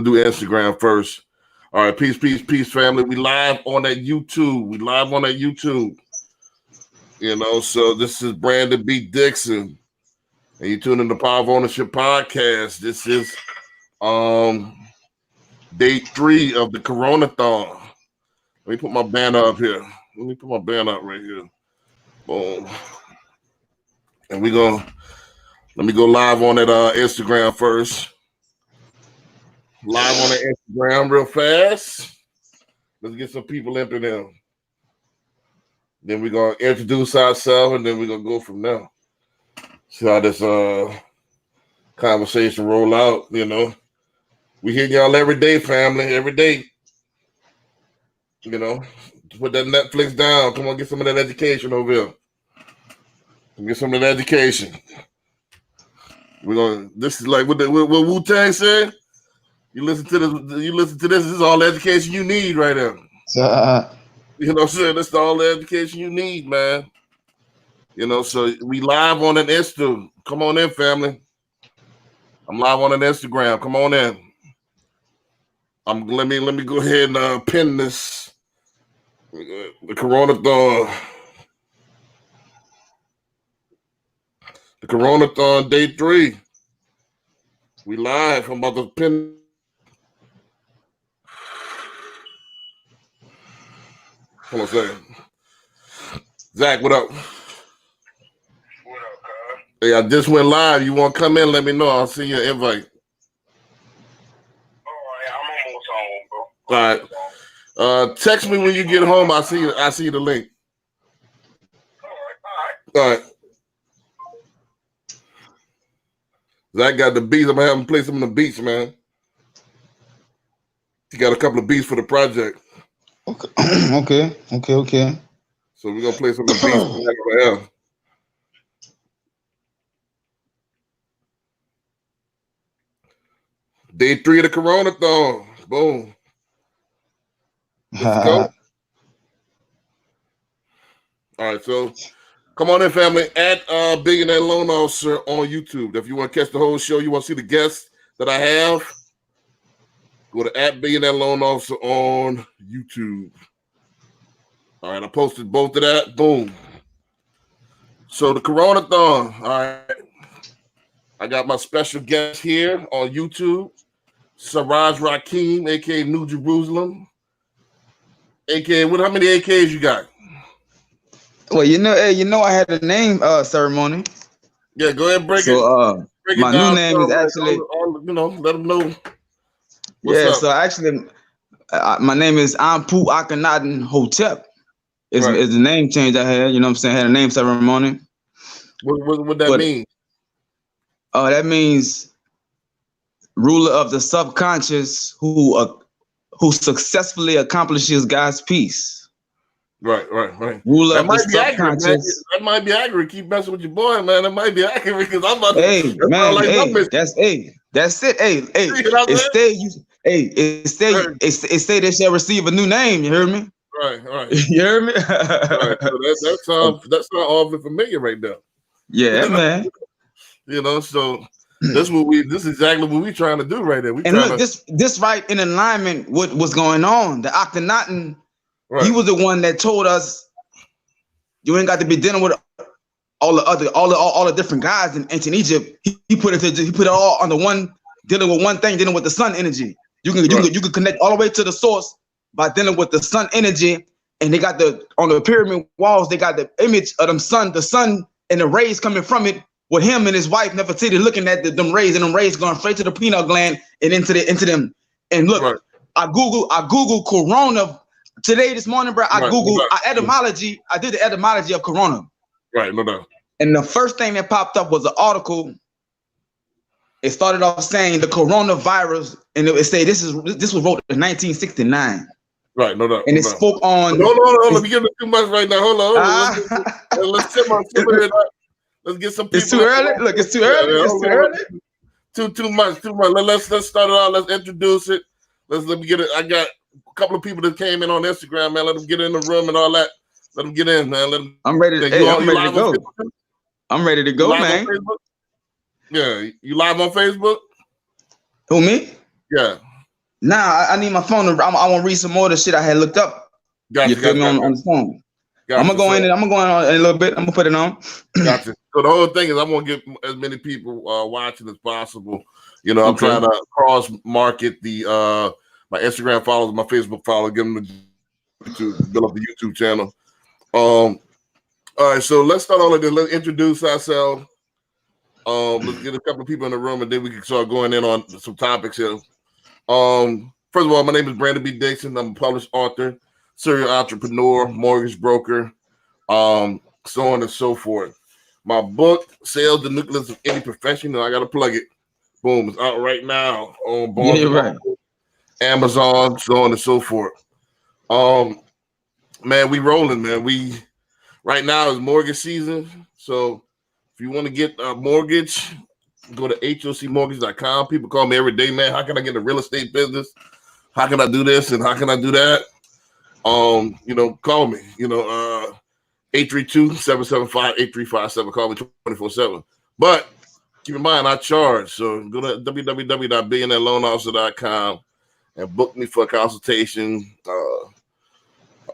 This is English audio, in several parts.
gonna do Instagram first. All right, peace, peace, peace, family. We live on that YouTube. You know, so this is Brandon B. Dixon, and you tune in to Power of Ownership Podcast. This is day 3 of the Corona Thon. Let me put my banner up here. Let me put my banner up right here. Boom. And let me go live on that Instagram first. Live on the Instagram real fast. Let's get some people into them. Then we're going to introduce ourselves, and then we're going to go from there. See how this conversation roll out, you know. We hear y'all every day, family, every day. You know, put that Netflix down. Come on, get some of that education over here. Get some of that education. This is like what Wu-Tang said. You listen to this, this is all the education you need right now. You know what I'm saying? That's all the education you need, man. You know, so we live on an Insta. Come on in, family. I'm live on an Instagram. Come on in. Let me go ahead and pin this. The Corona Thon. The Corona Thon day 3. We live. I'm about to pin. Hold on a second. Zach, what up? What up, cuz? Hey, I just went live. You want to come in? Let me know. I'll send you an invite. I'm almost home, bro. All right. Text me when you get home. I see the link. All right. Zach got the beats. I'm gonna have him play some of the beats, man. He got a couple of beats for the project. Okay. So we're gonna play some of the beats right now. Day 3 of the Corona Thon. Boom. Let's go. All right, so come on in, family. At Billionaire Loan Officer on YouTube. If you want to catch the whole show, you want to see the guests that I have, go to at Billionaire Loan Officer on YouTube. All right, I posted both of that. Boom. So the Corona Thon. All right. I got my special guest here on YouTube, Siraj Rakim, aka New Jerusalem. AKA, how many AKs you got? Well, I had a name ceremony. Yeah, go ahead and break it. Break my it down. new name is actually, let them know. Up. So actually, my name is Ampu Akhenaten Hotep. Is the name change I had? You know what I'm saying? I had a name ceremony. What that mean? That means ruler of the subconscious who successfully accomplishes God's peace. Right. Ruler that of might the be accurate, man. subconscious. That might be accurate. Keep messing with your boy, man. That might be accurate because I'm about to. That's it. It say they shall receive a new name. You hear me? Right. You hear me? Right. So that's not awfully familiar right now. Yeah, man. You know, so this is exactly what we trying to do right there. This right in alignment with what's going on. The Akhenaten, he was the one that told us you ain't got to be dealing with all the different guys in ancient Egypt. He put it all under one, dealing with one thing, dealing with the sun energy. You can connect all the way to the source by dealing with the sun energy. And they got on the pyramid walls, they got the image of the sun and the rays coming from it, with him and his wife Nefertiti looking at them rays, and them rays going straight to the pineal gland and into them. And look, I Googled Corona today this morning, bro. I did the etymology of Corona. Right, no doubt. And the first thing that popped up was an article. It started off saying the coronavirus, and it said this was wrote in 1969. Right, no doubt. And it spoke on. Hold on. Let me give it too much right now. Hold on. Let's simmer it up. Let's get some people. It's too early. Look, it's too early. It's too early. Too much. Let's start it out. Let's introduce it. Let me get it. I got a couple of people that came in on Instagram, man. Let them get in the room and all that. Let them get in, man. I'm ready to go. I'm ready to go, man. Yeah, you live on Facebook? Who, me? Yeah. Nah, I need my phone. I want to read some more of the shit I had looked up. You feel me on the phone? I'm gonna go in. I'm gonna go on in a little bit. I'm gonna put it on. Gotcha. So the whole thing is, I'm gonna get as many people watching as possible. You know, I'm trying to cross market the my Instagram followers, my Facebook followers, give them to build up the YouTube channel. All right, so let's start all of this. Let's introduce ourselves. Let's get a couple of people in the room, and then we can start going in on some topics here. First of all, my name is Brandon B. Dixon. I'm a published author, serial entrepreneur, mortgage broker, so on and so forth. My book, Sales the Nucleus of Any Profession, and I gotta plug it. Boom, it's out right now on Barnes Amazon, so on and so forth. Man, we rolling, man. We right now is mortgage season, so if you want to get a mortgage, go to hocmortgage.com. People call me every day, man. How can I get a real estate business? How can I do this and how can I do that? You know, call me. You know, 832-775-8357. Call me 24/7. But keep in mind, I charge. So go to www.billionaireloanofficer.com and book me for a consultation,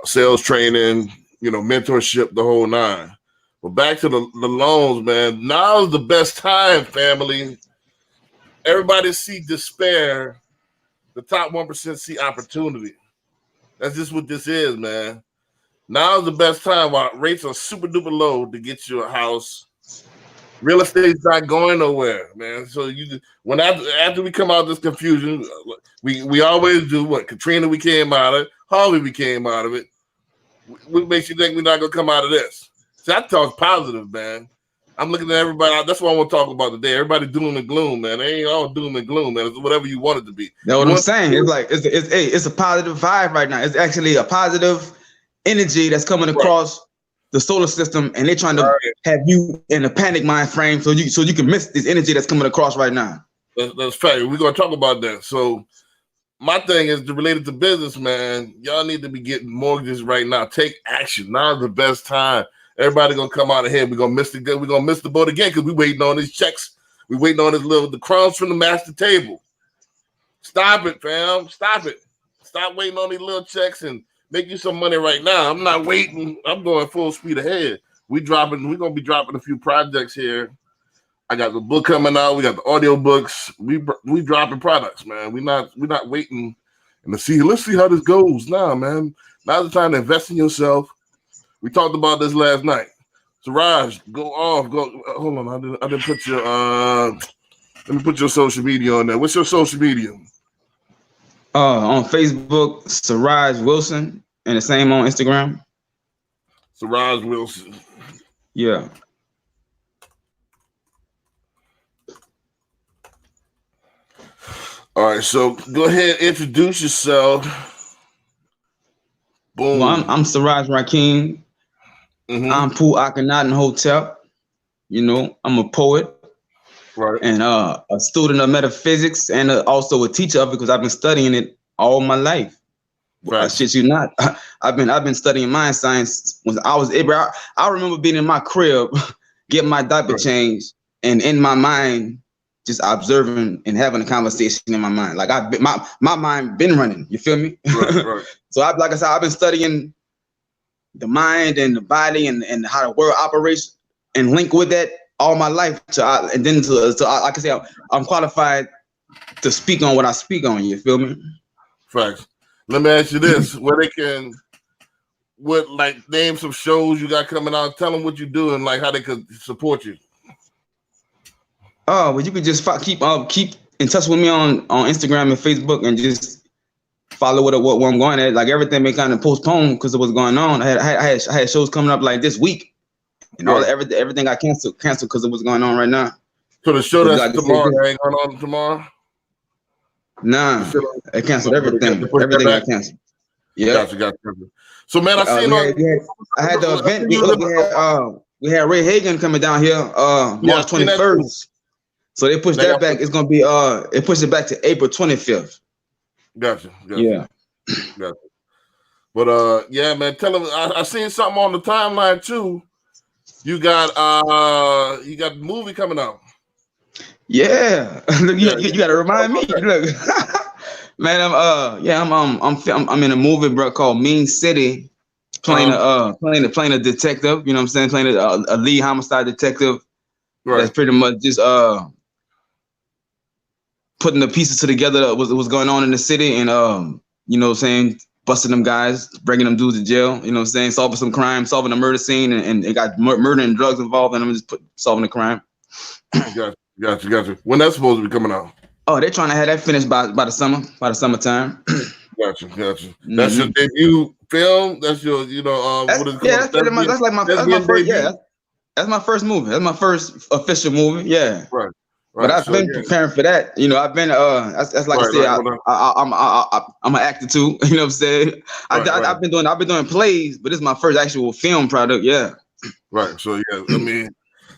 sales training, you know, mentorship, the whole nine. But back to the loans, man. Now's the best time, family. Everybody see despair. The top 1% see opportunity. That's just what this is, man. Now's the best time while rates are super duper low to get you a house. Real estate's not going nowhere, man. So when after we come out of this confusion, we always do what? Katrina, we came out of it. Harvey, we came out of it. What makes you think we're not gonna come out of this? See, I talk positive, man. I'm looking at everybody. That's what I want to talk about today. Everybody doom and gloom, man. They ain't all doom and gloom, man. It's whatever you want it to be. That's what I'm saying. It's like it's a positive vibe right now. It's actually a positive energy that's coming across the solar system, and they're trying to have you in a panic mind frame so you can miss this energy that's coming across right now. That's fact. We're gonna talk about that. So my thing is related to business, man. Y'all need to be getting mortgages right now. Take action. Now's the best time. Everybody gonna come out ahead. We're gonna miss the boat again because we waiting on these checks. We waiting on the crumbs from the master table. Stop it, fam. Stop it. Stop waiting on these little checks and make you some money right now. I'm not waiting. I'm going full speed ahead. We're gonna be dropping a few projects here. I got the book coming out. We got the audio books. We dropping products, man. We're not waiting and let's see how this goes now, man. Now's the time to invest in yourself. We talked about this last night. So Raj, go off. Hold on. I didn't put your let me put your social media on there. What's your social media? On Facebook, Siraj Wilson, and the same on Instagram. Siraj Wilson. Yeah. All right, so go ahead, introduce yourself. Boom. Well, I'm Siraj Rakeem. Mm-hmm. I'm Pool Akhenaten Hotel. You know, I'm a poet, right, and a student of metaphysics, and also a teacher of it because I've been studying it all my life. Right. I shit you not. I've been studying mind science when I was able. I remember being in my crib, getting my diaper changed, and in my mind, just observing and having a conversation in my mind. Like my mind been running. You feel me? Right. So like I said, I've been studying the mind and the body and how the world operates and link with that all my life. Like I say, I'm qualified to speak on what I speak on. You feel me? Facts. Let me ask you this: name some shows you got coming out? Tell them what you do and like how they could support you. Oh, well, you could just keep in touch with me on Instagram and Facebook and just follow what I'm going at. Like everything been kind of postponed because of what's going on. I had shows coming up like this week, and everything got canceled because of what's going on right now. So the show that's tomorrow ain't going on tomorrow. Nah, I canceled everything. Everything got canceled. Yeah. Gotcha. So man, I seen I had the event. We had Ray Hagan coming down here March 21st. So they pushed that back. It's gonna be it pushed it back to April 25th. Gotcha. Yeah. Gotcha. But yeah, man, tell them I seen something on the timeline too. You got a movie coming out. Yeah. Look, you gotta remind me. Look. Man, I'm in a movie, bro, called Mean City, playing a detective. You know what I'm saying? Playing a lead homicide detective. Right. That's pretty much just putting the pieces together of what's going on in the city, and you know what I'm saying, busting them guys, bringing them dudes to jail. You know what I'm saying? Solving some crime, solving a murder scene, and it got murder and drugs involved, and I'm just solving the crime. Gotcha. When that's supposed to be coming out? Oh, they're trying to have that finished by the summertime. Gotcha. Mm-hmm. That's your debut film. That's your, what is it called? That's my first movie. That's my first official movie. Yeah. Right. But I've been preparing for that. You know, I've been that's like I said, I'm an actor too. You know what I'm saying? I've been doing plays, but this is my first actual film product. Yeah. Right. So yeah, I mean,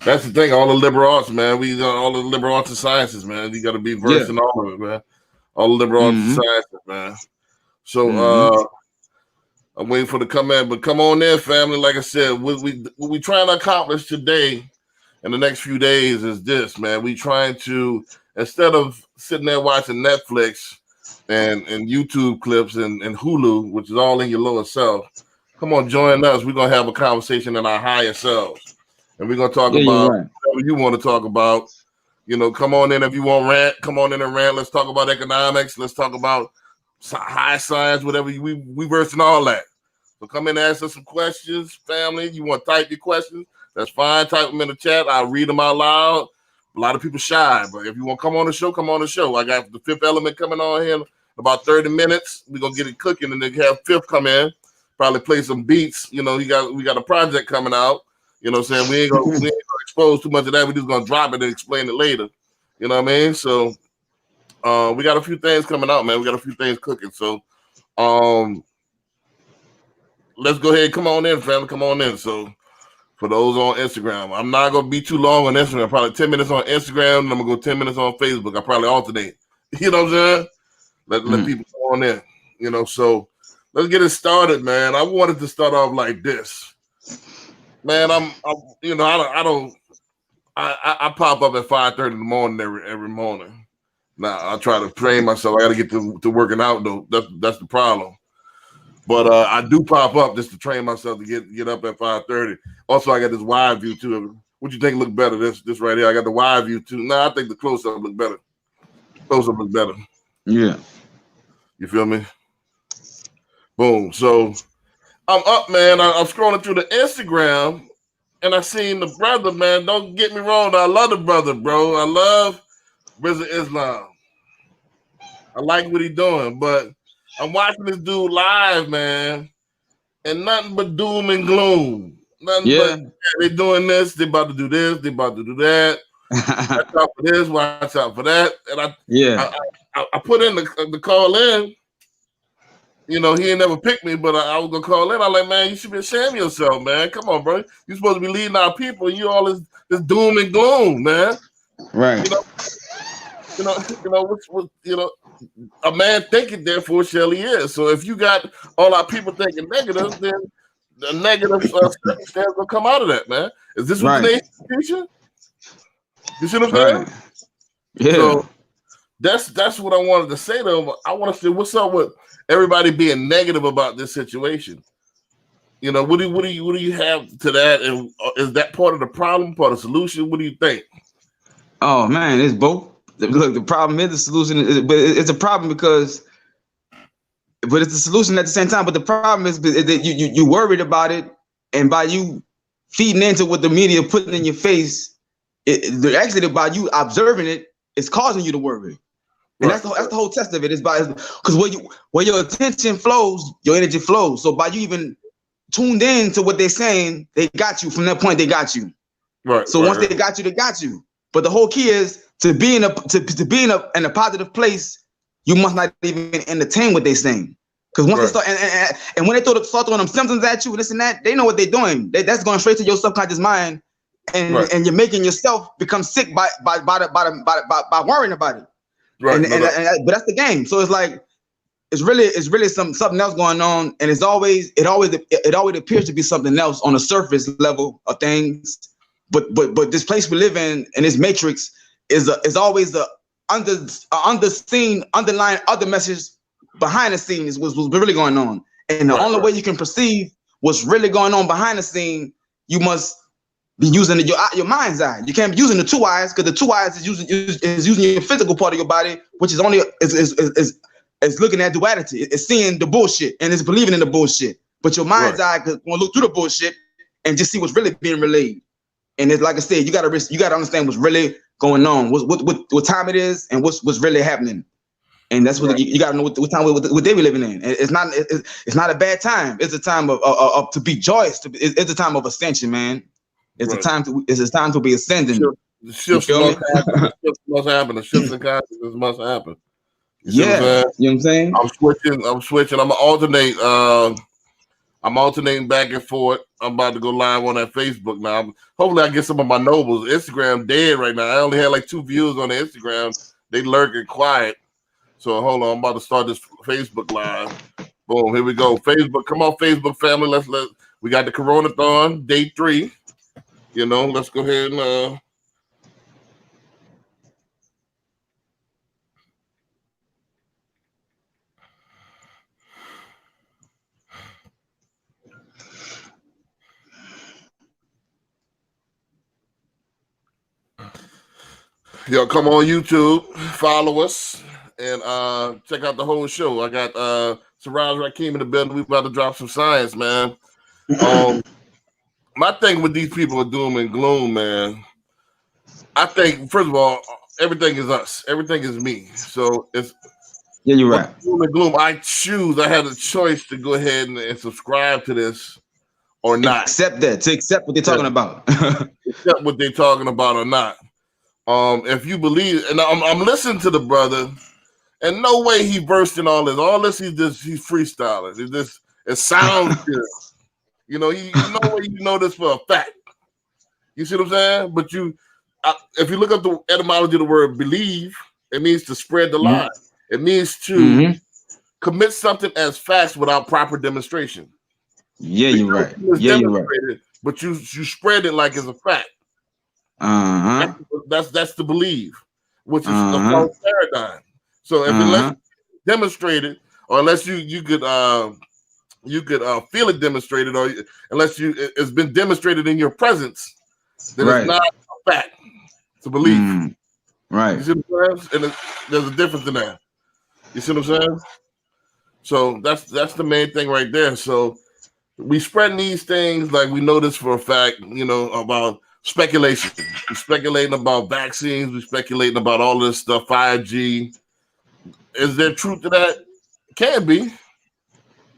that's the thing. All the liberal arts, man. We got all the liberal arts and sciences, man. You got to be versed in all of it, man. All the liberal arts and sciences, man. So I'm waiting for the comment, but come on in, family. Like I said, what we trying to accomplish today in the next few days is this, man. We trying to, instead of sitting there watching Netflix and YouTube clips and Hulu, which is all in your lower self, come on, join us. We're gonna have a conversation in our higher selves. And we're gonna talk about whatever you want to talk about. You know, come on in if you want rant. Come on in and rant. Let's talk about economics. Let's talk about high science, whatever. We verse in all that. So come in and ask us some questions, family. You want to type your questions? That's fine. Type them in the chat. I'll read them out loud. A lot of people shy, but if you want to come on the show, come on the show. I got the Fifth Element coming on here in about 30 minutes. We're gonna get it cooking, and then have Fifth come in, probably play some beats. You know, we got a project coming out. You know what I'm saying? We ain't gonna expose too much of that. We're just gonna drop it and explain it later. You know what I mean? So we got a few things coming out, man. We got a few things cooking. So let's go ahead. Come on in, family. Come on in. So for those on Instagram, I'm not gonna be too long on Instagram. Probably 10 minutes on Instagram, and I'm gonna go 10 minutes on Facebook. I probably alternate. You know what I'm saying? Let people come on in. You know, so let's get it started, man. I wanted to start off like this. Man, I pop up at 5:30 in the morning every morning. Now I try to train myself. I got to get to working out though. That's the problem. But I do pop up just to train myself to get up at 5:30. Also, I got this wide view too. What you think look better? This right here. I got the wide view too. Nah, I think the close up look better. Close up look better. Yeah. You feel me? Boom. So I'm up, man. I'm scrolling through the Instagram, and I seen the brother, man. Don't get me wrong. I love the brother, bro. I love Rizza Islam. I like what he's doing, but I'm watching this dude live, man, and nothing but doom and gloom. Nothing but they doing this, they about to do this, they about to do that. Watch out for this, watch out for that. And I put in the call in. You know, he ain't never picked me, but I was gonna call in. I'm like, man, you should be ashamed of yourself, man. Come on, bro. You're supposed to be leading our people, and you all this doom and gloom, man. Right. You know, a man thinking, therefore shall he is. So if you got all our people thinking negative, then the negative circumstance will come out of that, man. Is this what they teaching? You see what I'm saying? Yeah. So that's what I wanted to say to him. I want to say, what's up with everybody being negative about this situation? You know, what do you have to that? And is that part of the problem, part of the solution? What do you think? Oh man, it's both. Look, the problem is the solution, but it's a problem because, but it's the solution at the same time. But the problem is that you worried about it, and by you feeding into what the media putting in your face, actually by you observing it, it's causing you to worry. And that's the whole test of it. Is by because where your attention flows, your energy flows. So by you even tuned in to what they're saying, they got you. From that point, they got you. Right. So once they got you, they got you. But the whole key is to be in a positive place. You must not even entertain what they're saying. Because once they start and when they start throwing them symptoms at you, this and that, they know what they're doing. That's going straight to your subconscious mind, and you're making yourself become sick by worrying about it. Right. But that's the game. So it's like it's really something else going on, and it always appears to be something else on the surface level of things. But this place we live in this matrix is always underlying other message behind the scenes was really going on. And the only way you can perceive what's really going on behind the scene, you must be using your mind's eye. You can't be using the two eyes, because the two eyes is using your physical part of your body, which is only is looking at duality. It's seeing the bullshit and it's believing in the bullshit. But your mind's eye can look through the bullshit and just see what's really being relayed. And it's like I said, you gotta understand what's really going on, what time it is, and what's really happening. And that's what you gotta know what time what they be living in. It's not a bad time. It's a time of to be joyous. It's a time of ascension, man. It's a time to be ascending. The shifts must happen. The shifts must happen. The shifts in consciousness must happen. You know what I'm saying? I'm switching. I'm alternating back and forth. I'm about to go live on that Facebook now. Hopefully, I get some of my nobles. Instagram dead right now. I only had like 2 views on the Instagram. They lurking quiet. So hold on. I'm about to start this Facebook live. Boom. Here we go. Facebook. Come on, Facebook family. Let's we got the Corona Thon, day 3. You know, let's go ahead and yo, come on YouTube, follow us, and check out the whole show. I got Siraj Rakim in the building. We about to drop some science, man. My thing with these people are doom and gloom, man. I think, first of all, everything is us. Everything is me. So it's you're right. Doom and gloom. I had a choice to go ahead and subscribe to this or not. Accept what they're talking about. Accept what they're talking about or not. If you believe, and I'm listening to the brother, and no way he versed in all this. All this he's freestyling. It sounds good. You know, no way you know this for a fact. You see what I'm saying? But if you look up the etymology of the word believe, it means to spread the lie. It means to commit something as facts without proper demonstration. Yeah, you're right. Yeah, you're right. But you spread it like it's a fact. That's to believe, which is a false paradigm. So if unless demonstrate it, or unless you could feel it demonstrated, or unless it's been demonstrated in your presence, then it's not a fact to believe. Right. You see what I'm saying? And there's a difference in that. You see what I'm saying? So that's the main thing right there. So we spreading these things like we know this for a fact, you know, about speculation. We're speculating about vaccines. We're speculating about all this stuff, 5G. Is there truth to that? Can be.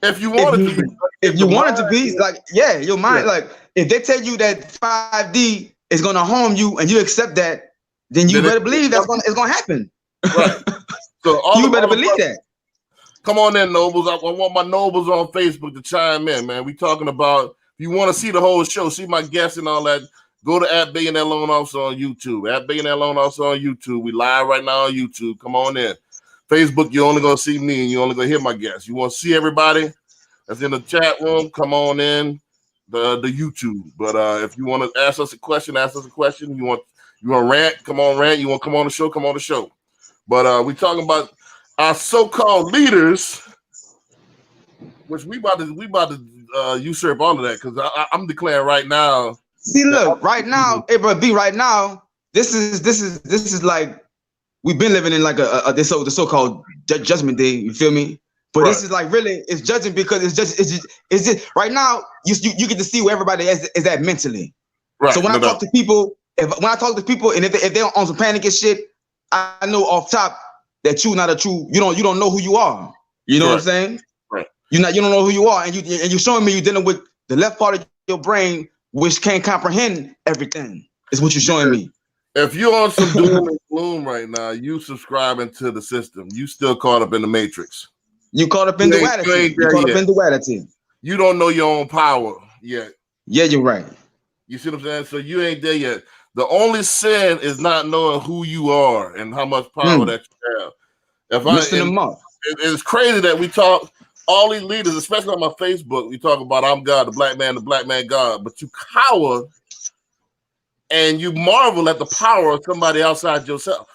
If you want it to be. If you want it to be, like, yeah, your mind, like, if they tell you that 5D is going to harm you and you accept that, then you better believe it's going to happen. Right. So you better believe that. Come on in, nobles. I want my nobles on Facebook to chime in, man. We talking about, if you want to see the whole show, see my guests and all that, go to @BillionaireLoanOfficer on YouTube. @BillionaireLoanOfficer on YouTube. We live right now on YouTube. Come on in. Facebook, you're only going to see me and you're only going to hear my guests. You want to see everybody that's in the chat room, come on in the YouTube. But if you want to ask us a question, ask us a question. You want to rant, come on rant. You want to come on the show, come on the show. But we talking about our so-called leaders, which we about to usurp all of that, because I'm declaring right now. See, look, right now, right now, this is like, we've been living in like the so-called judgment day. You feel me? But this is like, really, it's judging because it's just right now. You get to see where everybody is at mentally. Right. So when I talk to people, and if they're on some panic and shit, I know off top that you're not a true. You don't know who you are. You know what I'm saying? Right. You don't know who you are, and you're showing me you're dealing with the left part of your brain, which can't comprehend everything. Is what you're showing me. If you're on some doom and gloom right now, you subscribing to the system. You still caught up in the matrix. You caught up in duality. You don't know your own power yet. Yeah, you're right. You see what I'm saying? So you ain't there yet. The only sin is not knowing who you are and how much power that you have. It's crazy that we talk, all these leaders, especially on my Facebook, we talk about I'm God, the black man God, but you cower and you marvel at the power of somebody outside yourself.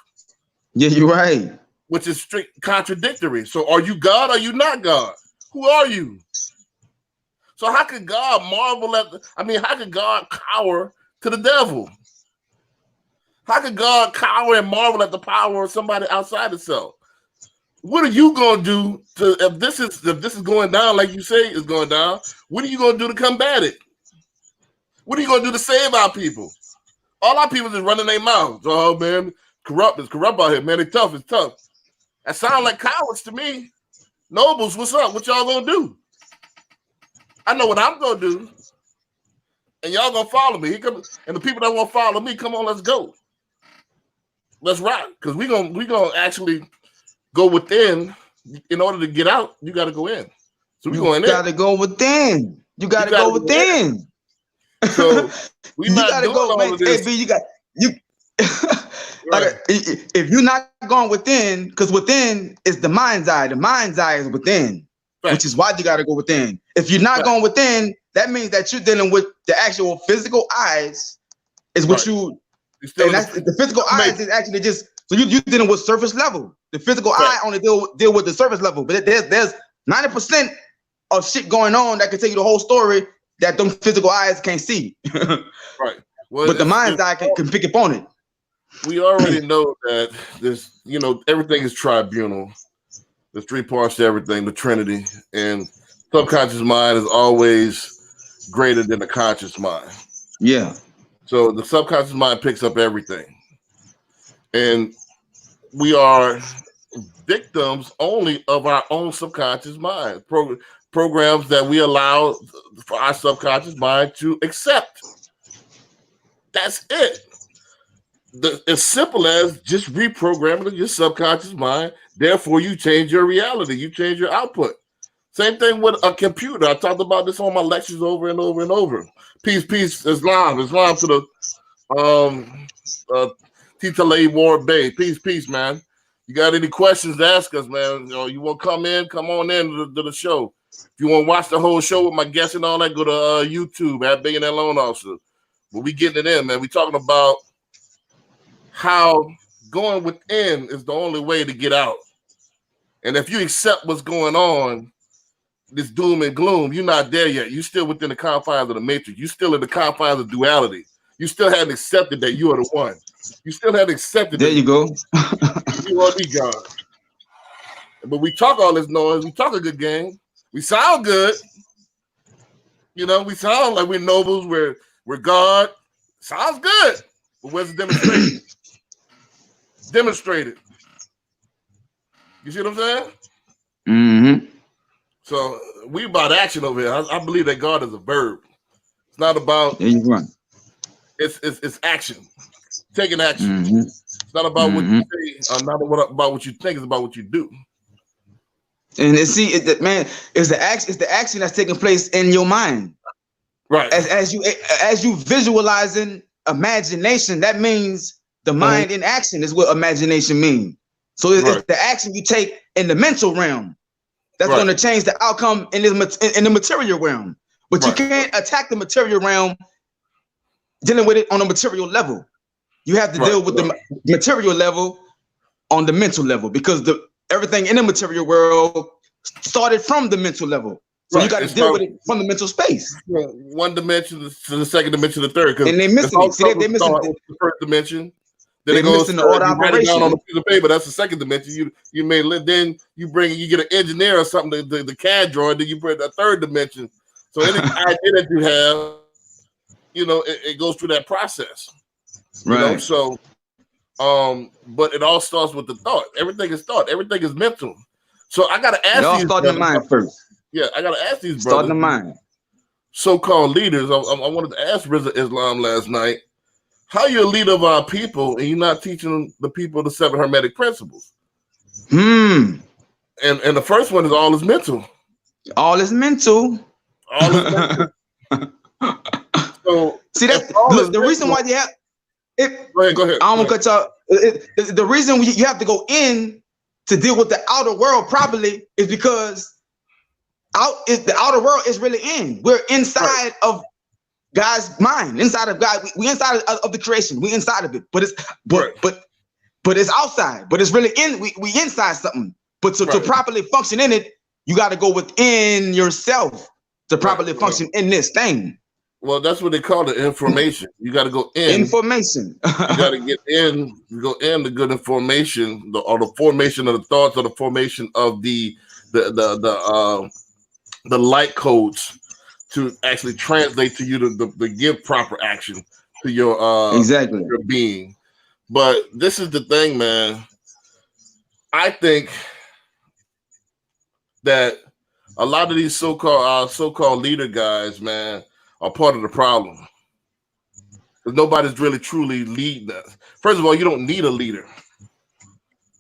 Yeah, you're right. Which is strict contradictory. So are you God or are you not God? Who are you? So how could God marvel at how could God cower to the devil? How could God cower and marvel at the power of somebody outside itself? What are you gonna do if this is going down like you say it's going down? What are you gonna do to combat it? What are you gonna do to save our people? All our people is running their mouths. Oh man, it's corrupt out here, man. It's tough. That sounds like cowards to me. Nobles, what's up? What y'all gonna do? I know what I'm gonna do, and y'all gonna follow me. And the people that won't follow me, come on, let's go. Let's rock, because we gonna actually go within. In order to get out, you got to go in. So we going in. You got to go within. You got to go within. So we not gotta doing all of this. Hey, B, like, if you're not going within, because within is the mind's eye. The mind's eye is within, which is why you got to go within. If you're not going within, that means that you're dealing with the actual physical eyes. Is what you. And that's the physical eyes is actually just so you're dealing with surface level. The physical eye only deal with the surface level, but there's 90% of shit going on that can tell you the whole story that them physical eyes can't see. Right. Well, but the mind's eye can pick up on it. We already know that there's, everything is tribunal. There's three parts to everything, the Trinity, and subconscious mind is always greater than the conscious mind. Yeah. So the subconscious mind picks up everything. And we are victims only of our own subconscious mind. Programs that we allow for our subconscious mind to accept. That's it. As simple as just reprogramming your subconscious mind. Therefore, you change your reality. You change your output. Same thing with a computer. I talked about this on my lectures over and over and over. Peace, Islam to the Titale Ward Bay. Peace, man. You got any questions, ask us, man. You want to come on in to the show. If you want to watch the whole show with my guests and all that, go to YouTube at Billionaire Loan Officer. But we getting it in, man. We talking about how going within is the only way to get out. And if you accept what's going on, this doom and gloom, you're not there yet. You're still within the confines of the matrix. You're still in the confines of duality. You still haven't accepted that you are the one. You still haven't accepted there that you go. You are the God. But we talk all this noise. We talk a good game. We sound good. We sound like we're nobles. We're God. Sounds good. But where's the demonstration? Demonstrated. You see what I'm saying? Mm-hmm. So we about action over here. I believe that God is a verb. It's not about. There you go. It's action. Taking action. Mm-hmm. It's not about what you say. Not about what you think. It's about what you do. And see, it's the action that's taking place in your mind. Right. As you visualizing imagination, that means the mind in action is what imagination means. So it's the action you take in the mental realm that's going to change the outcome in the material realm. But you can't attack the material realm dealing with it on a material level. You have to deal with the material level on the mental level, because everything in the material world started from the mental level. So you got to deal with it from the mental space. One dimension to the second dimension to the third. And they missing it. See, they missing the first dimension. Then they missing the order operation. Down on a piece of paper. That's the second dimension. You may then you get an engineer or something, the CAD drawing. Then you bring a third dimension. So any idea that you have, it goes through that process. Right. So, but it all starts with the thought. Everything is thought. Everything is mental. So I gotta ask. It all start in the mind first. Yeah, I gotta ask these start in the mind. So-called leaders. I wanted to ask Rizza Islam last night. How you're a leader of our people and you're not teaching the people the 7 Hermetic principles? And the first one is all is mental. All is mental. All is mental. So see, that's the reason why you have. Go ahead. I don't want to cut you. The reason you have to go in to deal with the outer world properly is because the outer world is really in. We're inside of God's mind, inside of God. We inside of the creation. We inside of it. But but it's outside. But it's really we inside something. But to properly function in it, you got to go within yourself to properly function in this thing. Well, that's what they call it, information. You got to go in. Information. You got to get in. You go in the good information, or the formation of the thoughts, or the formation of the light codes to actually translate to you to give proper action to your exactly your being. But this is the thing, man. I think that a lot of these so-called leader guys, man, are part of the problem. Because nobody's really truly leading us. First of all, you don't need a leader.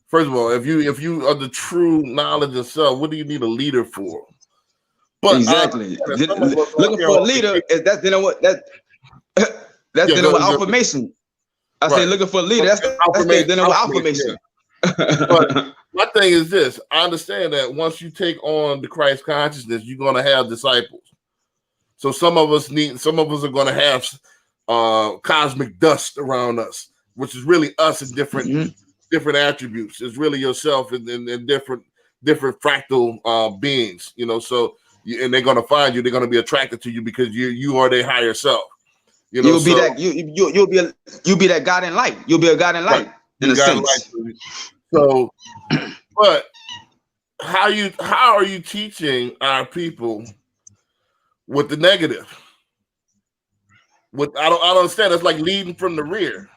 First of all, if you are the true knowledge of self, what do you need a leader for? But exactly. Looking for a leader is that's dealing with affirmation. I say looking for a leader. That's dealing with affirmation. But my thing is this: I understand that once you take on the Christ consciousness, you're going to have disciples. So some of us are going to have cosmic dust around us, which is really us in different attributes. It's really yourself in different fractal beings, you know. So and they're going to find you. They're going to be attracted to you because you are their higher self. You know, you'll be that God in light. You'll be a God in light in a sense. So, but how are you teaching our people with the negative? I don't understand. It's like leading from the rear.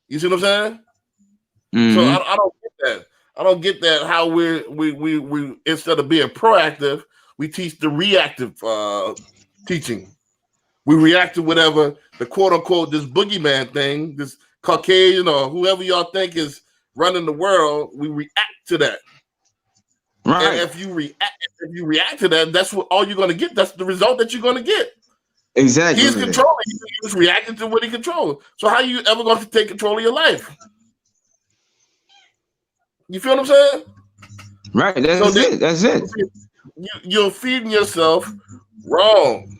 You see what I'm saying? Mm-hmm. So I don't get that. I don't get that. How we instead of being proactive, we teach the reactive teaching. We react to whatever the quote unquote this boogeyman thing, this Caucasian or whoever y'all think is running the world. We react to that. Right. And if you react to that, that's what all you're going to get. That's the result that you're going to get. Exactly. He's controlling. He's reacting to what he controls. So how are you ever going to take control of your life? You feel what I'm saying? Right. That's it. You're feeding yourself wrong.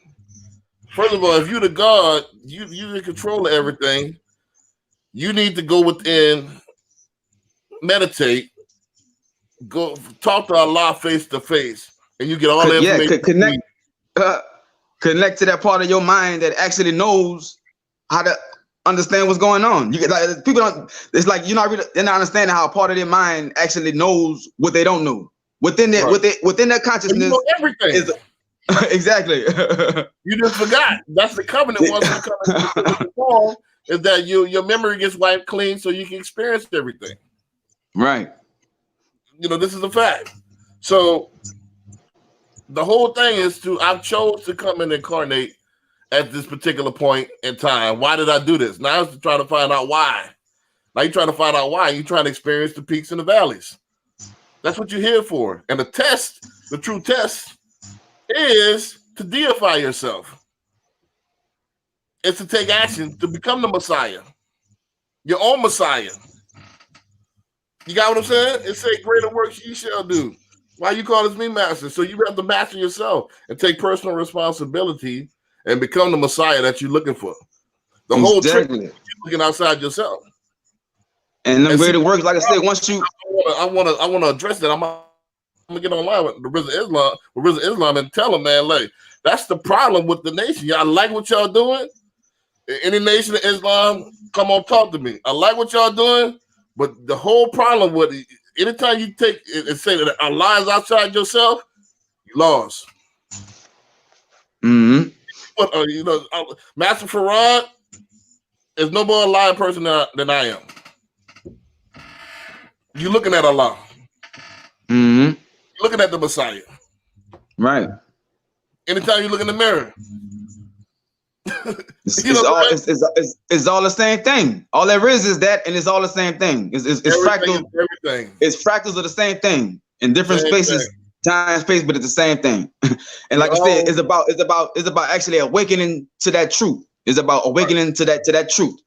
First of all, if you're the God, you're in control of everything. You need to go within, meditate, go talk to Allah face to face, and you get all the information. Connect to that part of your mind that actually knows how to understand what's going on. You get like people don't. It's like they're not understanding how a part of their mind actually knows what they don't know within their within their consciousness. You know everything. Exactly. You just forgot. That's the covenant. Once you come into the fall, is that your memory gets wiped clean so you can experience everything. Right. You know, this is a fact. So the whole thing is I've chose to come and incarnate at this particular point in time. Why did I do this? Now it's to try to find out why. Now you're trying to find out why. You're trying to experience the peaks and the valleys. That's what you're here for. And the true test, is to deify yourself. It's to take action to become the Messiah, your own Messiah. You got what I'm saying? It say greater works ye shall do. Why you call me master? So you have to master yourself and take personal responsibility and become the Messiah that you're looking for. The whole trick is you're looking outside yourself. And the greater works, like I said, once you I want to address that. I'm gonna get online with the Rizal Islam and tell them, man, like that's the problem with the nation. Y'all like what y'all doing. Any nation of Islam, come on, talk to me. I like what y'all doing, but the whole problem with it, anytime you take and say that Allah is outside yourself, you lost. Mm-hmm. But Master Farad is no more a lying person than I am. You're looking at Allah. Mm-hmm. Looking at the Messiah. Right. Anytime you look in the mirror. It's all the same thing. All there is that, and it's all the same thing. It's fractals. Everything. It's fractals of the same thing in different spaces, time, space, but it's the same thing. And like I said, it's about actually awakening to that truth. It's about awakening to that truth.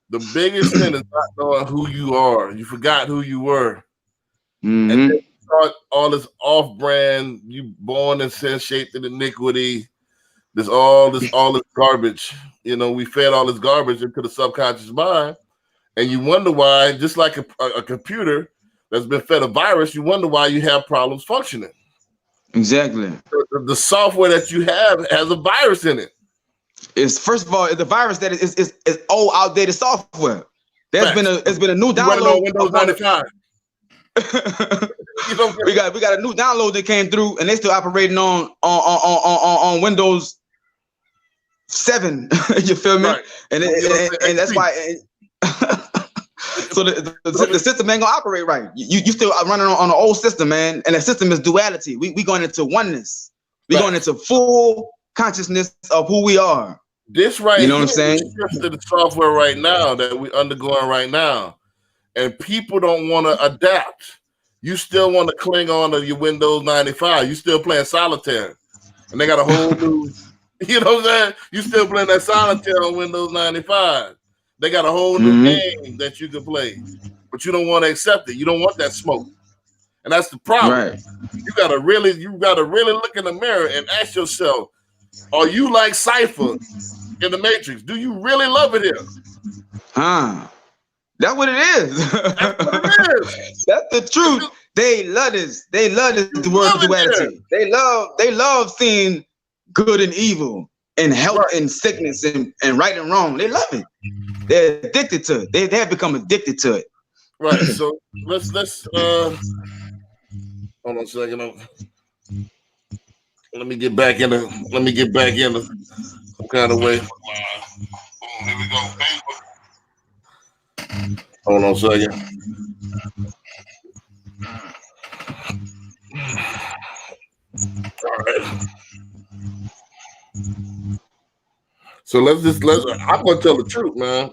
The biggest thing is not knowing who you are. You forgot who you were. Mm-hmm. And then you start all this off-brand, you born in sin, shaped in iniquity. There's all this garbage. You know, we fed all this garbage into the subconscious mind, And you wonder why, just like a computer that's been fed a virus, you wonder why you have problems functioning. Exactly. The software that you have has a virus in it. It's first of all, the virus that is old, outdated software. It's been a new download. Windows 95. we got a new download that came through, and they still operating on Windows 7. You feel me? Right. And that's why. So the system ain't gonna operate right. You still running on the old system, man. And the system is duality. We going into oneness. We going into full consciousness of who we are. This right, you know what I'm saying? To the software right now that we're undergoing right now, and people don't want to adapt. You still want to cling on to your Windows 95. You still playing solitaire, and they got a whole new. You know what I'm saying? You still playing that solitaire on Windows 95. They got a whole new game that you can play, but you don't want to accept it. You don't want that smoke, and that's the problem. Right. You gotta really look in the mirror and ask yourself, are you like Cypher in the Matrix? Do you really love it here? That's what it is. That's what it is. That's the truth. They love this. They love this word duality. They love seeing good and evil and health and sickness and right and wrong. They love it. They're addicted to it. They have become addicted to it. Right. So let's hold on a second. Let me get back into some kind of way. Here we go. Hold on a second. All right. So I'm gonna tell the truth, man.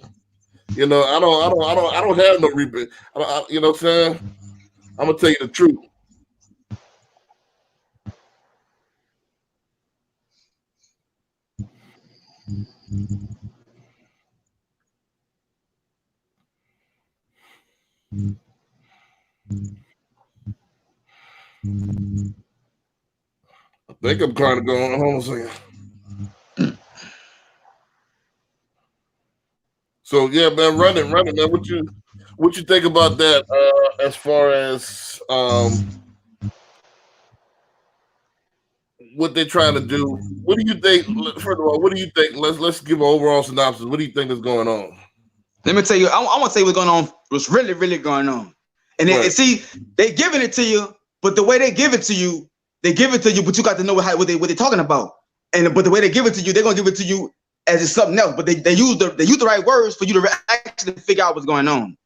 You know, I don't have no repeat. You know what I'm saying? I'm gonna tell you the truth. I think I'm kind of going. Hold on a second. So yeah, man, running, man. What you think about that? As far as what they're trying to do. What do you think? First of all, what do you think? Let's give an overall synopsis. What do you think is going on? Let me tell you. I want to say what's going on. What's really, really going on. And see, they giving it to you, but the way they give it to you, but you got to know what they're talking about. But the way they give it to you, they're gonna give it to you as it's something else. But they use the right words for you to actually figure out what's going on.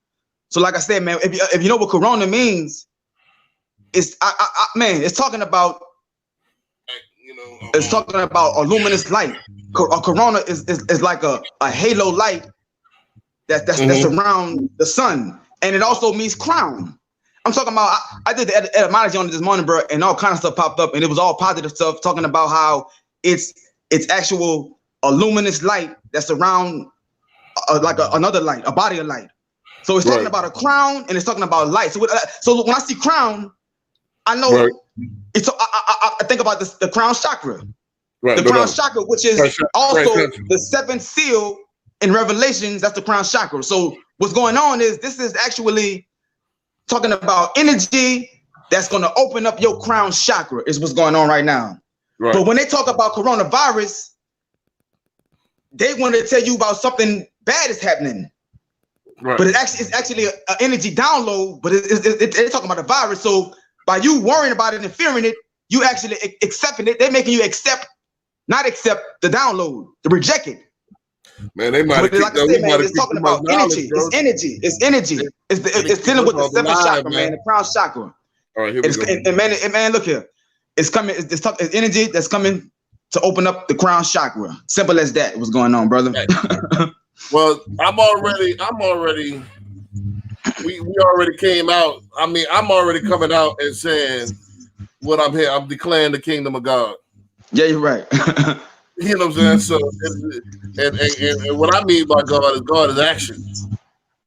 So, like I said, man, if you know what Corona means, it's it's talking about. It's talking about a luminous light. A corona is like a halo light that's around the sun, and it also means crown. I'm talking about. I did the etymology on it this morning, bro, and all kind of stuff popped up, and it was all positive stuff, talking about how it's actual a luminous light that's around like another light, a body of light. So it's talking about a crown, and it's talking about light. So when I see crown, I know it's. I think about the crown chakra, the crown chakra, which is also the seventh seal in Revelations. That's the crown chakra. So what's going on is this is actually talking about energy that's going to open up your crown chakra. Is what's going on right now. Right. But when they talk about coronavirus, they want to tell you about something bad is happening. Right. But it's actually an energy download. But they're talking about a virus. So by you worrying about it and fearing it, you actually accepting it. They're making you not accept the download, to reject it. Man, they might. Like I said, man, it's talking about energy. It's energy. It's energy. It's dealing with the seventh chakra, man, the crown chakra. All right, here we go. And man, look here. It's coming. It's energy that's coming to open up the crown chakra. Simple as that. What's going on, brother? Well, I'm already. We already came out. I mean, I'm already coming out and saying what I'm here. I'm declaring the kingdom of God. Yeah, you're right. You know what I'm saying? So, and what I mean by God is action.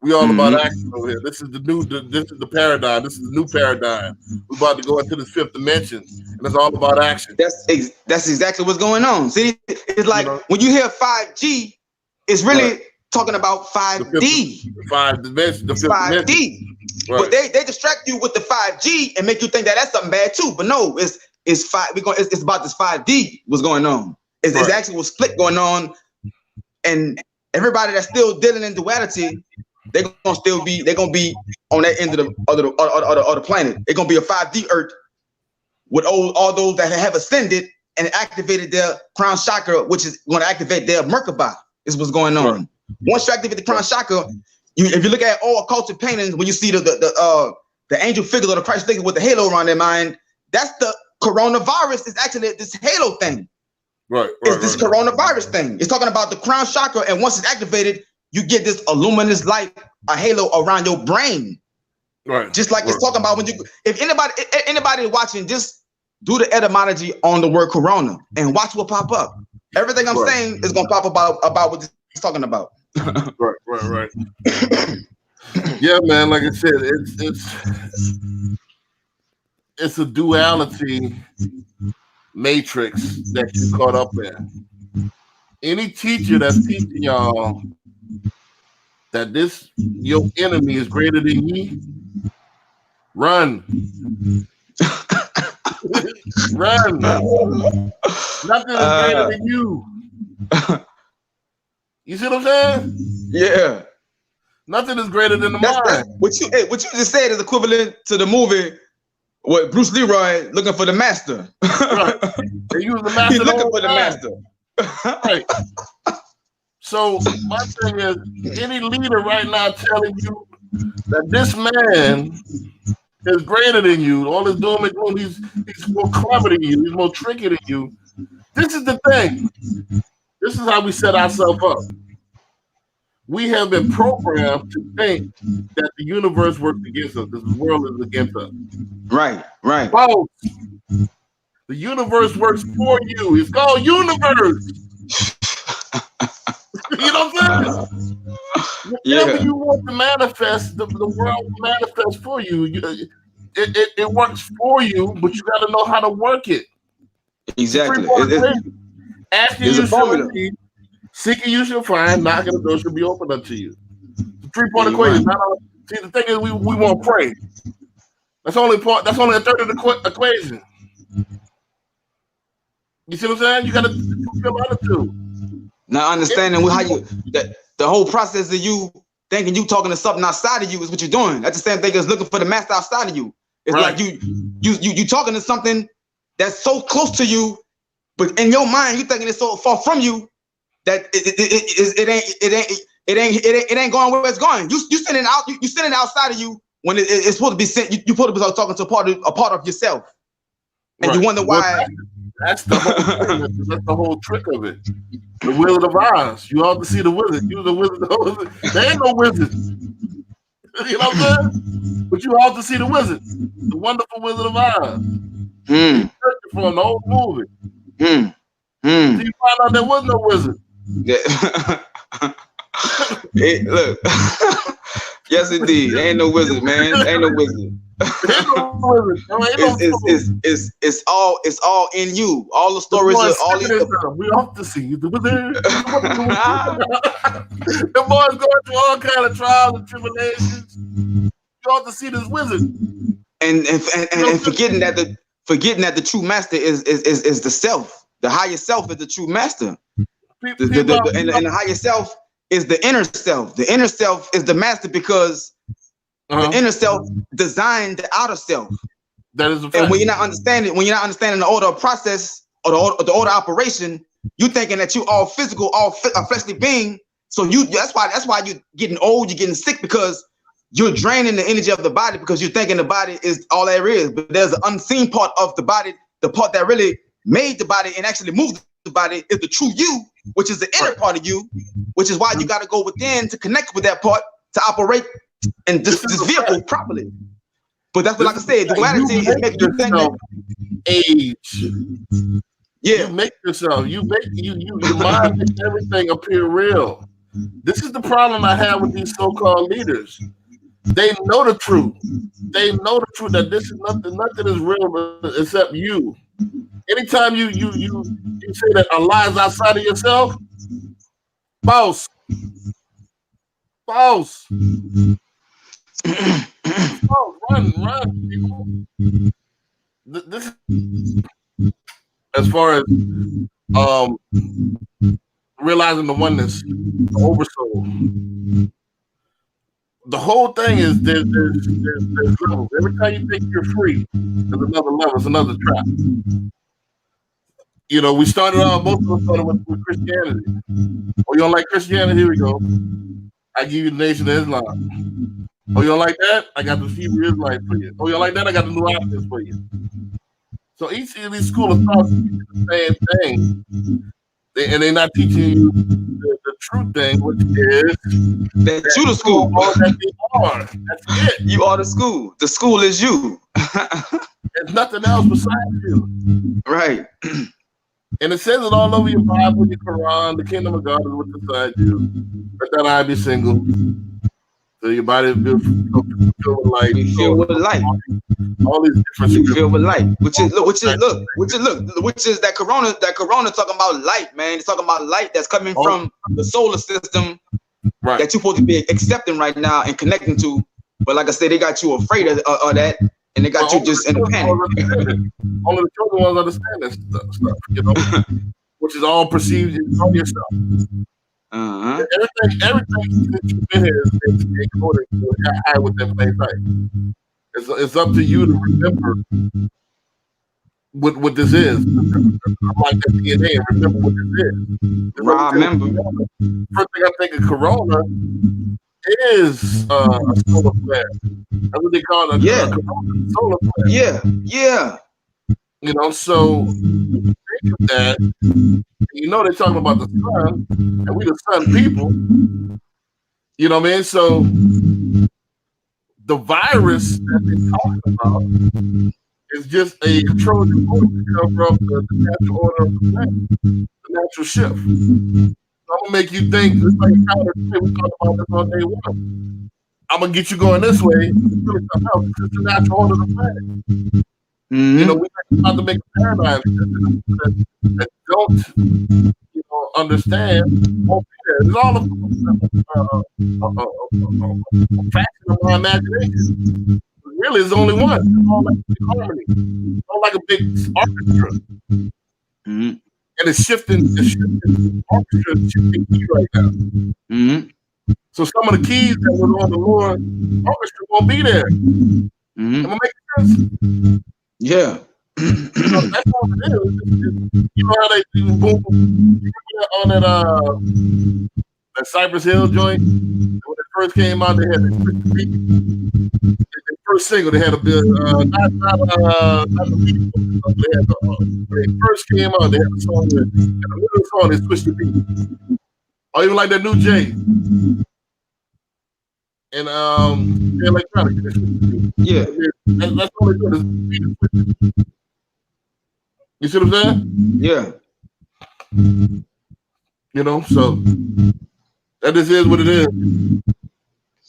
We all about action over here. This is the paradigm. This is the new paradigm. We're about to go into the fifth dimension, and it's all about action. That's exactly what's going on. See, it's like when you hear 5G, it's really talking about 5D. The 5D. Right. But they distract you with the 5G and make you think that that's something bad too. But no, it's about this 5D. What's going on? It's actually what's split going on, and everybody that's still dealing in duality, they're gonna be on that end of the planet. It's gonna be a 5D Earth with all those that have ascended and activated their crown chakra, which is going to activate their Merkaba. Is what's going on. Right. Once you activate the crown chakra, if you look at all occultic paintings, when you see the angel figure or the Christ figure with the halo around their mind, that's the coronavirus. Is actually this halo thing. Right. It's this coronavirus thing. It's talking about the crown chakra, and once it's activated, you get this luminous light, a halo around your brain. Right. Just like it's talking about when you. If anybody watching, just do the etymology on the word corona and watch what pop up. Everything I'm saying is gonna pop about what it's talking about. Right. Yeah, man. Like I said, it's a duality matrix that you caught up in. Any teacher that's teaching y'all that your enemy is greater than you, run. Run. Nothing is greater than you. You see what I'm saying? Yeah. Nothing is greater than the mind. What you just said is equivalent to the movie with Bruce Leroy looking for the master. Right. And you was the master. He's looking for the master. Right. So my thing is, any leader right now telling you that this man is greater than you, all his doom and gloom, he's more clever than you, he's more tricky than you. This is the thing. This is how we set ourselves up. We have been programmed to think that the universe works against us. This world is against us. Right. False. The universe works for you. It's called universe. You know what I'm saying? Whatever you want to manifest, the world will manifest for you. It works for you, but you got to know how to work it. Exactly. Asking you shall receive, seeking you shall find, knocking the door shall be opened unto you. The 3-point equation. See, the thing is, we won't pray. That's only a third of the equation. You see what I'm saying? You got to fulfill the other two. Now understanding how the whole process of you thinking you talking to something outside of you is what you're doing. That's the same thing as looking for the master outside of you. It's like you talking to something that's so close to you, but in your mind you thinking it's so far from you that it ain't going where it's going. You sending it outside of you when it's supposed to be sent. You supposed to be talking to a part of yourself, and you wonder why. That's the whole thing. That's the whole trick of it. The Wizard of Oz. You ought to see the wizard. You the wizard. There ain't no wizard. You know what I'm saying? But you ought to see the wizard. The wonderful Wizard of Oz. From the old movie. So you find out there was no wizard. Hey, look. Yes, indeed. Ain't no wizard, man. Ain't no wizard. It's all in you. All the stories are all in you. We ought to see the wizard. The boys going through all kind of trials and tribulations. You ought to see this wizard. And forgetting that the true master is the self. The higher self is the true master. And the higher self is the inner self. The inner self is the master because the inner self designed the outer self. That is a fact. And when you're not understanding the order process or the order operation, you thinking that you all physical, a fleshly being. So that's why you're getting old, you're getting sick, because you're draining the energy of the body because you're thinking the body is all there is. But there's an unseen part of the body, the part that really made the body and actually moved the body is the true you, which is the inner part of you, which is why you got to go within to connect with that part to operate and this vehicle properly. But that's what, like I said, duality is making you think that age. Yeah, you make yourself. Your mind makes everything appear real. This is the problem I have with these so-called leaders. They know the truth. They know the truth that this is nothing is real except you. Anytime you say that a lie is outside of yourself, boss, False. False. Run, people. This as far as realizing the oneness, the oversoul. The whole thing is there's levels. Every time you think you're free, there's another level, it's another trap. You know, we started off, most of us started with Christianity. Oh, you don't like Christianity? Here we go. I give you the Nation of Islam. Oh, you don't like that? I got the Hebrew Israelites for you. Oh, you don't like that? I got the New Options for you. So each of these schools of thought teach the same thing. And they're not teaching you the true thing, which is that you the school. That you are. That's it. You are the school. The school is you. There's nothing else besides you. Right. And it says it all over your Bible, your Quran. The kingdom of God is what's inside you. Let that eye be single. So your body will filled with light. Be filled with light. All these different you filled with light. Which is that Corona talking about light, man. It's talking about light that's coming from the solar system that you're supposed to be accepting right now and connecting to. But like I said, they got you afraid of that, and they got you just in a panic. Only the chosen ones understand this stuff, you know, which is all perceived on yourself. Everything that you've been here is encoded high within plain sight. It's up to you to remember what this is. Like that DNA, and remember what this is. Remember. First thing I think of Corona is a solar flare. That's what they call it. Corona solar flare. Yeah. You know, so think of that. You know they're talking about the sun, and we the sun people. You know what I mean? So the virus that they're talking about is just a controlled force to come from the natural order of the planet, the natural shift. So I'm gonna make you think. It's like a counter. We talked about this on day one. I'm gonna get you going this way. It's really something else. It's the natural order of the planet. You know, we're about to make a paradigm that don't, understand. It's all a fraction of my imagination. Really, it's only one. It's all like harmony. It's all like a big orchestra. And it's shifting. The orchestra is shifting key right now. So some of the keys that were on the Lord orchestra won't be there. Am I making sense? Yeah. That's all it is. You know how they do boom on that Cypress Hill joint? When it first came out, they had the first single. They had a bit, not the beat. When they first came out, they had a song with, and the middle song they switched the beat. Or even like that new Jay. And electronic. Yeah. That's all they do. You see what I'm saying? Yeah. You know, so that just is what it is.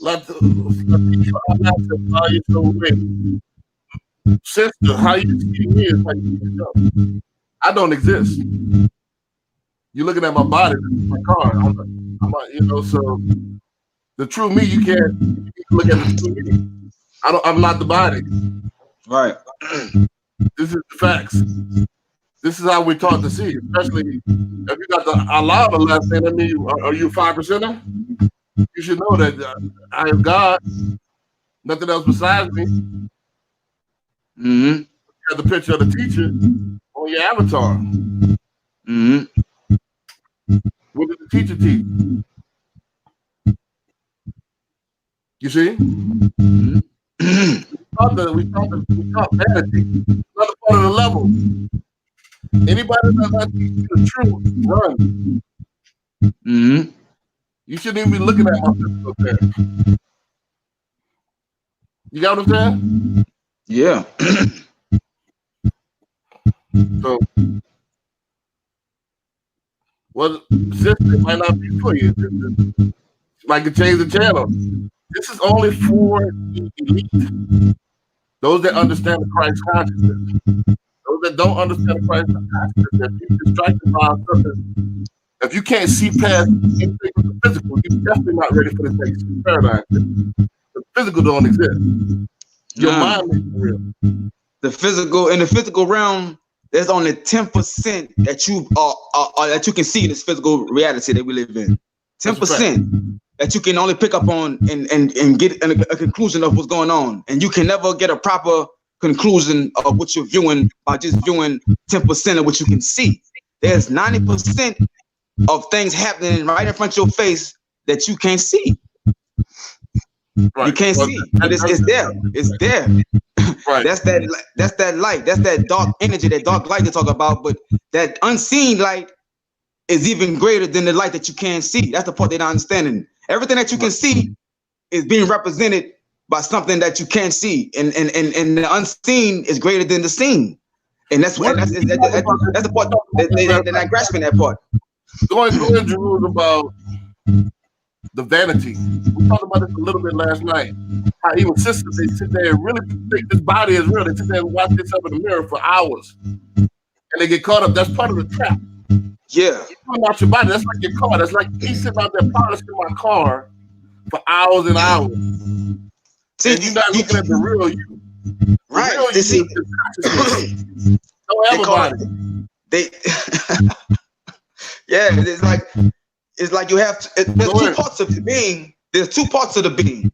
Lots of people how you so weird. Sister, how you see me is how you see yourself. I don't exist. You're looking at my body, my car. I'm so the true me, you can't look at the true me. I'm not the body. Right. This is the facts. This is how we're taught to see, especially if you got the Allah on the last name. I mean, are you 5%er? You should know that I am God. Nothing else besides me. You got the picture of the teacher on your avatar. What did the teacher teach? You see? We taught vanity. Another part of the level. Anybody that's not teaching you the truth, run. You shouldn't even be looking at my physical appearance. You got what I'm saying? Yeah. So, well, sister, it might not be for you. Like to change the channel. This is only for the elite. Those that understand the Christ consciousness. Those that don't understand the Christ consciousness, that be distracted by something If you can't see past anything with the physical, you're definitely not ready for the next paradigm. The physical don't exist. Your mind makes it real. The physical realm, there's only 10% that you can see in this physical reality that we live in. 10% that you can only pick up on and get a conclusion of what's going on. And you can never get a proper conclusion of what you're viewing by just viewing 10% of what you can see. There's 90% of things happening right in front of your face that you can't see. Right. You can't see, but it's there. It's there. Right. That's that light. That's that dark energy, that dark light they talk about. But that unseen light is even greater than the light that you can't see. That's the part they're not understanding. Everything that you can see is being represented by something that you can't see, and the unseen is greater than the seen. And that's the part that they're not grasping that part. Going to Jerusalem about the vanity. We talked about this a little bit last night. How even sisters, they sit there and really think this body is real. They sit there and watch themselves in the mirror for hours. And they get caught up. That's part of the trap. Yeah. You're talking about your body. That's like your car. That's like me sitting out there polishing my car for hours and hours. See, and you're not looking at the real you. Right. The real you see, don't have a body. Yeah, it's like you have there's two parts of the being. There's two parts of the being.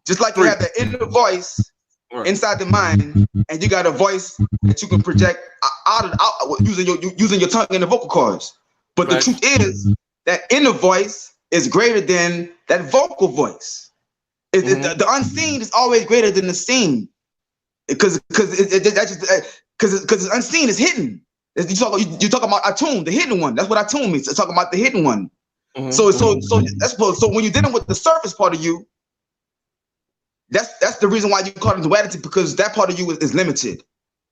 Just like you have the inner voice inside the mind, and you got a voice that you can project out using your tongue and the vocal cords. But the truth is that inner voice is greater than that vocal voice. The unseen is always greater than the seen, because the unseen is hidden. You talk about atune, the hidden one. That's what atune means. It's talking about the hidden one. So when you're dealing with the surface part of you, that's the reason why you call it duality, because that part of you is limited.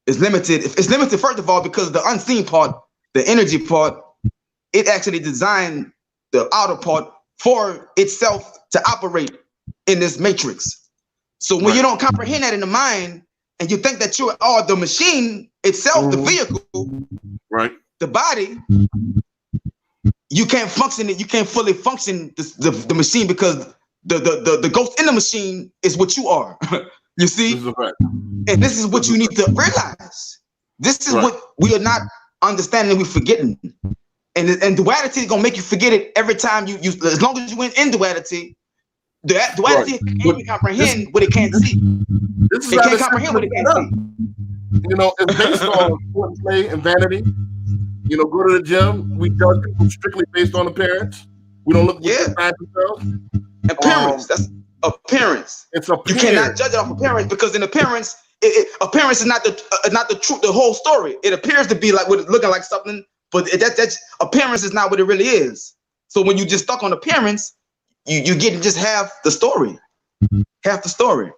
It's limited. It's limited first of all because the unseen part, the energy part, it actually designed the outer part for itself to operate in this matrix. So when you don't comprehend that in the mind, and you think that you're the machine itself, the vehicle, the body, you can't function it. You can't fully function the machine, because the ghost in the machine is what you are. You see? And this is what you need to realize. This is what we are not understanding. We're forgetting. And duality is gonna make you forget it every time you as long as you went in duality. The duality can't comprehend what it can't see. It can't comprehend what it can't see. You know, it's based on play and vanity. You know, go to the gym. We judge people strictly based on appearance. We don't look at themselves. Appearance. That's appearance. It's appearance. You cannot judge it off appearance, because in appearance, appearance is not the truth, the whole story. It appears to be like what it's looking like something, but that's appearance is not what it really is. So when you just stuck on appearance, you get just half the story. Half the story.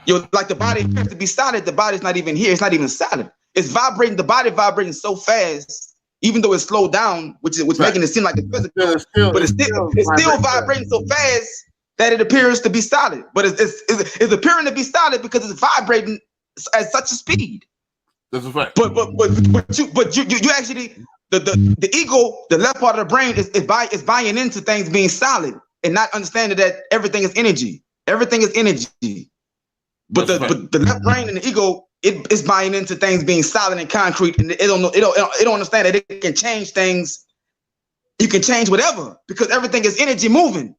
You're like the body appears to be solid. The body's not even here. It's not even solid. It's vibrating. The body vibrating so fast, even though it's slowed down, which making it seem like it's physical, but it's still vibrating so fast that it appears to be solid. But it's appearing to be solid because it's vibrating at such a speed. That's a fact. But you actually the ego, the left part of the brain is buying into things being solid and not understanding that everything is energy. Everything is energy. But the left brain and the ego, it is buying into things being solid and concrete, and it don't understand that it can change things. You can change whatever, because everything is energy moving.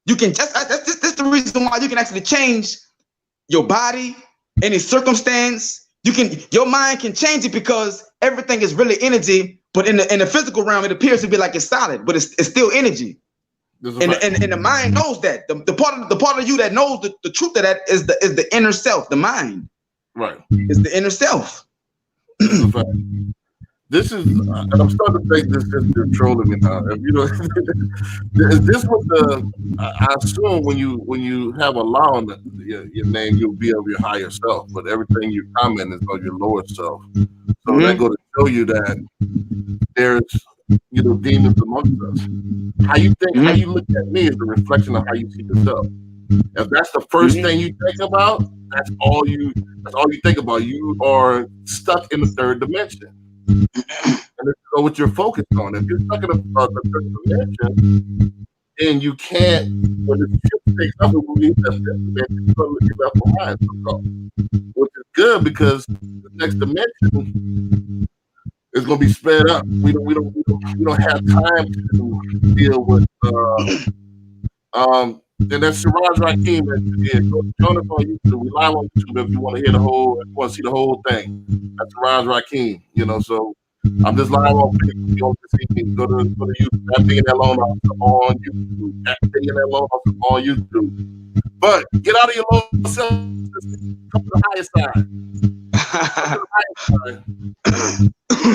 You can that's the reason why you can actually change your body, any circumstance. Your mind can change it, because everything is really energy. But in the physical realm, it appears to be like it's solid, but it's still energy. And the mind knows that. The part of you that knows the truth of that is the inner self, the mind. Right. It's the inner self. This is, and I'm starting to think this is controlling me now. You know, is this what I assume when you have a law on your name, you'll be of your higher self, but everything you comment is of your lower self. So that go to show you that there's, you know, demons amongst us. How you look at me is a reflection of how you see yourself. If that's the first thing you think about, that's all you think about. You are stuck in the third dimension. And And this is what you're focused on. If you're stuck in a third dimension, and you can't, when the ship takes up, it will leave that fifth dimension, you left behind. Which is good because the next dimension is going to be sped up. We don't have time to deal with. And that's Siraj Rakim. Go join us on YouTube. We live on YouTube if you want to hear the whole, if you want to see the whole thing. That's Siraj Rakim. So I'm just live on Facebook. You want to see me? Go to YouTube. At Billionaireloanofficer on YouTube. At Billionaireloanofficer on YouTube. But get out of your low self. Come to the higher side. Come to the higher side.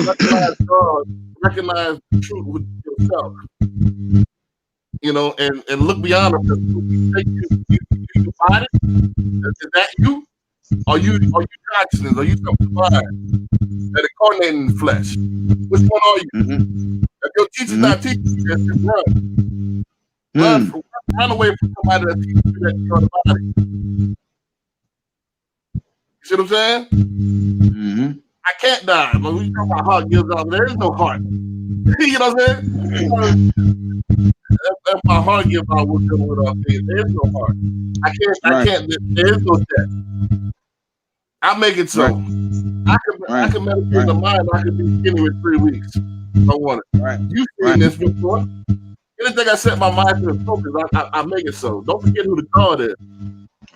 Recognize God. Recognize the truth with yourself. And look beyond them. You find it? Is that you? Are you consciousness? Are you something divine that incarnated in the flesh? Which one are you? Mm-hmm. If your teacher's not teaching you, then run. Run away from somebody that teaches you that you're the body. You see what I'm saying? Mm-hmm. I can't die. But when you talk about heart gives out, there is no heart. You know what I'm saying? If my heart gives out, we'll deal with our things. There is no heart. I can't. There is no death. I make it so. I can meditate the mind. I can be skinny with 3 weeks. I want it. Right. You've seen this before. Anything I set my mind to focus, I make it so. Don't forget who the God is.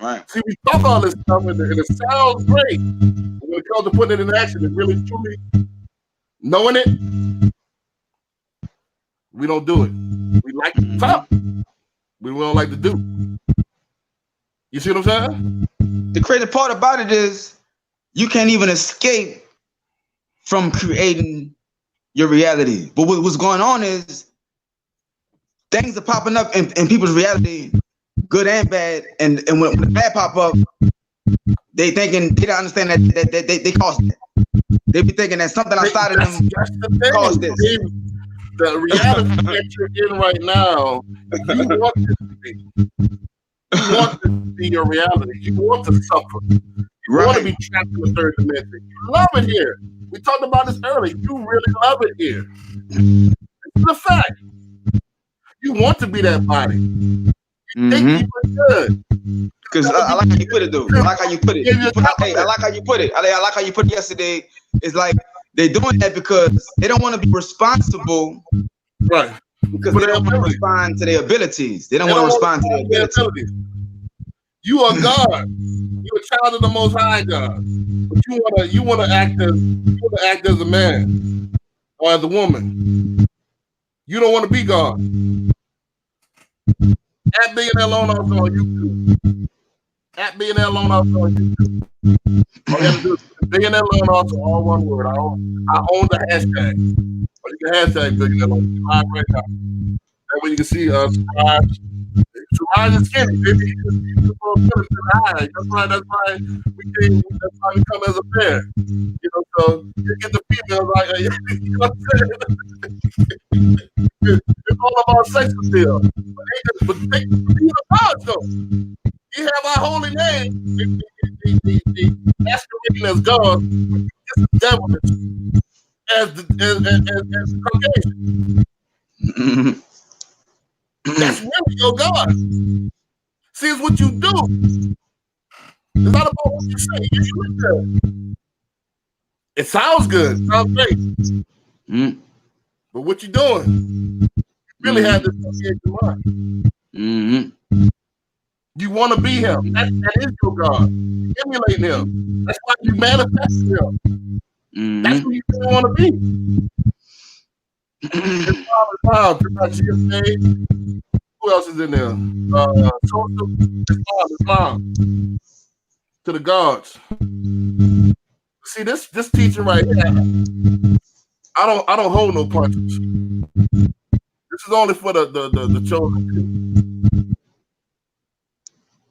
Right. See, we talk all this stuff and it sounds great. But when it comes to putting it in action, it really truly knowing it, we don't do it. We like to talk. We don't like to do. You see what I'm saying? The crazy part about it is you can't even escape from creating your reality. But what's going on is things are popping up in people's reality, good and bad. And when the bad pop up, they thinking they don't understand that they caused it. They be thinking that something outside of them caused this. The reality that you're in right now, you want this to be. You want this to be your reality. You want to suffer. You want to be trapped in the third dimension. You love it here. We talked about this earlier. You really love it here. It's a fact. You want to be that body. You think you look good. Because I like how you put it, dude. I like how you put it. I like how you put it. I like how you put it yesterday. It's like they're doing that because they don't want to be responsible. Right. Because they don't want to respond to their abilities. They don't want to respond to their abilities. You are God. You're a child of the Most High God. But you want to act as a man or as a woman. You don't want to be God. At Billionaireloanofficer on YouTube. At Billionaireloanofficer on YouTube. All you have to do is Billionaireloanofficer, all one word. I own the hashtag. Or you can hashtag Billionaireloanofficer live right now. That way you can see Siraj is skinny. Maybe you can see high. That's why we come as a pair. So you get the females like, you know what I'm saying? It's all about sex appeal. But they the gods though. You have our holy name. The masquerading as God, it's the devil as the Caucasian. That's really your God. See, it's what you do. It's not about what you say. You look good. It sounds good. It sounds great. But what you doing? You really have this in your mind. You want to be him. That is your God. Emulate him. That's why you manifest him. That's who you really want to be. Who else is in there? Islam. To the gods. See this teaching right here. I don't hold no punches. This is only for the chosen few.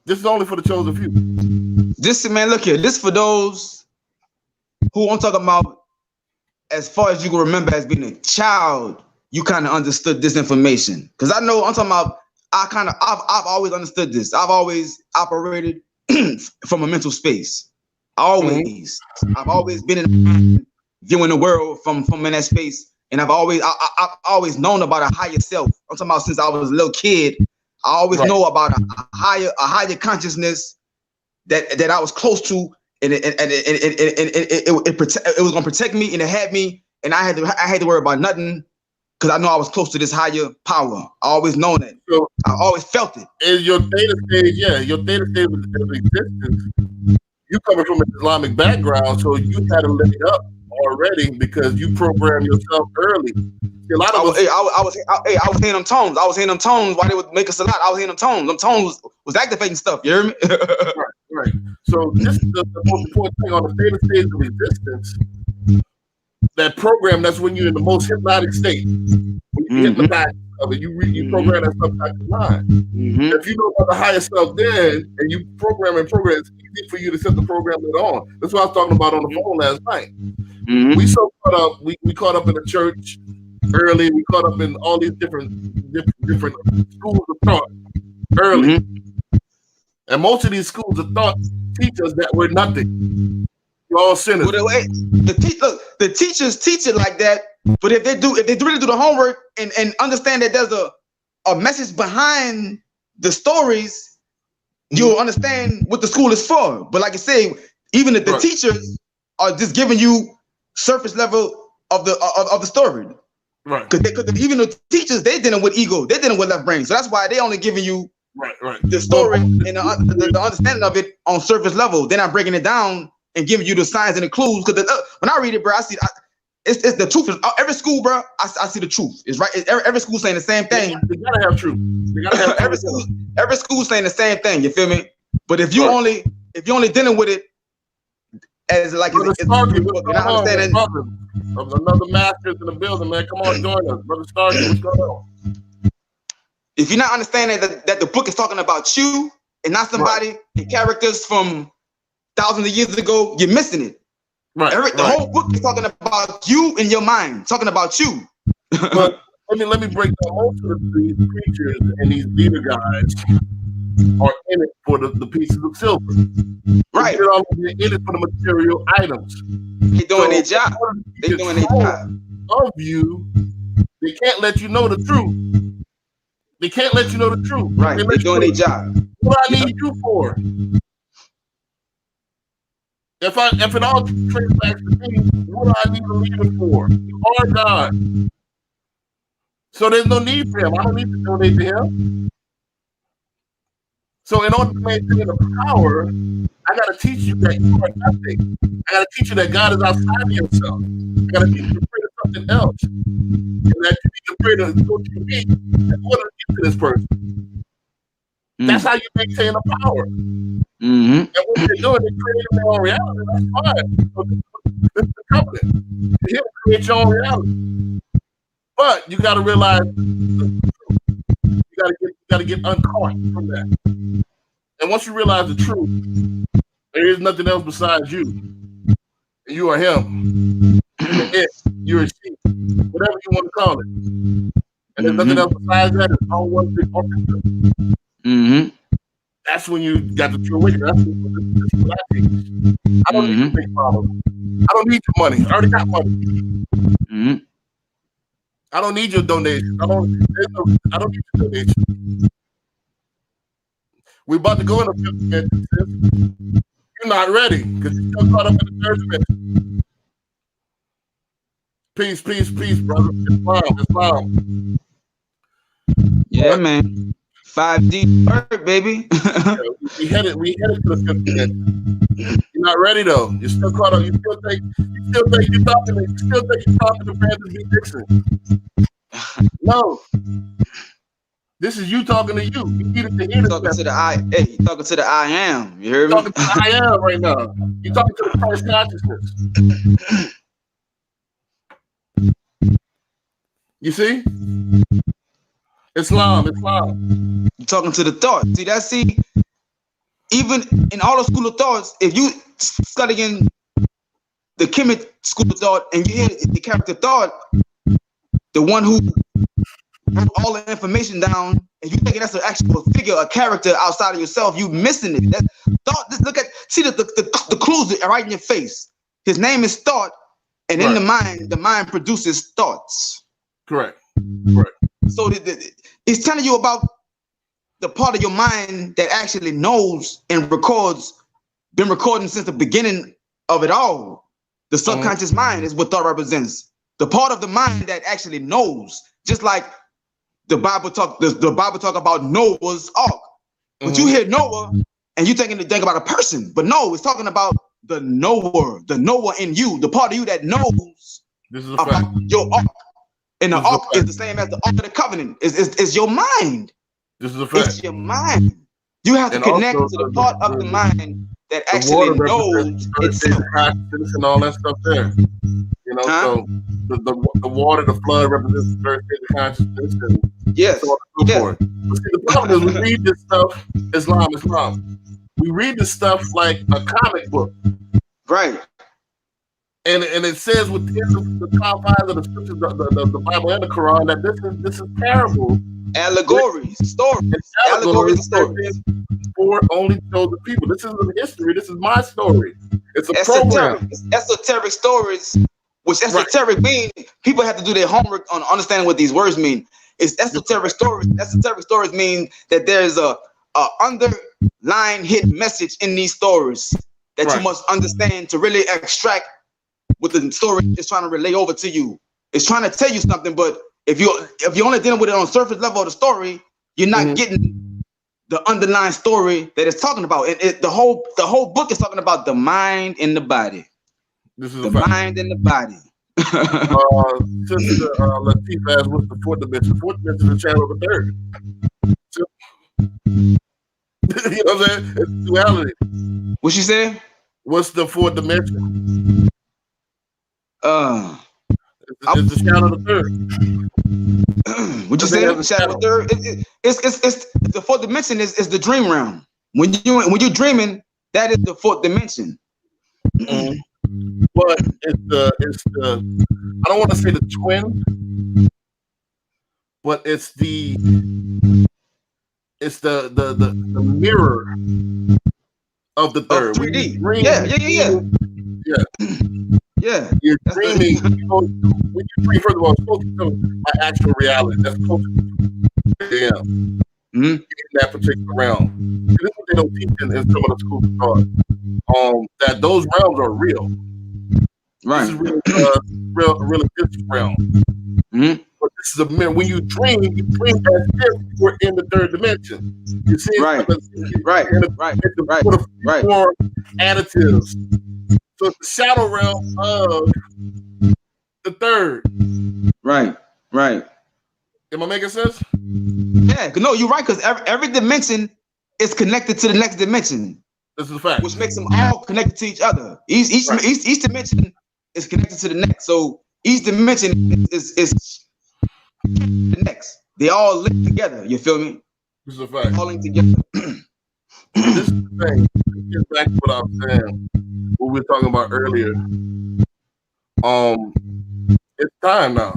This is only for the chosen few. This man, look here. This for those who I'm talking about. As far as you can remember, as being a child, you kind of understood this information. Because I know I'm talking about. I've always understood this. I've always operated from a mental space. Always. I've always been in viewing the world from in that space and I've always known about a higher self. I'm talking about since I was a little kid. I always know about a higher consciousness that I was close to, and it was gonna protect me, and it had me, and I had to worry about nothing because I know I was close to this higher power. I always known that. So I always felt it. Is your theta stage, your theta stage of existence. You coming from an Islamic background, so you had to let it up already because you programmed yourself early. See, a lot of I was hearing them tones. I was hearing them tones while they would make us a lot. I was hearing them tones. Them tones was activating stuff. You hear me? Right. So this is the most important thing on the theta stage of existence. That program, that's when you're in the most hypnotic state. When you hypnotize of it, you program that subconscious mind. If you know about the higher self then, and you program, it's easy for you to set the program later on. That's what I was talking about on the phone last night. We so caught up, we caught up in the church early, we caught up in all these different schools of thought early. And most of these schools of thought teach us that we're nothing. We're all sinners. The teachers teach it like that, but if they really do the homework and understand that there's a message behind the stories, you'll understand what the school is for. But like I say, even if the teachers are just giving you surface level of the story. Right. Because even the teachers, they dealing with ego, they dealing with left brain. So that's why they only giving you the story and the understanding of it on surface level. They're not breaking it down and giving you the signs and the clues. Because when I read it, bro, I see it's the truth. Every school, bro, I see the truth. It's right. Every school saying the same thing. They gotta have truth. They gotta have every school saying the same thing. You feel me? But if you only dealing with it as like it's understanding. Another master's in the building, man. Come on, join us, brother Starkey. What's going on? If you're not understanding that the book is talking about you and not somebody and characters from thousands of years ago, you're missing it. The whole book is talking about you in your mind, talking about you. But let me break down most of these creatures and these leader guys are in it for the pieces of silver. Right. They're in it for the material items. They're doing their job. They're doing their job. Of you, they can't let you know the truth. They can't let you know the truth. Right. They're doing their job. What do I need you for? If it all traces back to me, what do I need a leader for? You are God. So there's no need for him. I don't need to donate to him. So in order to maintain the power, I got to teach you that you are nothing. I got to teach you that God is outside of yourself. I got to teach you to pray to something else. And that you need to pray to what you need in order to get to this person. That's how you maintain the power. And what they're doing is creating their own reality. That's fine. So this is the covenant. You'll create your own reality. But you got to realize the truth. You got to get uncaught from that. And once you realize the truth, there is nothing else besides you. And you are him. You're it. You're a sheep. Whatever you want to call it. And there's nothing else besides that. It's all one big orchestra. That's when you got the true awakening. That's what I think. I don't need a big problem. I don't need your money. I already got money. I don't need your donation. I don't need your donation. We're about to go in a fifth dimension, sis. You're not ready because you're still caught up in the third dimension. Peace, brother. Islam. Yeah, man. 5D bird, baby. we headed to the fifth dimension. You're not ready though. You're still caught up. You still think you're talking to Francis B. Dixon. No. This is you talking to you. You needed to hear this. Talking to the I. Hey, you talking to the I am. You hear me? Talking to the I am right now. You're talking to the Christ consciousness. You see? Islam. You're talking to the thought. See, even in all the school of thoughts, if you studying the Kemet school of thought and you hear the character thought, the one who wrote all the information down, and you think that's an actual figure, a character outside of yourself, you missing it. That thought. Look at, see the clues that are right in your face. His name is Thought, And in the mind produces thoughts. Correct. So it's telling you about the part of your mind that actually knows and records, been recording since the beginning of it all. The subconscious mind is what thought represents. The part of the mind that actually knows, just like the Bible talk about Noah's Ark. But you hear Noah and you think about a person, but no, it's talking about the knower in you, the part of you that knows about your ark. And the ark is the same as the ark of the covenant. Is your mind. This is a fact. It's your mind. You have to connect to the part of the mind that actually knows itself. And all that stuff there. You know, so the water, the flood represents the third state of consciousness. And yes. So on and so forth. But see, the problem is we read this stuff, Islam. We read this stuff like a comic book. Right. And it says within the confines of the scriptures, the Bible and the Quran, that this is parable. Allegories, stories. Allegories, stories. For only chosen people. This isn't history. This is my story. It's a program. Esoteric stories, which esoteric mean people have to do their homework on understanding what these words mean. It's esoteric stories. Esoteric stories mean that there's a underlying hidden message in these stories that you must understand to really extract what the story is trying to relay over to you. It's trying to tell you something, but if you're only dealing with it on the surface level of the story, you're not getting the underlying story that it's talking about. The whole book is talking about the mind and the body. This is the mind and the body. Sister Latifah asks, what's the fourth dimension? Fourth dimension is the channel of the third. So, you know what I'm saying? It's duality. What she said? What's the fourth dimension? It's the shadow of the third. What you say? The shadow of the third. It's the fourth dimension is the dream realm. When you're dreaming, that is the fourth dimension. But it's the I don't want to say the twin, but it's the mirror of the third. 3D. Yeah. You're dreaming. When you dream, first of all, it's supposed to be my actual reality. That's supposed to be in that particular realm. This is what they don't teach in some of the schools of thought. That those realms are real. Right. This is really this realm. But this is a mirror. When you dream as if you were in the third dimension. You see, right. More additives. So it's the shadow realm of the third. Right. Am I making sense? Yeah, no, you're right, because every dimension is connected to the next dimension. This is a fact. Which makes them all connected to each other. Each dimension is connected to the next. So each dimension is the next. They all link together. You feel me? This is a fact. All linked together. This is the thing. It's back to what I was saying. What we were talking about earlier. It's time now.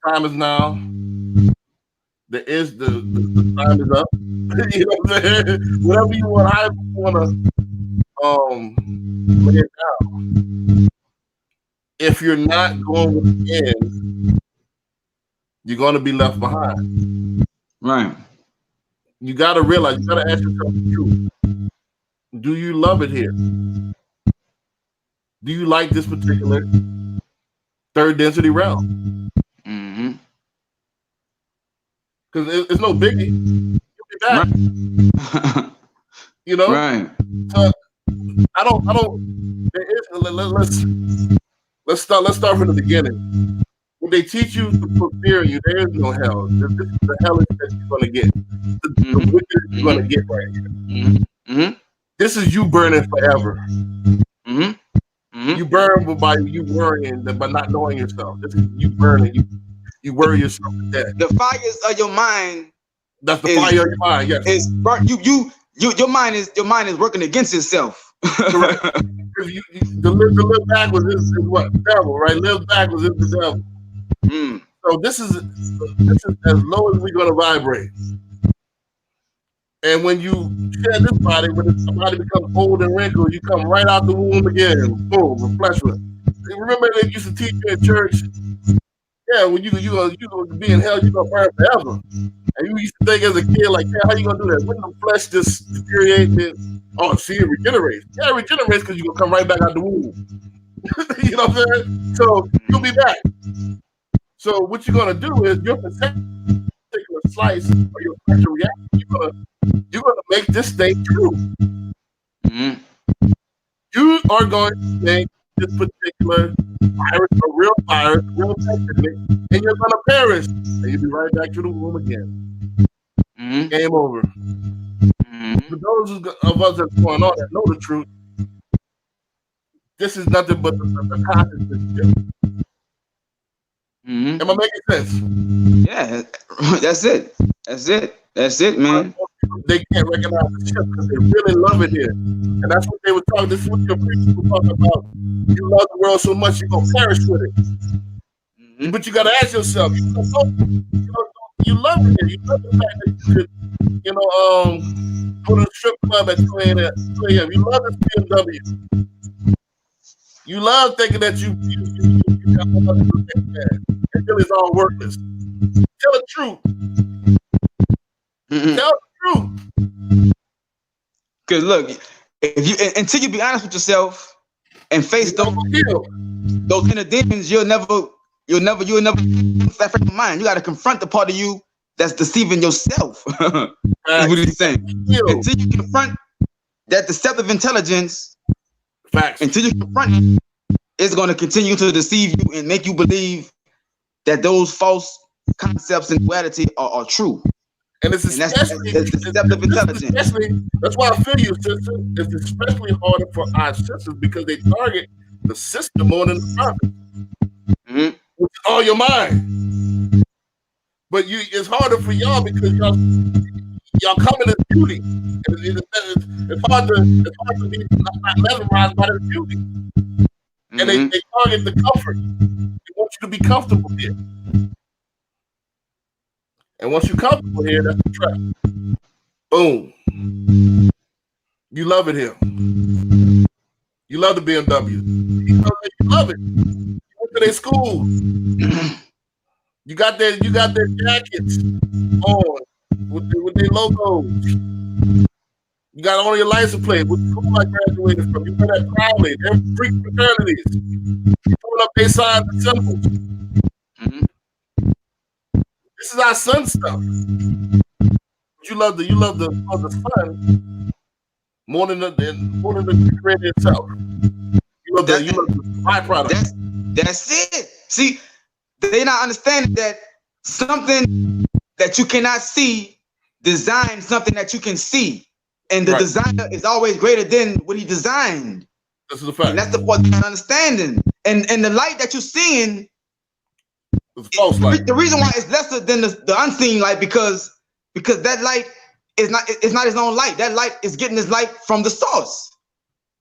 Time is now. There is the time is up. You know what I'm saying? Whatever you want, I want to lay it down. If you're not going within, you're going to be left behind. Right. You got to realize, you got to ask yourself the truth. Do you love it here? Do you like this particular third density realm? Because it's no biggie. You'll be back. Right. You know? Right. So I don't let's start from the beginning. When they teach you to put fear in you, there is no hell. This is the hellish that you're gonna get. The wicked you're gonna get right here. This is you burning forever. You burn by you worrying, by not knowing yourself. This is you burning. You worry yourself to death. The fires of your mind. That's the fire of your mind. Yes. Is burn. Your mind is working against itself. Correct. The live backwards is what? Devil, right? Live backwards is the devil. So this is as low as we're gonna vibrate. And when you shed this body, when the body becomes old and wrinkled, you come right out the womb again. Boom, refreshment. Remember they used to teach you in church? Yeah, when you gonna be in hell, you gonna burn forever. And you used to think as a kid, like, yeah, how you gonna do that? Wouldn't the flesh just deteriorate? Oh, see, it regenerates. Yeah, it regenerates because you gonna come right back out the womb. You know what I'm saying? So you'll be back. So what you're gonna do is your particular slice or your special reaction, you're gonna make this thing true. Mm-hmm. You are going to make this particular virus a real virus, real epidemic, and you're gonna perish, and you'll be right back to the womb again. Mm-hmm. Game over. Mm-hmm. For those of us that's going on that know the truth, this is nothing but the consciousness shift. Mm-hmm. Am I making sense? Yeah, that's it. That's it, man. They can't recognize the shift because they really love it here. And that's what they were talking. This is what your preachers were talking about. You love the world so much, you're going to perish with it. Mm-hmm. But you got to ask yourself, you love it here. You love the fact that you could, go to the strip club at 2 a.m. You love this BMW. You love thinking that you got money to think that. Until it's all worthless. Tell the truth. Mm-hmm. Tell the truth. Because look, if you until you be honest with yourself and face those inner demons, you'll never that frame of mind. You got to confront the part of you that's deceiving yourself. That's what he's saying. Until you confront that deceptive intelligence, until you confront it, it's going to continue to deceive you and make you believe that those false concepts and duality are true. And it's especially deceptive intelligence. That's why I feel you, sister. It's especially harder for our sisters because they target the system more than the prophet. Mm-hmm. Which is all your mind. But it's harder for y'all because y'all come in as beauty. It's hard to be not mesmerized by this beauty. Mm-hmm. And they target the comfort. They want you to be comfortable here. And once you're comfortable here, that's the trap. Boom. You love it here. You love the BMW. You love it. You went to their school. You got their jackets on with their logos. You got on your license plate. What school I graduated from? You went at Crowley. They're freak fraternities. You put up their signs and symbols. Mm-hmm. This is our sun stuff. You love the sun more than the creator itself. You love the byproduct. That's it. See, they not understanding that something that you cannot see designs something that you can see, and the designer is always greater than what he designed. This is a fact. And that's the part they're not understanding. And the light that you're seeing. False light. The reason why it's lesser than the unseen light because that light is not its own light. That light is getting its light from the source.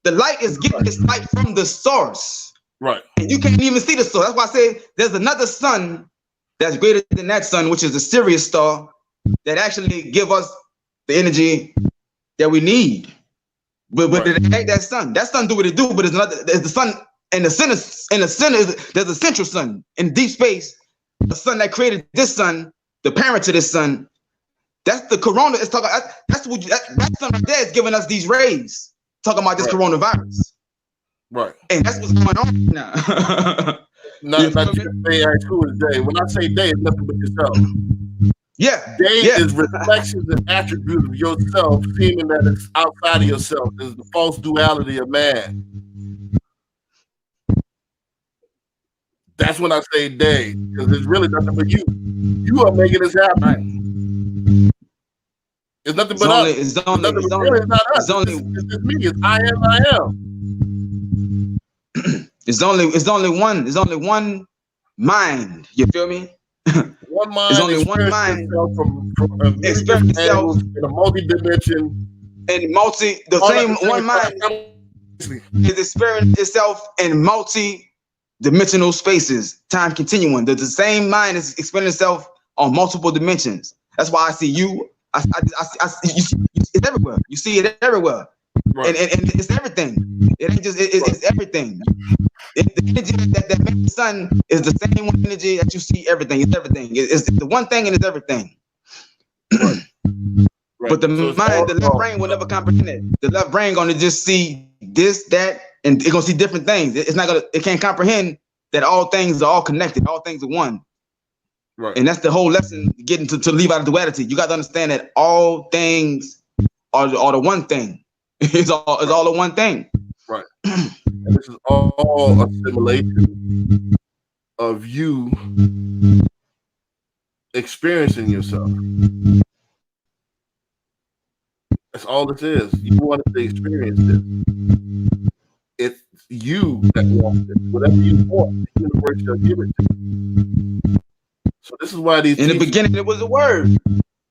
The light is getting its light from the source. Right. And you can't even see the source. That's why I say there's another sun that's greater than that sun, which is the Sirius star, that actually give us the energy that we need. But it ain't that sun. That sun do what it do, but there's the sun and the center there's a central sun in deep space. The sun that created this sun, the parent to this sun, that's the corona. It's talking. That sun right there is giving us these rays. Talking about this coronavirus. Right. And that's what's going on now. Not you say who is day. When I say day, it's nothing but yourself. Yeah. Day is reflections and attributes of yourself, seeming that it's outside of yourself. It's the false duality of man. That's when I say day, because it's really nothing but you. You are making this happen. It's nothing but us. It's not us. It's me. It's I am. It's only one mind. You feel me? One mind. It's only one mind. From experience itself in a multi-dimension. And one mind is experiencing itself in multi-dimensional spaces, time continuum. The same mind is experiencing itself on multiple dimensions. That's why I see you. I it's everywhere. You see it everywhere. and it's everything. It ain't just it's everything. The energy that makes the sun is the same one energy that you see everything. It's everything. It's the one thing and it's everything. Right. But the mind, the left brain will never comprehend it. The left brain gonna just see this, that, and it's gonna see different things. It can't comprehend that all things are all connected, all things are one. Right. And that's the whole lesson, getting to leave out of duality. You got to understand that all things are the one thing. It's all the one thing. Right. And this is all a simulation of you experiencing yourself. That's all this is. You wanted to experience this. It's you that wants it. Whatever you want, the universe shall give it to you. So this is why these. In the beginning, it was a word.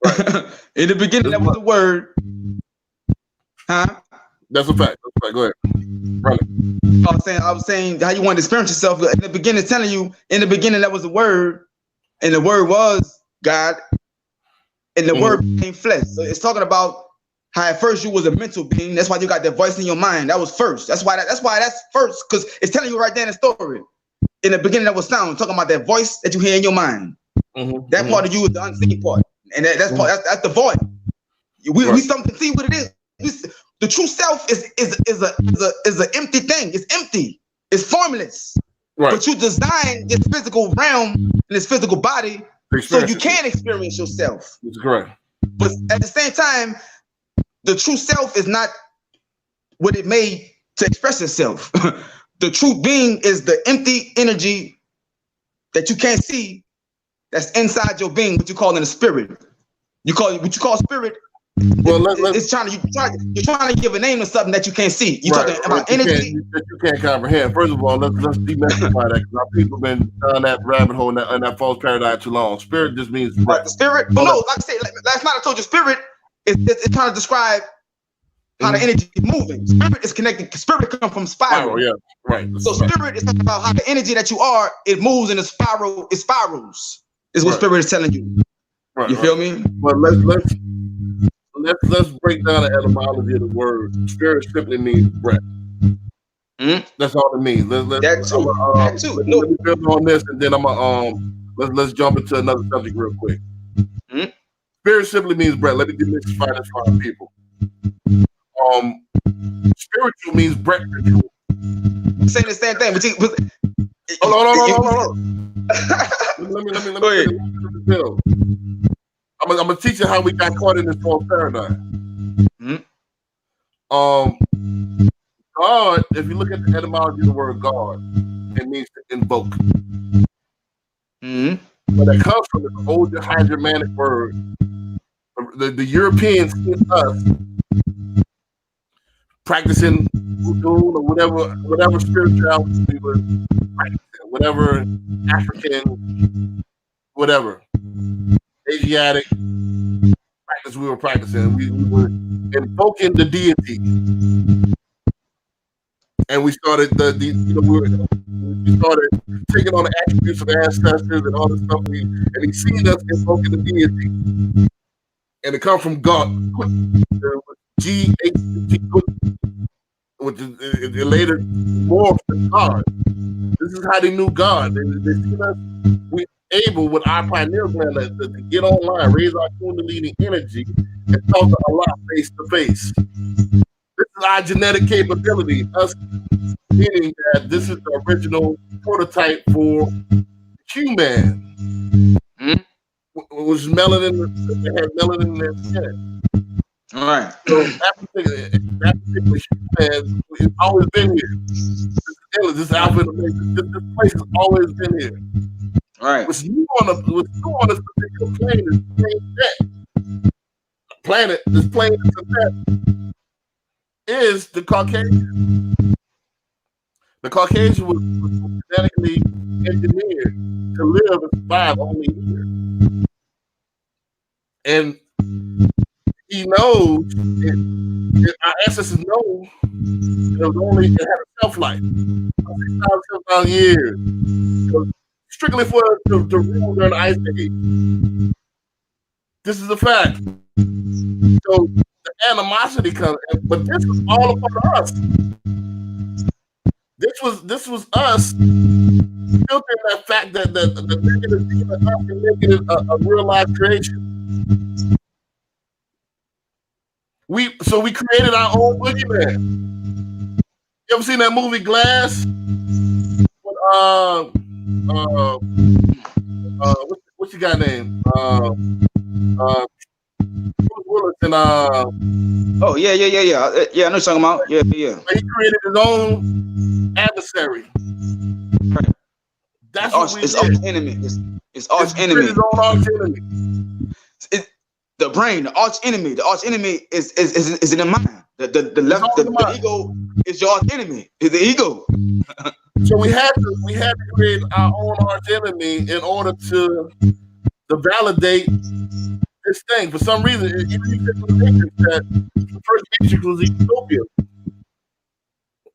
Right. In the beginning, that was a word. Huh? That's a fact. That's a fact. Go ahead. Right. I was saying how you want to experience yourself. In the beginning, telling you in the beginning that was a word, and the word was God, and the word became flesh. So it's talking about how at first you was a mental being. That's why you got that voice in your mind. That was first. That's why that's first, because it's telling you right there in the story. In the beginning, that was sound. Talking about that voice that you hear in your mind. That part of you is the unseen part, and that's the void. We something see what it is. The true self is an empty thing. It's empty. It's formless. Right. But you design this physical realm and this physical body so you can experience yourself. That's correct. But at the same time, the true self is not what it made to express itself. The true being is the empty energy that you can't see. That's inside your being, what you call in the spirit. What you call spirit. Well, you're trying to give a name to something that you can't see. You're talking about energy that you can't comprehend. First of all, let's demystify that, because our people have been down that rabbit hole and that false paradigm too long. Spirit just means breath. The spirit. But no, like I said, last night I told you, spirit is trying to describe how the energy is moving. Spirit is connected. Spirit comes from spiral. Yeah, right. So spirit is talking about how the energy that you are, it moves in a spiral. It spirals. Is what spirit is telling you. Right, you feel me? But let's break down the etymology of the word. Spirit simply means breath. That's all it means. Let me build on this, and then let's jump into another subject real quick. Spirit simply means breath. Let me demystify this for our people. Spiritual means breath control. Saying the same thing, but hold on. Let me go ahead. I'm gonna teach you how we got caught in this false paradigm. God, if you look at the etymology of the word God, it means to invoke. But that comes from the old Hydra-Germanic word. The Europeans hit us practicing voodoo or whatever spirituality we were practicing, whatever African, whatever Asiatic practice we were practicing. We were invoking the deity, and we started we started taking on the attributes of the ancestors and all this stuff. And he seen us invoking the deity, and it comes from God, G-H-T, which is later morphed to God. This is how they knew God. They seen us. We able with our pineal gland to get online, raise our kundalini energy, and talk to Allah face to face. This is our genetic capability. Us meaning that this is the original prototype for human. Was melanin, they had melanin in their skin. All right. So that particular human has always been here. This alpha and omega. This place has always been here. All right. What's new on this particular plane is the planet. This plane is the Caucasian. The Caucasian was genetically engineered to live and survive only here. And he knows, our ancestors know, it had a shelf life, 6,000 years. Strictly for to rule during the Ice Age. This is a fact. So the animosity comes. But this was all about us. This was us filtering that fact that the negative thing of us and making it a real life creation. We created our own boogeyman. You ever seen that movie Glass? What's your guy name? Bruce Willis and Oh yeah. I know what you're talking about. Yeah. He created his own adversary. Right. That's what we did. It's arch enemy. It's arch enemy. His own arch enemy. The brain, the arch enemy. The arch enemy is in the mind. The ego is your arch enemy. Is the ego. So we had to create our own arch enemy in order to validate this thing. For some reason, that the first Matrix was a utopia.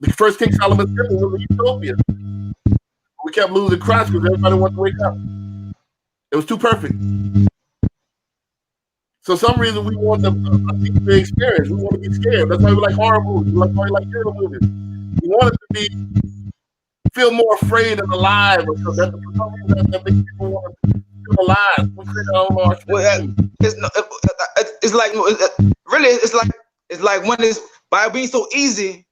The first King Solomon's Temple was a utopia. We kept losing Christ because everybody wanted to wake up. It was too perfect. So some reason we want a deep experience. We want to be scared. That's why we like horror movies. That's why we like hero movies. We want it to feel more afraid and alive. Or something. That's for some reason that makes people want to feel alive. We create our own arch. It's like when it's by being so easy,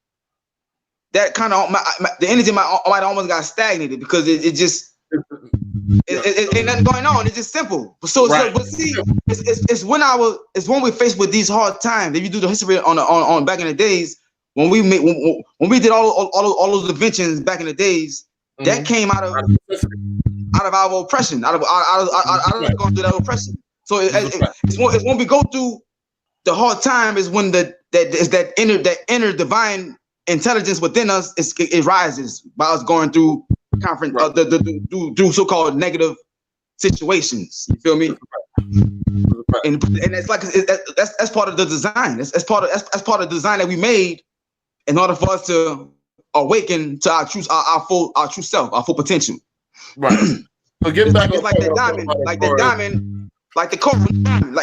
that kind of the energy might almost got stagnated because it just ain't nothing going on. It's just simple. But see, it's when we're faced with these hard times. If you do the history on back in the days when we did all those inventions back in the days, that came out of our oppression, out of going through that oppression. So it's when we go through the hard time is when that inner divine intelligence within us it rises by us going through through so-called negative situations. You feel me? And it's like that's part of the design. That's part of the design that we made in order for us to awaken to our true self, our full potential. Right. So getting back, it's like that diamond, like the coal.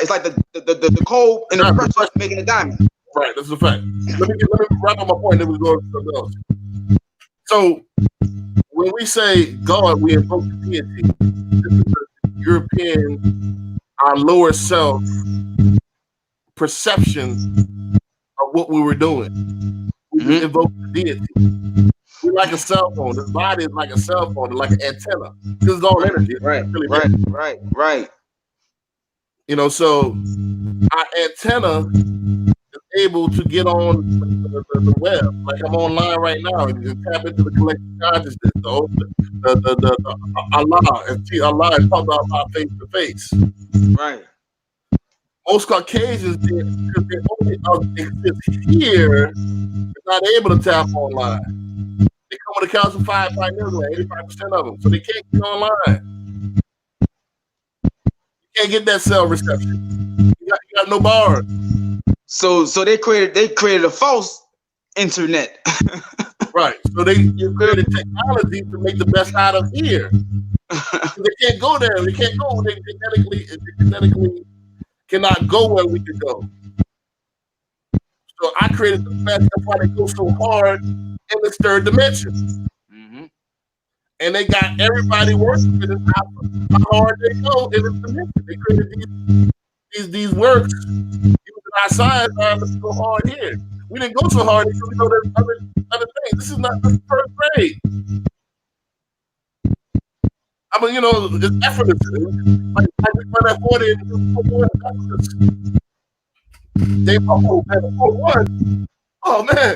It's like the coal and the pressure making a diamond. Right, that's a fact. Let me wrap up my point, then we go to something else. So when we say God, we invoke the deity. This is the European, our lower self perception of what we were doing. We invoke the deity. We're like a cell phone. This body is like a cell phone, like an antenna. This is all energy. Right. You know, so our antenna is able to get on the web. Like I'm online right now and you can tap into the collective consciousness, the Allah, and see Allah and talk about Allah face to face. Right. Most Caucasians, because they only exist here, they're not able to tap online. They come with a council 5 anyway, 85% of them, so they can't get online. You can't get that cell reception. You got no bars. So they created a false internet. Right. So they created technology to make the best out of here. They can't go there. They can't go. They genetically cannot go where we can go. So I created the best. That's why they go so hard in this third dimension. And they got everybody working for this how hard they go in this dimension. They created these works using our science to go hard here. We didn't go so hard because we know there's other things. This is not the first grade. I mean, you know, it's effortless. Like we run that 40 and they one. Oh man,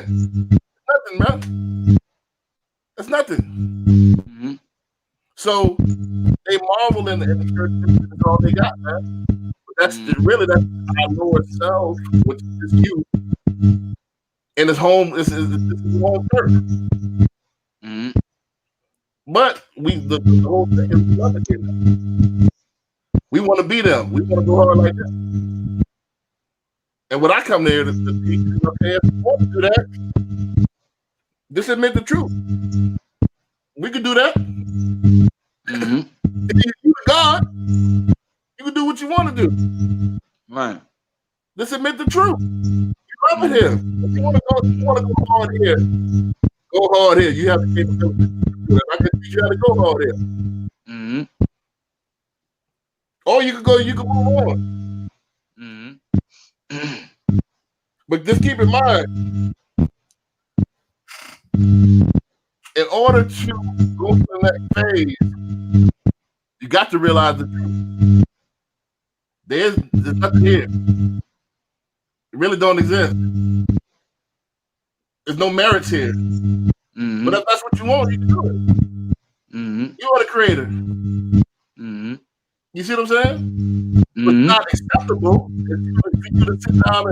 nothing, man. That's nothing. So they marvel in the church. That's all they got, man. But that's our lower self, which is you. And his home, this is home church. But the whole thing is we love it. We want to be them. We want to go hard like that. And when I come there to teach, okay, if you want to do that, just admit the truth. We can do that. If you're God, you can do what you want to do. Right. Let's admit the truth. You love it here. If you want to go hard here. Go hard here. You have the capability to do it. I can teach you how to go hard here. Mm-hmm. Or you can move on. Mm-hmm. But just keep in mind, in order to go to the next phase, you got to realize the truth. There's nothing here. It really don't exist. There's no merits here. Mm-hmm. But if that's what you want, you can do it. Mm-hmm. You are the creator. Mm-hmm. You see what I'm saying? Mm-hmm. But it's not acceptable for you to sit down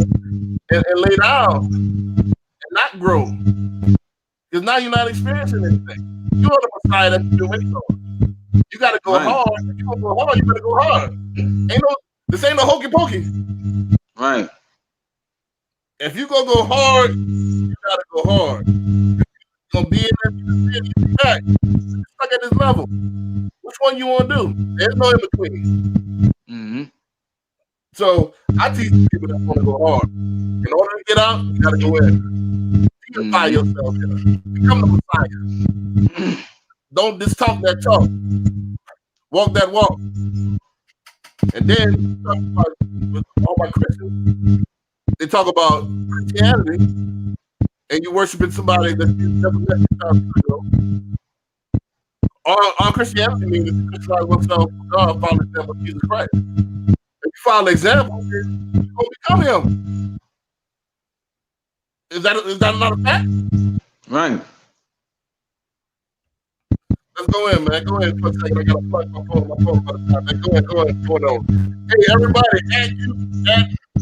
and lay down and not grow. Because now you're not experiencing anything. You are the Messiah that you're waiting on. You got to go hard. If you want to go hard, you better go hard. This ain't no hokey pokey. Right. If you go hard, you got to go hard. You're going to be in there, you be back. You're stuck at this level. Which one you want to do? There's no in between. Mm-hmm. So I teach people that want to go hard. In order to get out, you got to go in. Unify yourself. Become the Messiah. Don't just talk that talk. Walk that walk. And then with all my Christians, they talk about Christianity, and you worshiping somebody that you never met 2,000 years ago. All Christianity means is to Christianize oneself for God, follow the example of Jesus Christ. If you follow the example, you're going to become him. Is that not a fact? Right. Let's go in, man. Go ahead for a second. I gotta plug my phone by the time. Man, go ahead. Hey, everybody, add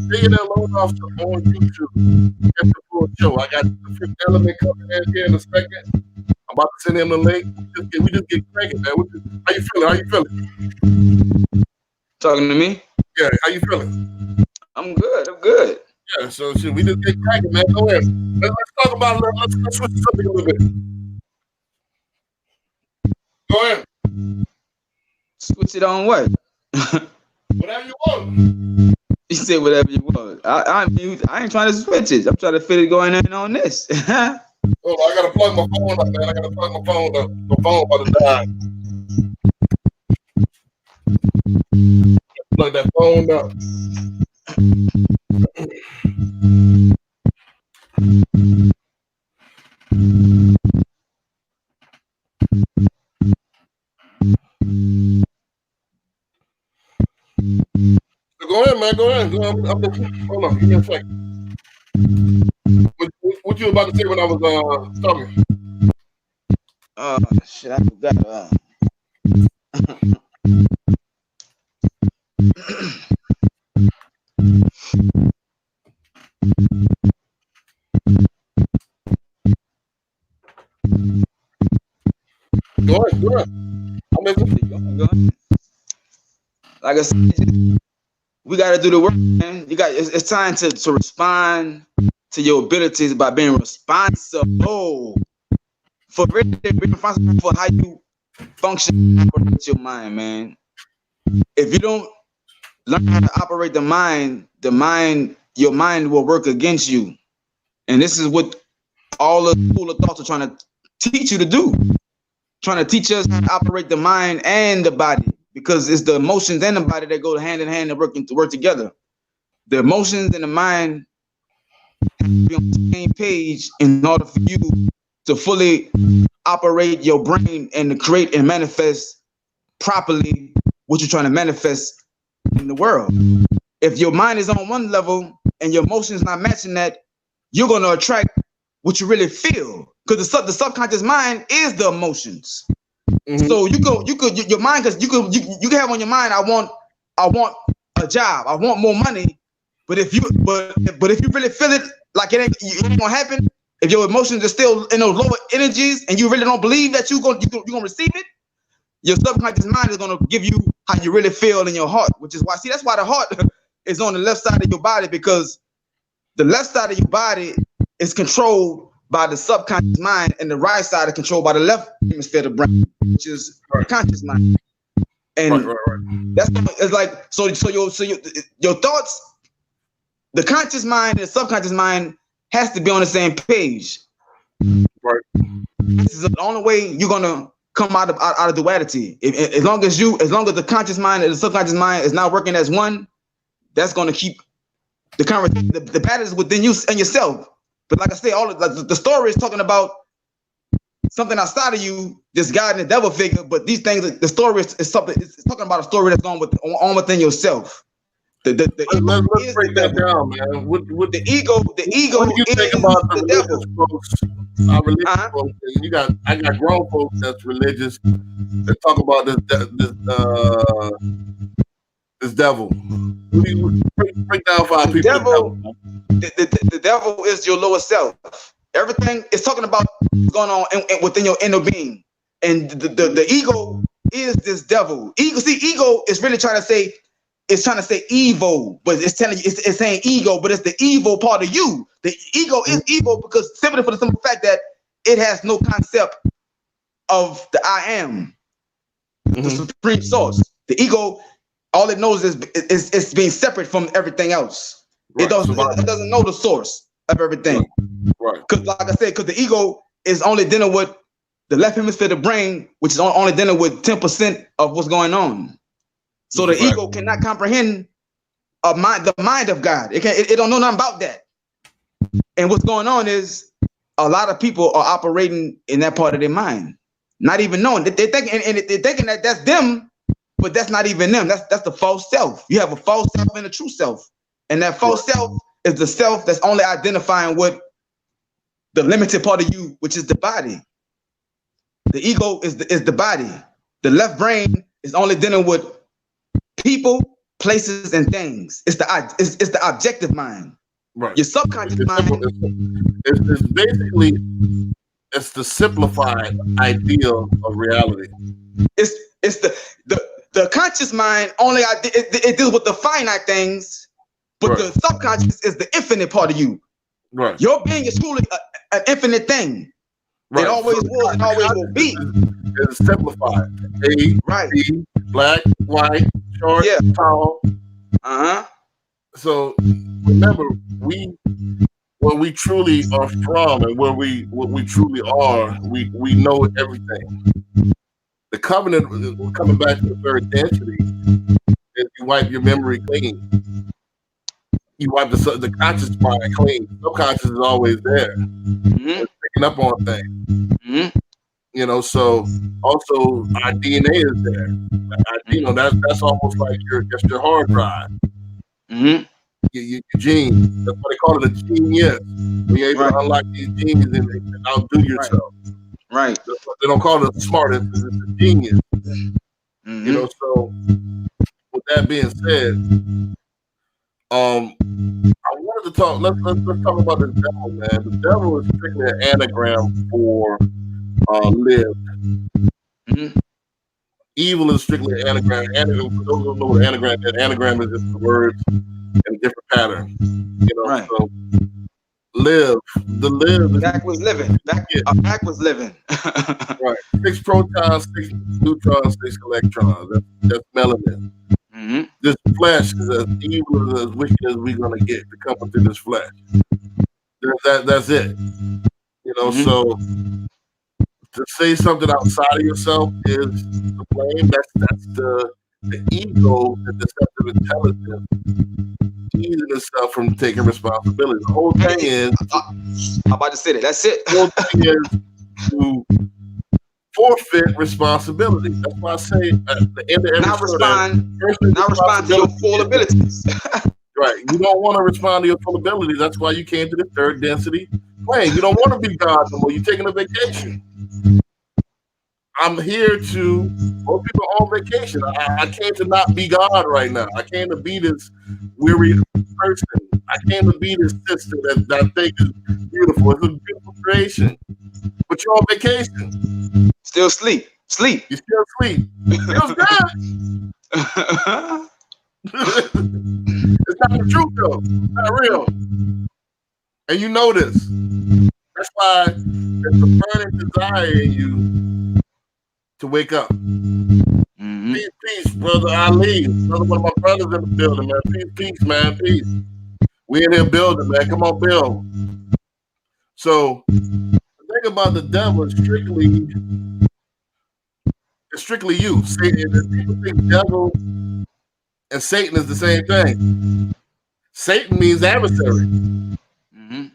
Billionaire Loan Officer on YouTube. Get the full show. I got the fifth element coming in here in a second. I'm about to send him the link. We just get cranking, man. How you feeling? Talking to me? Yeah, how you feeling? I'm good. Yeah, so shit, we just get cranking, man. Go ahead. Let's talk about let's switch to something a little bit. Go ahead. Switch it on what? Whatever you want. You say whatever you want. I ain't trying to switch it. I'm trying to fit it going in on this. Hold on, I gotta plug my phone up, man. My phone about to die. Plug that phone up. Go ahead, man. Go ahead. Hold on. Give me a second. What you about to say when I was talking? Shit, I forgot. Go ahead. I'm listening. Like I said, we got to do the work, man. It's time to respond to your abilities by being responsible for really being responsible for how you function and operate your mind, man. If you don't learn how to operate the mind, your mind will work against you. And this is what all the school of thoughts are trying to teach you to do. Trying to teach us how to operate the mind and the body, because it's the emotions and the body that go hand in hand and work together. The emotions and the mind have to be on the same page in order for you to fully operate your brain and to create and manifest properly what you're trying to manifest in the world. If your mind is on one level and your emotions not matching that, you're going to attract what you really feel, because the subconscious mind is the emotions. Mm-hmm. So your mind, because you can have on your mind, I want a job, I want more money, but if you really feel it like it ain't gonna happen, if your emotions are still in those lower energies and you really don't believe that you're gonna receive it, your subconscious mind is gonna give you how you really feel in your heart, which is why that's why the heart is on the left side of your body, because the left side of your body is controlled by the subconscious mind, and the right side is controlled by the left hemisphere of the brain, which is the conscious mind. And that's it's like so your thoughts the conscious mind and the subconscious mind has to be on the same page. Right. This is the only way you're gonna come out of duality. As long as the conscious mind and the subconscious mind is not working as one, that's gonna keep the patterns within you and yourself. But like I say, the story is talking about something outside of you, this God and the devil figure. But these things, the story is something. It's talking about a story that's on within yourself. Let's break that down, man. What the ego? The ego what do you think about the religious devil. folks? Our religious folks, and I got grown folks that's religious that talk about this devil. Break down for our people. The devil is your lower self. Everything is talking about what's going on within your inner being, and the ego is this devil. Ego is really trying to say. It's trying to say evil, but it's telling you it's saying ego, but it's the evil part of you. The ego is evil because simply for the simple fact that it has no concept of the I am, the supreme source. The ego, all it knows is it's being separate from everything else. Right. It doesn't know the source of everything. Right. Because like I said, because the ego is only dealing with the left hemisphere of the brain, which is only dealing with 10% of what's going on. So the ego cannot comprehend the mind of God. It don't know nothing about that. And what's going on is a lot of people are operating in that part of their mind, not even knowing. They're thinking that that's them, but that's not even them. That's the false self. You have a false self and a true self, and that false self is the self that's only identifying with the limited part of you, which is the body. The ego is the body. The left brain is only dealing with people, places, and things. It's the objective mind. Right. Your subconscious mind. It's basically the simplified ideal of reality. It's the conscious mind only it deals with the finite things, but the subconscious is the infinite part of you. Right. Your being is truly an infinite thing. Right. It always was and always will be. It's simplified. A, B, black, white, short, tall. So remember, where we truly are from and what we truly are, we know everything. The covenant, we're coming back to the third density, is you wipe your memory clean. You wipe the conscious mind clean. The subconscious is always there. It's picking up on things. So also our DNA is there. That's almost like your hard drive. Your genes. That's why they call it a genius. When you're able to unlock these genes and outdo yourself. Right. They don't call it the smartest, it's a genius. So with that being said, I wanted to talk. Let's talk about the devil, man. The devil is strictly an anagram for live. Evil is strictly an anagram. For those who don't know what anagram is, anagram is just the words in a different pattern. So live. The live. Back was living. Back was living. Right. 6 protons, 6 neutrons, 6 electrons. That's melanin. This flesh is as evil and as wicked as we're gonna get to come into this flesh. That's it. So to say something outside of yourself is the blame. That's the ego, the deceptive intelligence, teasing itself from taking responsibility. The whole thing is I'm about to say that. That's it. The whole thing is to forfeit responsibility. That's why I say at the end of every not respond to your full abilities. Right. You don't want to respond to your full abilities. That's why you came to the third density plane. You don't want to be God no more. You're taking a vacation. I'm here to, most people are on vacation. I came to not be God right now. I came to be this weary person. I came to be this sister that I think is beautiful. It's a beautiful creation. But you're on vacation. Still sleep. You still sleep. Feels good. It's not the truth though. It's not real. And you know this. That's why there's a burning desire in you to wake up. Peace, brother Ali. Another one of my brothers in the building, man. Peace, man. Peace. We in here building, man. Come on, build. So the thing about the devil is strictly you. People think devil and Satan is the same thing. Satan means adversary. Mm-hmm.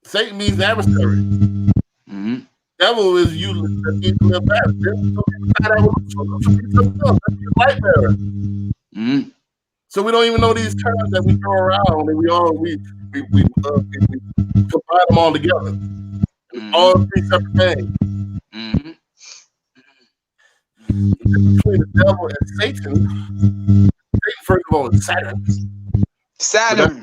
Satan means adversary. Mm-hmm. Devil is you that need to live bad. Light bearer. Mm-hmm. So we don't even know these terms that we throw around, and we combine them all together. Mm-hmm. All three separate things. Mm-hmm. Between the devil and Satan, first of all, is Saturn. Saturn.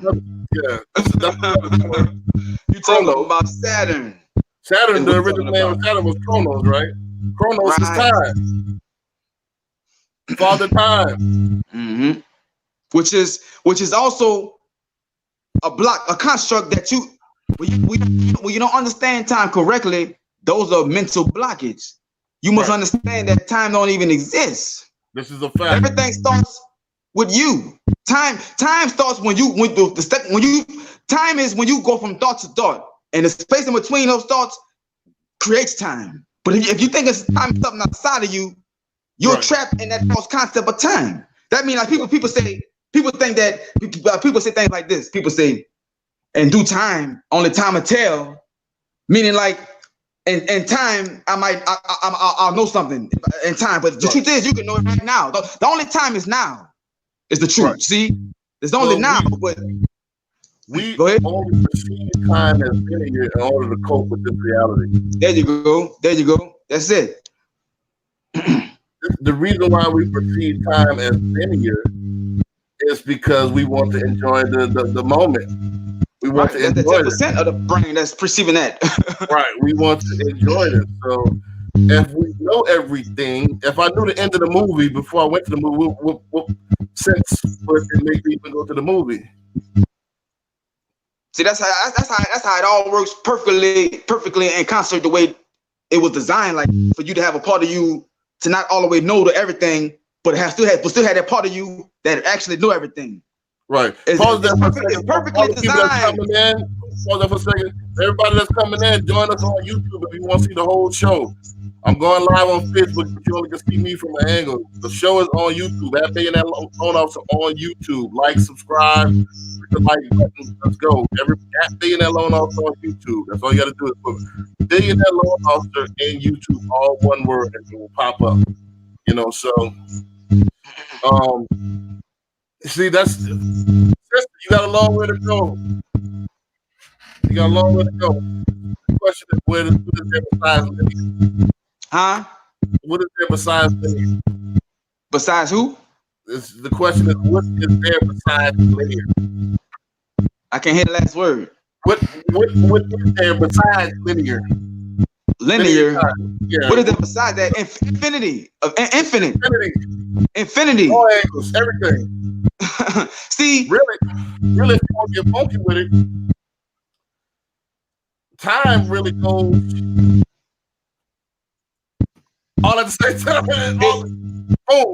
You talking about Saturn? Saturn, the original name of Saturn was Kronos, right? Kronos is time. Father time. Mm-hmm. Which is also a construct that when you don't understand time correctly, those are mental blockage. You must understand that time don't even exist. This is a fact. Everything starts with you. Time starts when time is when you go from thought to thought, and the space in between those thoughts creates time. But if you think it's time something outside of you, you're trapped in that false concept of time. That means like people say things like this. People say, "In due time, only time will tell," meaning like in time I'll know something in time. But the truth is, you can know it right now. The only time is now. Is the truth. Right. See, it's only now, but we only perceive time as linear in order to cope with this reality. There you go. That's it. The reason why we perceive time as linear is because we want to enjoy the moment. We want to enjoy it. 10% of the brain that's perceiving that. Right. We want to enjoy it. So if we know everything, if I knew the end of the movie before I went to the movie, what sense would it make me even go to the movie? See, that's how it all works perfectly in concert the way it was designed. Like for you to have a part of you to not all the way know to everything, but still have that part of you that actually know everything. Right. It's perfectly designed. Pause that for a second. Everybody that's coming in, join us on YouTube if you want to see the whole show. I'm going live on Facebook, but you only can see me from an angle. The show is on YouTube. At Billionaireloanofficer on YouTube. Like, subscribe, hit the like button. Let's go. At Billionaireloanofficer on YouTube. That's all you got to do is put Billionaireloanofficer in YouTube, all one word, and it will pop up. You know, so see, you got a long way to go. You got a long way to go. The question is, what is there besides linear? Huh? What is there besides linear? Besides who? The question is, what is there besides linear? I can't hear the last word. What is there besides linear? Linear? Yeah. What is there besides that? Infinity. Infinity. All angles, everything. See? Really, if you want to get funky with it, time really goes all at the same time. Boom.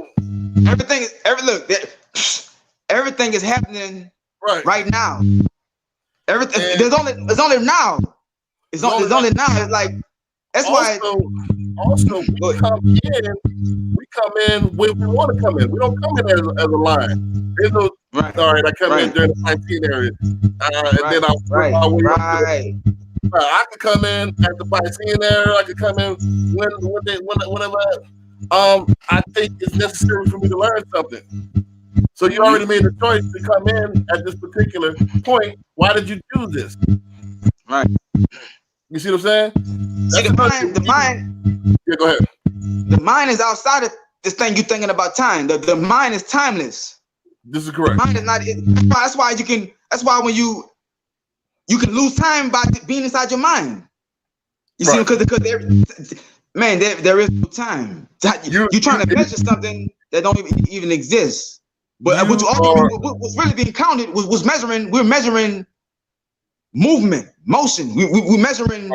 Everything is happening right now. Everything. There's only now. It's only now. It's like that's why. Also, we come in when we want to come in. We don't come in as a line. There's no. All right, I come in during the 19 area, and then I I could come in at the Piscean area. I could come in whenever. I think it's necessary for me to learn something. So you already made the choice to come in at this particular point. Why did you do this? Right. You see what I'm saying? See, the mind. Yeah, go ahead. The mind is outside of this thing you're thinking about time. The mind is timeless. This is correct. The mind is not. That's why you can. That's why when you can lose time by being inside your mind. You see, because there is no time. You're trying to measure something that don't even exist. But what's really being counted was measuring. We're measuring movement, motion. We're measuring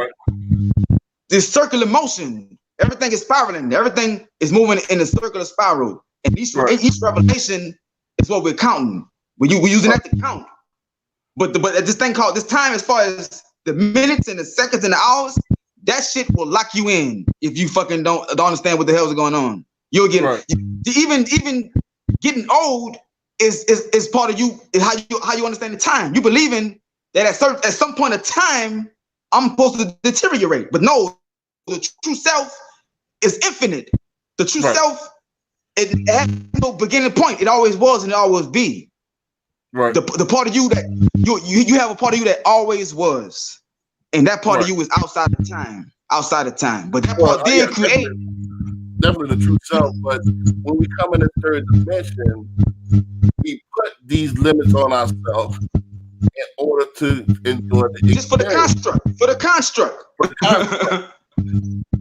this circular motion. Everything is spiraling. Everything is moving in a circular spiral. And each revelation is what we're counting. We're using that to count. But this thing called this time, as far as the minutes and the seconds and the hours, that shit will lock you in if you fucking don't understand what the hell's going on. You'll get even getting old is part of you. Is how you understand the time. You believing that at some point of time I'm supposed to deteriorate, but no, the true self is infinite. The true self, it has no beginning point. It always was and it always be. Right. The part of you that you have a part of you that always was, and that part of you is outside of time. But that part did create. Definitely the true self. But when we come in the third dimension, we put these limits on ourselves in order to enjoy the just for the construct. For the construct.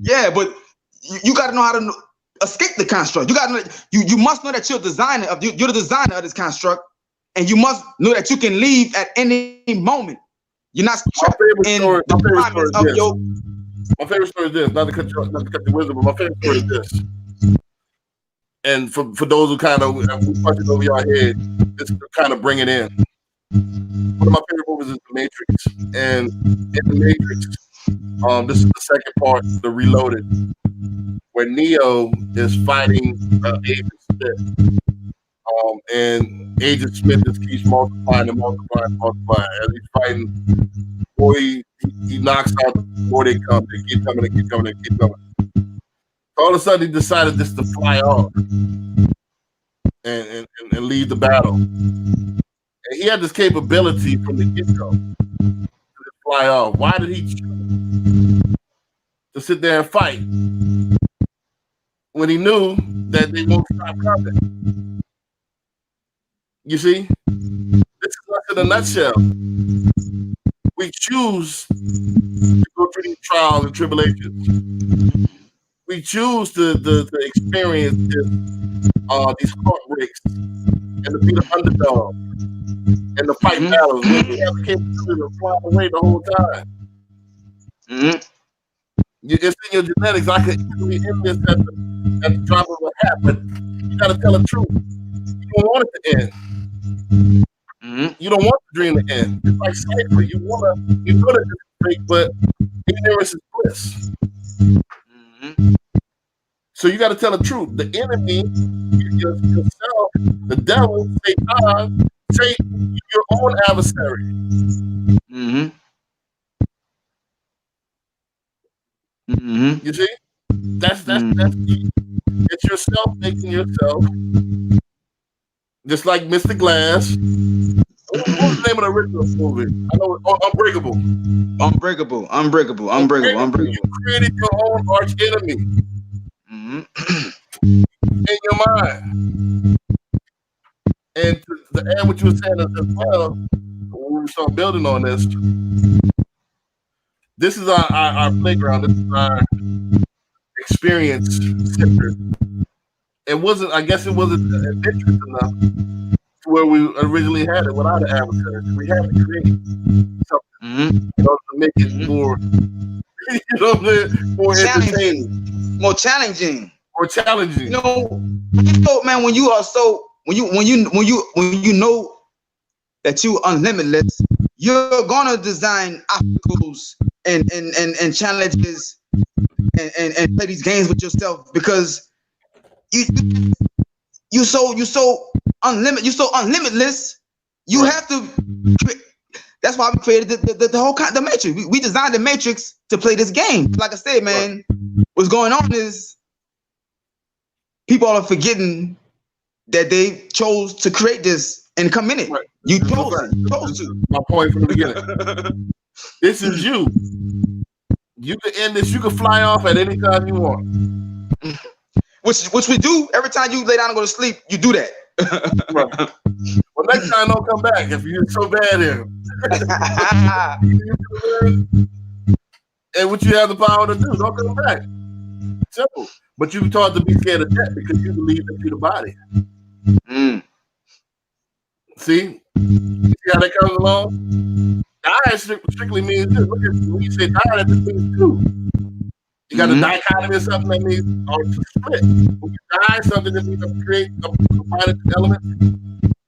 Yeah, but you got to know how to escape the construct. You got to know, you must know that you're the designer of this construct, and you must know that you can leave at any moment. You're not trapped in the promise of your. My favorite story is this. Not to cut your wisdom, but my favorite story is this. And for those who kind of punch it over your head, just to kind of bring it in. One of my favorite movies is The Matrix, and in The Matrix, this is the second part, The Reloaded, where Neo is fighting Agent Smith, and Agent Smith just keeps multiplying as he's fighting. Boy, he knocks out before they come. They keep coming. All of a sudden, he decided just to fly off and leave the battle. And he had this capability from the get-go to fly off. Why did he choose to sit there and fight when he knew that they won't stop coming? You see? This is us in a nutshell. We choose to go through these trials and tribulations. We choose to experience these heartbreaks and to be the underdog and to fight battles. We have the capability to fly away the whole time. It's in your genetics. I could easily end this at the drop of a hat, but you got to tell the truth. You don't want it to end. You don't want the dream to end. It's like slavery. You want to break, but ignorance is bliss. So you got to tell the truth. The enemy, yourself, the devil, Satan, your own adversary. You see? That's it's yourself making yourself. Just like Mr. Glass. What was the name of the original movie? I know Unbreakable. Unbreakable. You created your own arch enemy in your mind. And to add what you were saying as well, when we start building on this, this is our playground. This is our experience center. I guess it wasn't adventurous enough to where we originally had it without an adversary. We had to create something in order to make it more, more entertaining, more challenging. Man, when you know that you are limitless, you're gonna design obstacles and challenges and play these games with yourself because you're so unlimitless. You have to. That's why we created the whole the Matrix. We designed the Matrix to play this game. Like I said, man, what's going on is people are forgetting that they chose to create this and come in it. Right. You chose to. My point from the beginning. This is you. You can end this. You can fly off at any time you want. Which we do every time you lay down and go to sleep. You do that. Right. Well, next time don't come back if you're so bad here. And what you have the power to do, don't come back. Simple. But you taught to be scared of death because you believe that you're the body. See how that comes along? Die strictly means this. Look at when you say die, that just means two. You got a dichotomy or something that means or split. When you die, something that means to create a combined element.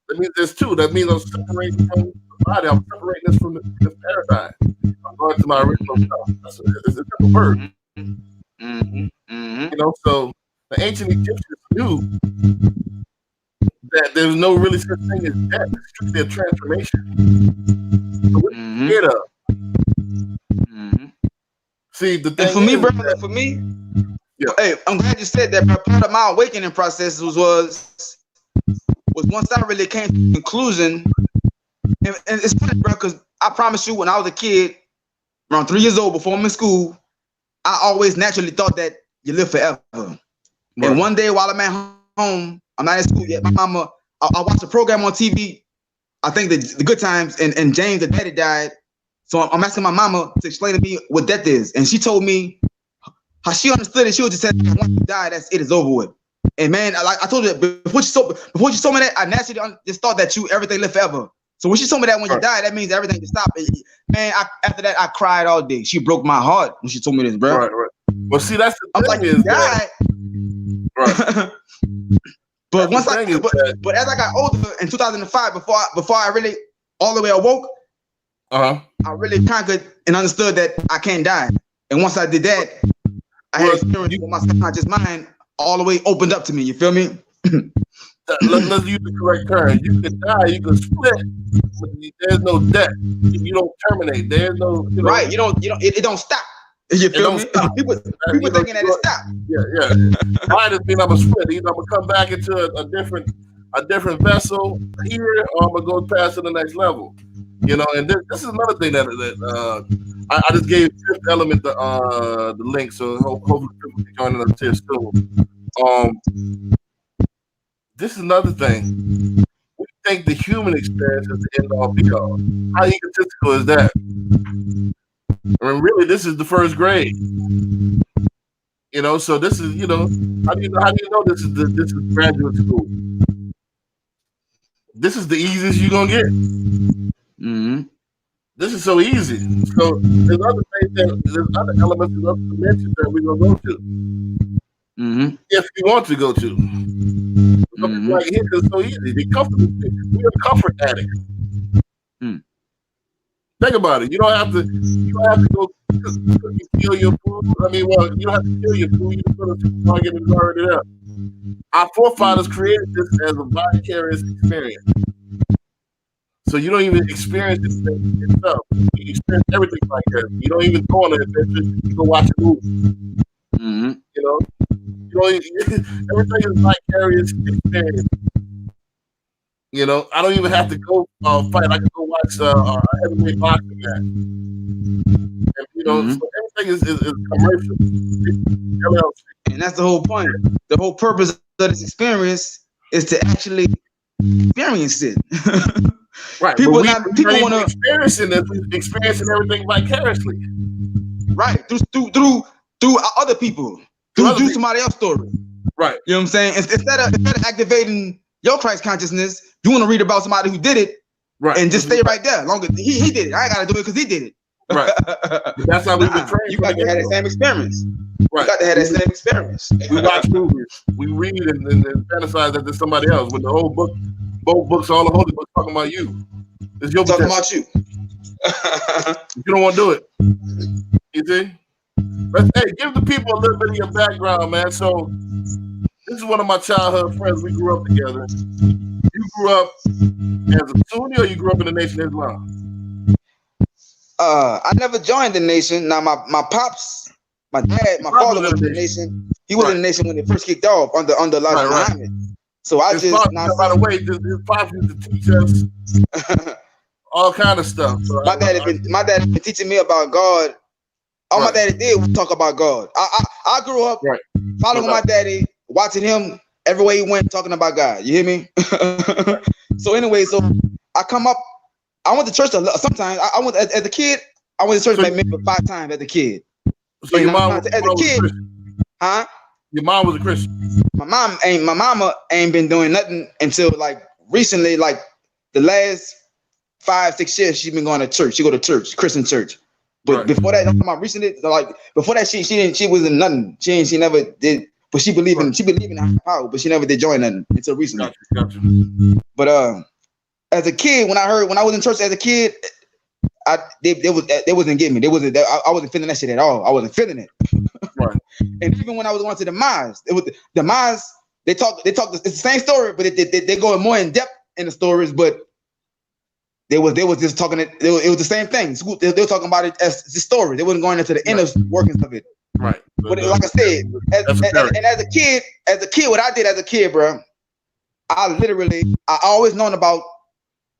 That means there's two. That means I'm separating from the body. I'm separating this from this paradigm. I'm going to my original self. It's a different word. You know, so the ancient Egyptians knew that there's no really such thing as death. It's strictly a transformation. So what are you scared of? See, the thing and for me, bro, for me, hey, I'm glad you said that, bro. Part of my awakening process was once I really came to the conclusion, and it's funny, bro, because I promise you, when I was a kid, around 3 years old, before I'm in school, I always naturally thought that you live forever. Right. And one day while I'm at home, I'm not in school yet, my mama, I watched a program on TV, I think the Good Times, and James, the daddy, died. So I'm asking my mama to explain to me what death is. And she told me how she understood it. She was just saying, once you die, it is over with. And man, I told her, before she told me that, I naturally just thought that everything lived forever. So when she told me that when you die, that means everything can stop. And man, after that, I cried all day. She broke my heart when she told me this, bro. Right. Well, see, that's the thing, like, is that. Right. But once but as I got older in 2005, before I really all the way awoke, I really conquered and understood that I can't die. And once I did that, I had experience with my subconscious mind all the way opened up to me. You feel me? Let's use the correct term. You can die, you can split, but there's no death. You don't terminate. There's no right. You don't. It don't stop. You feel me? People thinking that it stopped. Yeah. Mine has been I'm a split. Either I'm gonna come back into a different vessel here, or I'm gonna go past to the next level. You know, and this is another thing that I just gave Fifth Element the link, so hopefully people will be joining us here soon. This is another thing. We think the human experience is the end all be all. How egotistical is that? I mean, really, this is the first grade. You know, so this is, how do you know this is graduate school? This is the easiest you're gonna get. This is so easy. So there's other things there's other elements and other dimensions that we're gonna go to. If you want to go to. Like here, it's so easy. They're comfortable. We're comfort addicts. Think about it. You don't have to go kill your food. I mean, well, you don't have to kill your food. You can put a supermarket and already there. Our forefathers created this as a vicarious experience. So you don't even experience it yourself. You experience everything like that. You don't even go on an adventure. You go watch a movie. Everything is vicarious experience. I don't even have to go fight. I can go watch a heavyweight boxing match. And, so everything is commercial. And that's the whole point. The whole purpose of this experience is to actually experience it. Right. People want to experiencing this. We're experiencing everything vicariously. Right. Through other people. Through somebody else's story. Right. You know what I'm saying? Instead of activating your Christ consciousness, you want to read about somebody who did it, right? And just stay right there. Long as he did it, I ain't gotta do it because he did it. Right. That's how we've been trained. You got to have that same experience. Right. You got to have that same experience. We watch movies, we read and fantasize that there's somebody else. With the whole book, both books, all the holy books talking about you. It's your talking about you. You don't want to do it. You see? Hey, give the people a little bit of your background, man. So this is one of my childhood friends. We grew up together. You grew up as a Sunni, or you grew up in the Nation of Islam? I never joined the Nation. Now my pops, my dad, my father was in the Nation. He was in the Nation when it first kicked off under Elijah Muhammad. So I just by the way, his pops used to teach us all kind of stuff. So my dad had been teaching me about God. All my daddy did was talk about God. I grew up following my daddy, watching him everywhere he went, talking about God. You hear me? So anyway, I come up. I went to church a lot. Sometimes I went as a kid. I went to church maybe 5 times as a kid. So your mom was as a kid, huh? Your mom was a Christian. My mama ain't been doing nothing until like recently, like the last 5-6 years. She's been going to church. She go to church, Christian church. But before that, I'm talking about recently, like before that, she was in nothing. She never did. But she believed in higher power, but she never did join nothing until recently. Gotcha. But as a kid, when I was in church as a kid, they wasn't getting me. I wasn't feeling that shit at all. I wasn't feeling it. Right. And even when I was going to the Demise, it was the Demise. They talk. It's the same story, but they go more in depth in the stories. But they was just talking. It was the same thing. They were talking about it as the story. They wasn't going into the inner workings of it. Right. But like I said, as a kid, what I did as a kid, bro, I always known about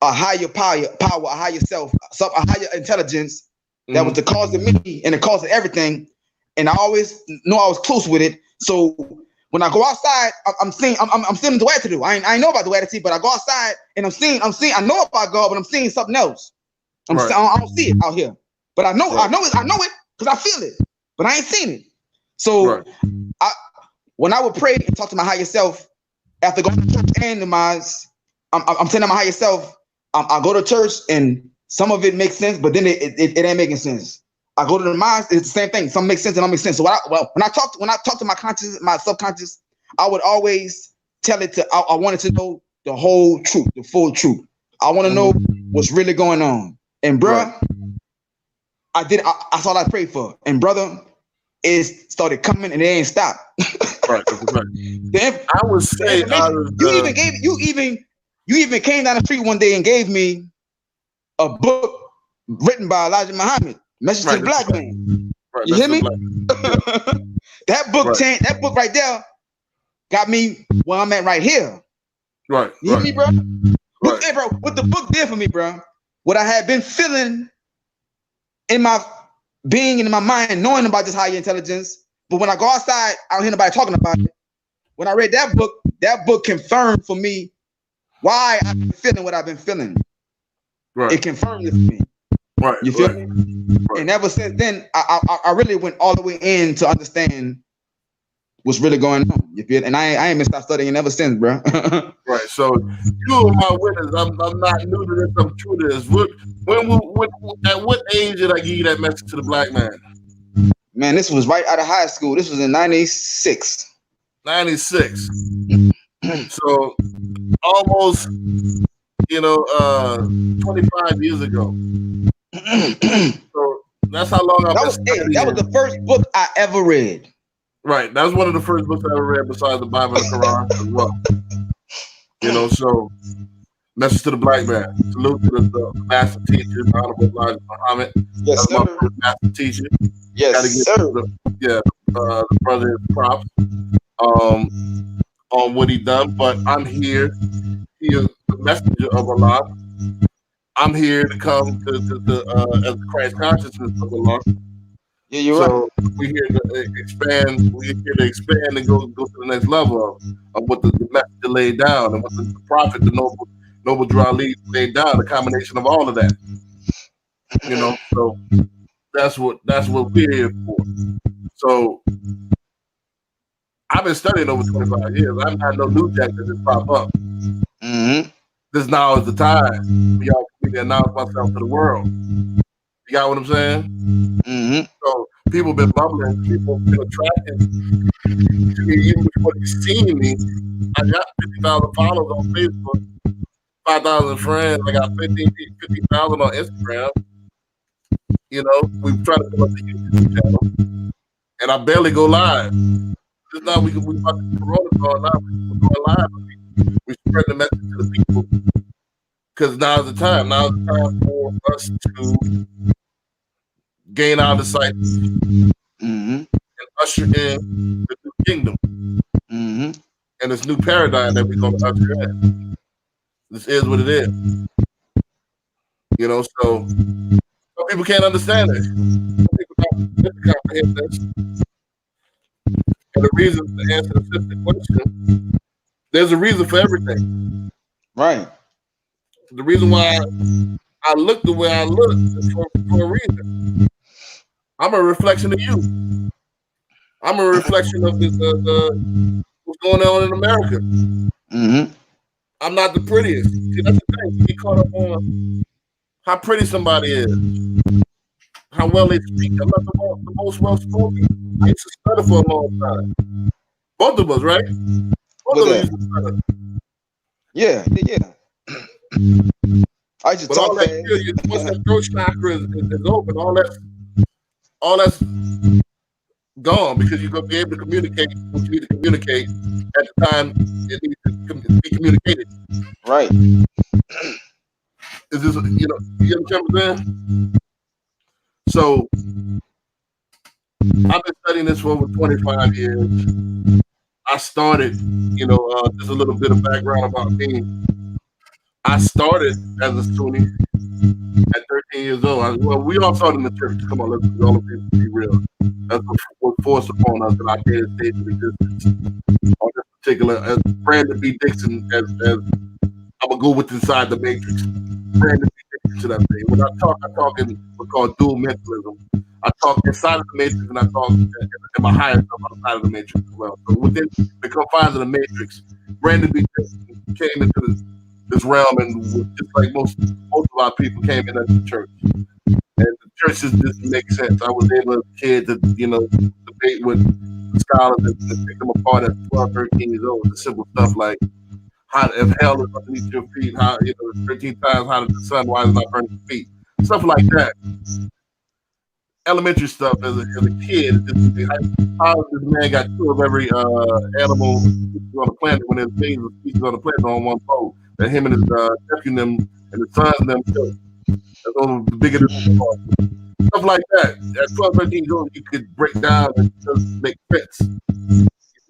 a higher power, a higher self, a higher intelligence that was the cause of me and the cause of everything. And I always knew I was close with it. So when I go outside, I'm seeing duality. I know about duality, but I go outside and I'm seeing. I know about God, but I'm seeing something else. I don't see it out here, but I know it because I feel it, but I ain't seen it. So when I would pray and talk to my higher self after going to church and Demise, I'm telling my higher self, I go to church and some of it makes sense, but then it ain't making sense. I go to the Demise, it's the same thing. Some makes sense and don't make sense. So when I talk to my conscious, my subconscious, I would always tell it to. I wanted to know the whole truth, the full truth. I want to know what's really going on. And bruh, that's all I prayed for. And brother, it started coming and it ain't stopped. Right. I would say you even came down the street one day and gave me a book written by Elijah Muhammad, Message to the Black Man. Right, you hear me? That book changed. That book right there got me where I'm at right here. Right. You hear me, bro? Hey, bro, what the book did for me, bro? What I had been feeling in my being and in my mind, knowing about this higher intelligence, but when I go outside, I don't hear nobody talking about it. When I read that book confirmed for me why I've been feeling what I've been feeling. Right. It confirmed it for me. Right. You feel me? Right. And ever since then, I really went all the way in to understand what's really going on. You feel? And I ain't been stopped studying ever since, bro. Right. So you are my witness. I'm not new to this. I'm true to this. At what age did I give you that message to the black man? Man, this was right out of high school. This was in 96. 96. So almost, 25 years ago. So that's how long I've been studying. That was the first book I ever read. Right. That was one of the first books I ever read besides the Bible and the Quran as well. So message to the black man. Salute to the master teacher, Honorable Elijah Muhammad. Yes, sir. My first master teacher. Yes, sir. The brother props on what he done, but I'm here. He is the messenger of Allah. I'm here to come to as the Christ consciousness of Allah. Yeah, you're right. So we're here to expand. We're here to expand and go to the next level of what the messenger laid down and what the prophet, the noble Drali laid down. The combination of all of that. So that's what we're here for. So I've been studying over 25 years. I'm not no new jack that just pop up. Mm-hmm. This now is the time for y'all for me to announce myself to the world. You got what I'm saying? Mm-hmm. So people been bubbling, people been attracted to me even before they seen me. I got 50,000 followers on Facebook, 5,000 friends. I got 50,000 on Instagram. We try to build up the YouTube channel, and I barely go live. Just now we about to Corona Thon now. We're going live. We spread the message to the people because now's the time. Now's the time for us to gain our disciples and usher in the new kingdom and this new paradigm that we're going to usher in. This is what it is. So some people can't understand this. Some people can't comprehend this. And the reason to answer the simple question, there's a reason for everything. Right. The reason why I look the way I look is for a reason. I'm a reflection of you. I'm a reflection of what's going on in America. Mm-hmm. I'm not the prettiest. See, that's the thing. You get caught up on how pretty somebody is, how well they speak. I'm not the most well-spoken. I used to study for a long time. Both of us, right? Both of us used to study. Yeah. I used to But all talk that fast. once that throat chakra is open, all that's gone because you're gonna be able to communicate what you need to communicate at the time it needs to be communicated. Right. Is this you understand what I'm saying? So I've been studying this for over 25 years. I started, just a little bit of background about me. I started as a Sunni at 13 years old. We all started in the church. Come on, let's be real. That's what was forced upon us in our daily stage of existence. On this particular, as Brandon B. Dixon, as I'm gonna go with inside the matrix. Brandon B. Dixon should I say? When I talk in what's called dual mentalism. I talk inside of the matrix and I talk in my higher self outside of the matrix as well. So within the confines of the matrix, Brandon B. Dixon came into this realm and just like most of our people came into the church. And the church just didn't make sense. I was able as a kid to, debate with the scholars and pick them apart at 12, 13 years old. The simple stuff like if hell is underneath your feet, 13 times hotter than the sun, why is it not burning your feet? Stuff like that. Elementary stuff as a kid. How this man got two of every animal on the planet when there's millions of species on the planet on one pole. That him and his nephew and the sons and them killed. That's all the bigger stuff like that. At 12, 13 years old, you could break down and just make sense. You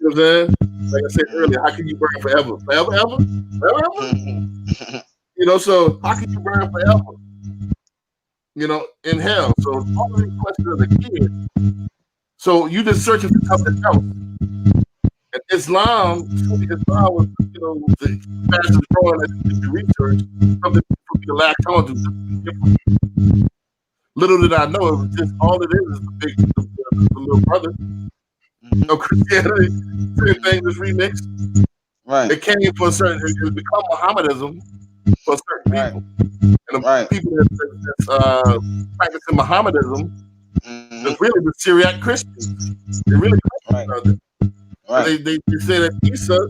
know what I'm saying? Like I said earlier, how can you burn forever? Forever, ever? Forever? So how can you burn forever? In hell. So all of these questions as a kid. So you just searching for something else. And Islam was, the fastest growing as research, something for me to latch on to. Little did I know it was just all it is the little brother. Christianity, same thing, this remix. Right. It came for it become Mohammedism for certain people. And the people that's practicing Mohammedism is really the Syriac Christians. They really Christians. Right. They say that Isa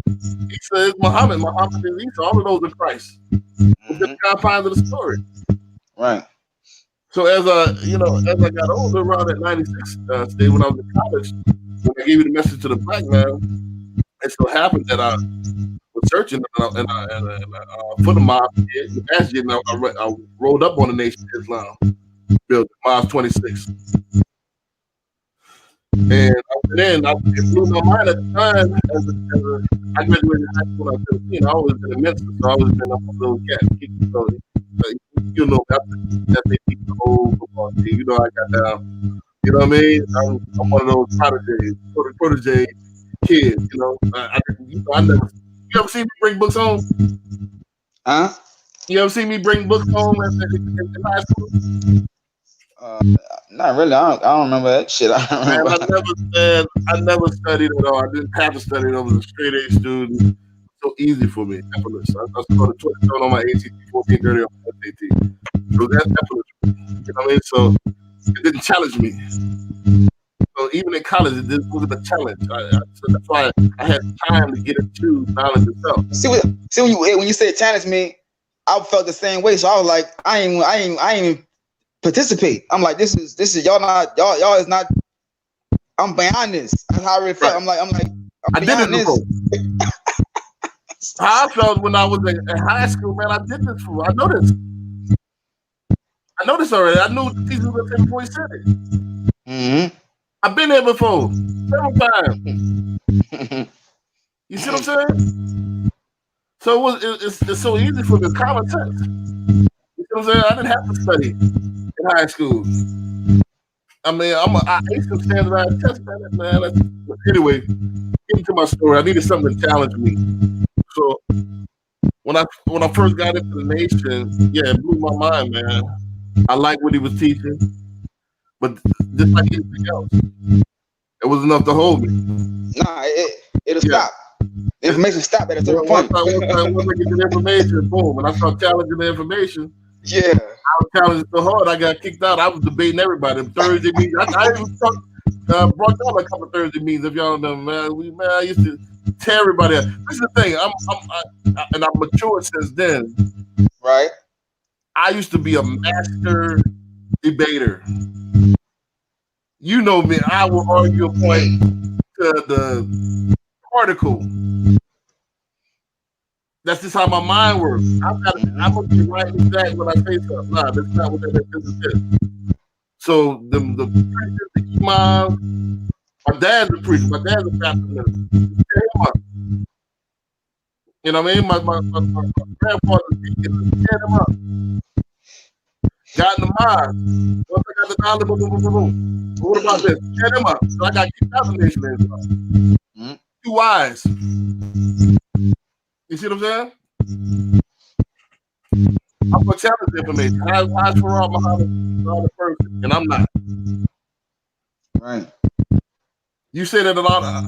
is Muhammad. Muhammad is Isa. All of those are Christ. Within the confines of the story. Right. So as I got older, around at 96 stage, when I was in college, when I gave you the message to the black man, it so happened that I was searching and I put a mob in masjid, and I rolled up on the Nation of Islam, built Mosque 26. And I went in, it blew my mind at the time. I graduated high school when I was 17. I always been a minister, so I always been up a little cat. That they keep the whole football team. I got down. You know what I mean? I'm one of those protege kids. I never. You ever seen me bring books home? Huh? You ever seen me bring books home in high school? Not really. I don't remember that shit. I never studied at all. I didn't have to study. I was a straight A student. So easy for me. Effortless. I scored a 27 on my ACT, 1430 on my SAT. So that's effortless. You know what I mean? So it didn't challenge me. So even in college, it wasn't a challenge. So that's why I had time to get into knowledge itself. See when you said challenge me, I felt the same way. So I was like, I ain't even participate. I'm like, this is y'all is not. I'm beyond this. That's how I really felt. Right. I'm like, I did it before. How I felt when I was in high school, man. I did this before. I know this already. I knew the teacher was before he said it. Mm-hmm. I've been there before several times. You see what I'm saying? So it's so easy for me. It's common sense. You see what I'm saying? I didn't have to study in high school. I mean, I ate some standardized tests, man. Anyway, getting to my story, I needed something to challenge me. So when I first got into the Nation, it blew my mind, man. I liked what he was teaching, but just like anything else, it was enough to hold me. Nah, it'll stop. The information stopped at a certain point. Once I get the information, boom, and I start challenging the information. Yeah. I was challenging so hard, I got kicked out. I was debating everybody. Thursday meetings. I even brought down a couple of Thursday meetings, if y'all know, man. I used to tear everybody out. This is the thing. I matured since then. Right. I used to be a master debater. You know me, I will argue a point to the particle. That's just how my mind works. I'm gonna be right exact when I say something. Nah, that's not what that is. So the preachers, the imams, my dad's a preacher. My dad's a pastor minister. You know what I mean? My grandfather's deacon. Set him up. Got in the mind. Once I got the dollar, boom, boom, boom, boom. What about this? Set him up. So I got to keep that nation in. Too wise. You see what I'm saying? I'm gonna challenge the information. How's Farah Muhammad the person, and I'm not. Right. You say that a lot of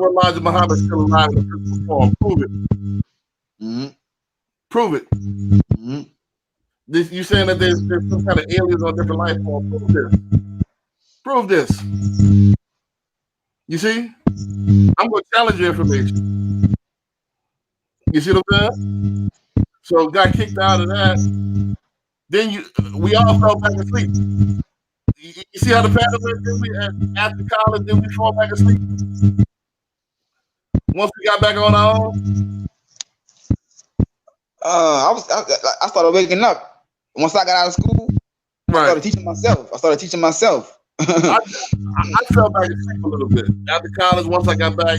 Elijah Muhammad is still alive in the physical form. Prove it. Prove it. You saying that there's some kind of aliens on different life forms. Prove this. Prove this. You see? I'm gonna challenge your information. You see what I'm saying? So got kicked out of that. Then we all fell back asleep. You see how the pattern went? After college, then we fall back asleep. Once we got back on our own. I started waking up once I got out of school. Right. I started teaching myself. I fell back asleep a little bit after college. Once I got back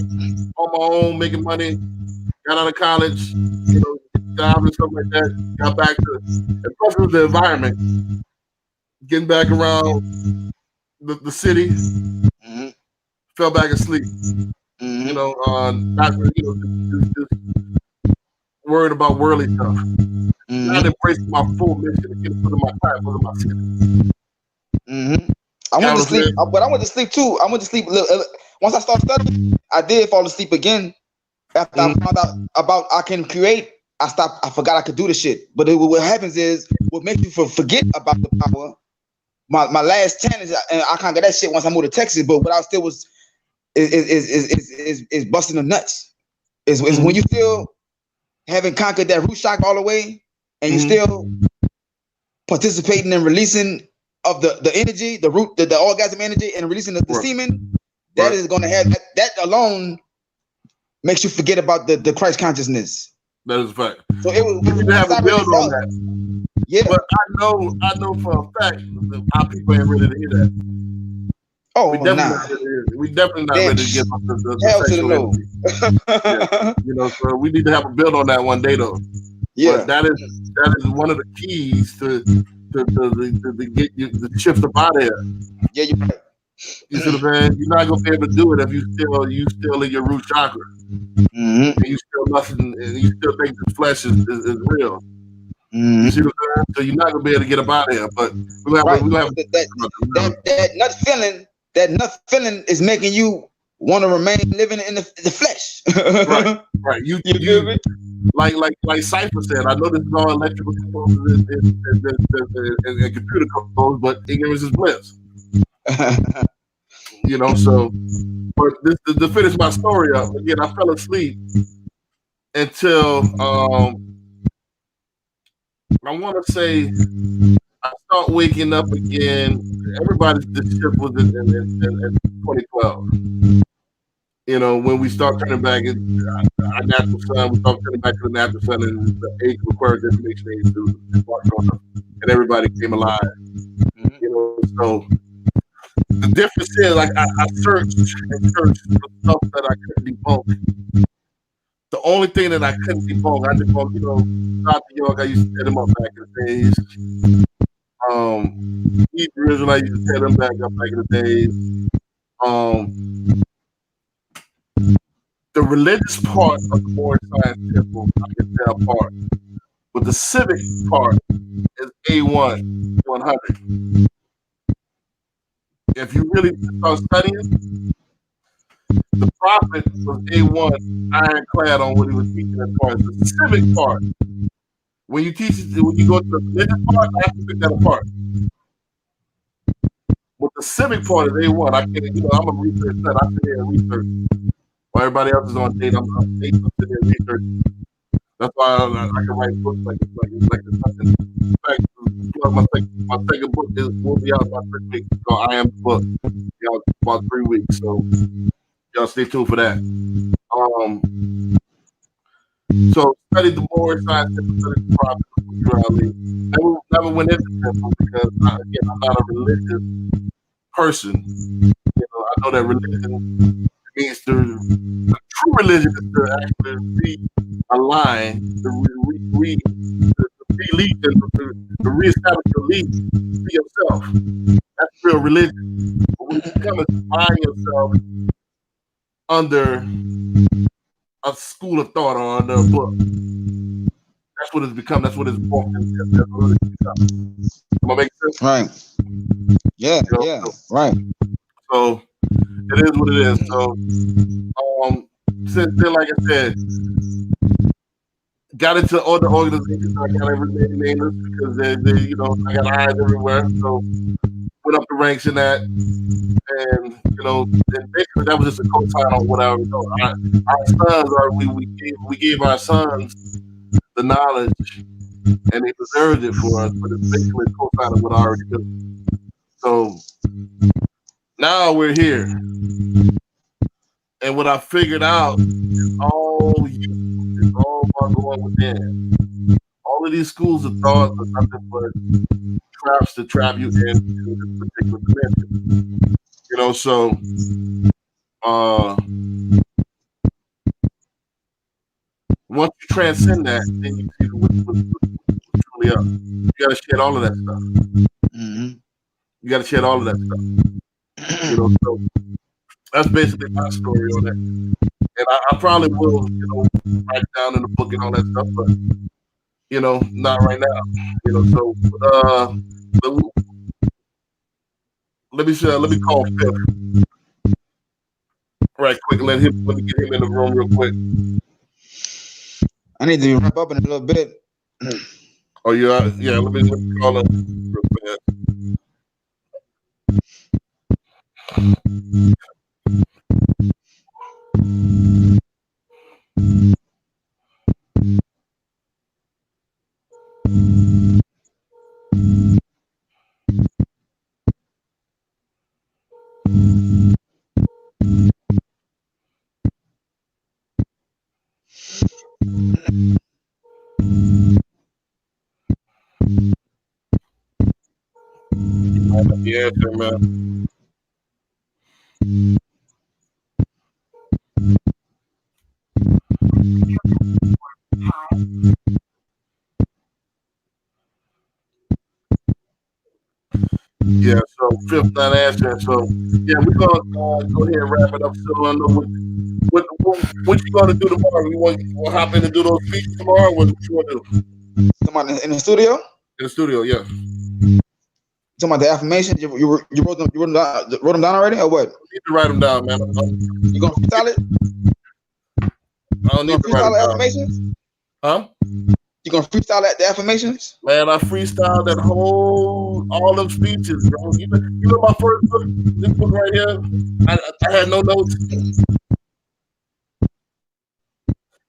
on my own, making money, got out of college, job and stuff like that. Got back to, especially with the environment, getting back around the city. Fell back asleep. Not just worried about worldly stuff. Not embracing my full mission to get put in my time, put in my city. I went to sleep, but I went to sleep too. I went to sleep. Once I started studying, I did fall asleep again. After I found out about I can create, I stopped. I forgot I could do the shit. But what happens is, what makes you forget about the power. My last challenge, and I can't get that shit once I moved to Texas. But what I still was is busting the nuts. Is when you still haven't conquered that root chakra all the way, and you still participating in releasing of the energy, the root, the orgasm energy, and releasing the semen. That is going to have that alone makes you forget about the Christ consciousness. That is a fact. So it was, we need to have a build on that. Yeah, but I know for a fact that our people ain't ready to hear that. Oh, we definitely not ready to give up the sexual energy. So we need to have a build on that one day, though. Yeah, but that is one of the keys to get the shift up out of here. Yeah, you're right. You see what I'm saying? You're not gonna be able to do it if you still in your root chakra, and you still nothing, and you still think the flesh is real. You see what I'm saying? So you're not gonna be able to get up out of here. But we have that nut feeling is making you want to remain living in the flesh. Right. You like Cypher said, I know this is all electrical components and computer components, but ignorance is bliss. So but to finish my story up, again, I fell asleep until I want to say I start waking up again. Everybody's shift was in 2012. When we start turning back our natural sun, we start turning back to the natural sun, and the age required information age to embark on us, and everybody came alive. So the difference is, like, I searched for stuff that I couldn't debunk. The only thing that I couldn't debunk, I debunked, Dr. York, I used to set him up back in the days. Hebrew Israelite used to set him back up back in the days. The religious part of the Moorish Science Temple, I can tell apart. But the civic part is A1, 100. If you really start studying, the prophet was A1, ironclad on what he was teaching as far as the civic part. When you go to the religious part, I have to pick that apart. But the civic part is A1. I'm a research nut. I sit here and research. While everybody else is on date, I'm sitting here researching. That's why I can write books like nothing. In fact, my second book will be out about 3 weeks. It's called I Am the Book. Be out about 3 weeks. So y'all stay tuned for that. So study the more scientific, study the problem spirituality. Never went into temple because again, I'm not a religious person. I know that religion means the true religion is to actually realign, to reestablish your lead to yourself. That's real religion. But when you come and find yourself under a school of thought or under a book, that's what it's become. That's what it's born. That's what it's become. Am I making sense? Right. Yeah. Yeah. Right. So it is what it is. So since then, like I said, got into other organizations. I got everything nameless because they I got eyes everywhere. So went up the ranks in that, and basically that was just a co-sign on whatever. Our sons we gave our sons the knowledge, and they deserved it for us. But it's basically a co-sign of what I already do. So now we're here, and what I figured out is all about going within. All of these schools of thought are nothing but traps to trap you into this particular dimension. So once you transcend that, then you see what's truly up. You gotta shed all of that stuff. Mm-hmm. You gotta shed all of that stuff. So that's basically my story on it. And I probably will, write down in the book and all that stuff, but not right now. So let me call Phil right quick. Let me get him in the room real quick. I need to wrap up in a little bit. Oh yeah. Let me call him real fast. Yeah, man. Yeah, so Fifth not answering. So yeah, we're gonna go ahead and wrap it up. So I know what you gonna do tomorrow. You want to hop in and do those speeches tomorrow? What you want to do? Talking about in the studio? In the studio, yeah. Talking about the affirmations? You wrote them down already, or what? You need to write them down, man. You gonna freestyle it? I don't need to write them down. Affirmations? Huh? You gonna freestyle the affirmations? Man, I freestyled all them speeches, bro. You know my first book, this book right here. I had no notes.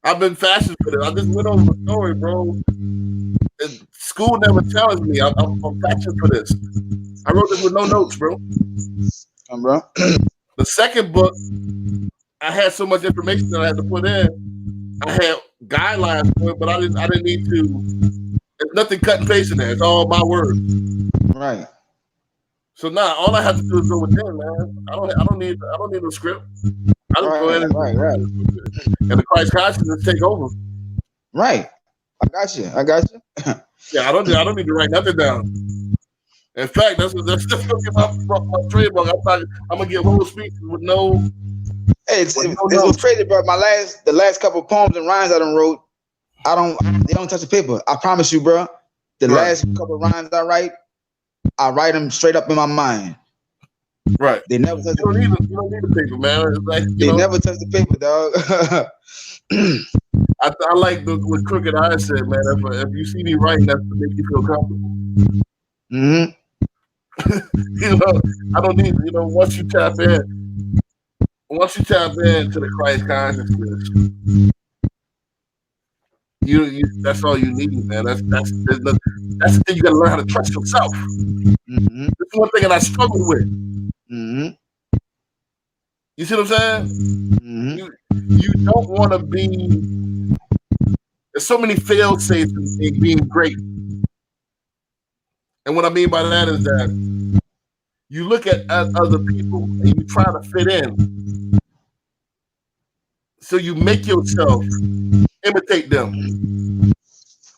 I've been fashioned for this. I just went over the story, bro. And school never challenged me. I'm fashioned for this. I wrote this with no notes, bro. Bro. The second book, I had so much information that I had to put in. I had guidelines for it, but I didn't need to. There's nothing cut and paste in there. It's all my words. Right. So now all I have to do is go within, man. I don't need a script. I just go in right. And the Christ consciousness take over. Right. I got you. Yeah, I don't need to write nothing down. In fact, that's gonna be my trademark. I'm gonna give whole speeches with no. Hey, it was crazy, bro. The last couple of poems and rhymes I done wrote, they don't touch the paper. I promise you, bro. The last couple of rhymes I write them straight up in my mind. Right. They never touch you don't need the paper, man. It's like, they never touch the paper, dog. I like what Crooked Eye said, man. If you see me writing, that's to make you feel comfortable. Mm-hmm. I don't need, once you tap into the Christ consciousness, that's all you need, man. That's the thing. You got to learn how to trust yourself. Mm-hmm. That's one thing that I struggle with. Mm-hmm. You see what I'm saying? Mm-hmm. You don't want to be. There's so many fail safes in being great, and what I mean by that is that you look at other people and you try to fit in, so you make yourself imitate them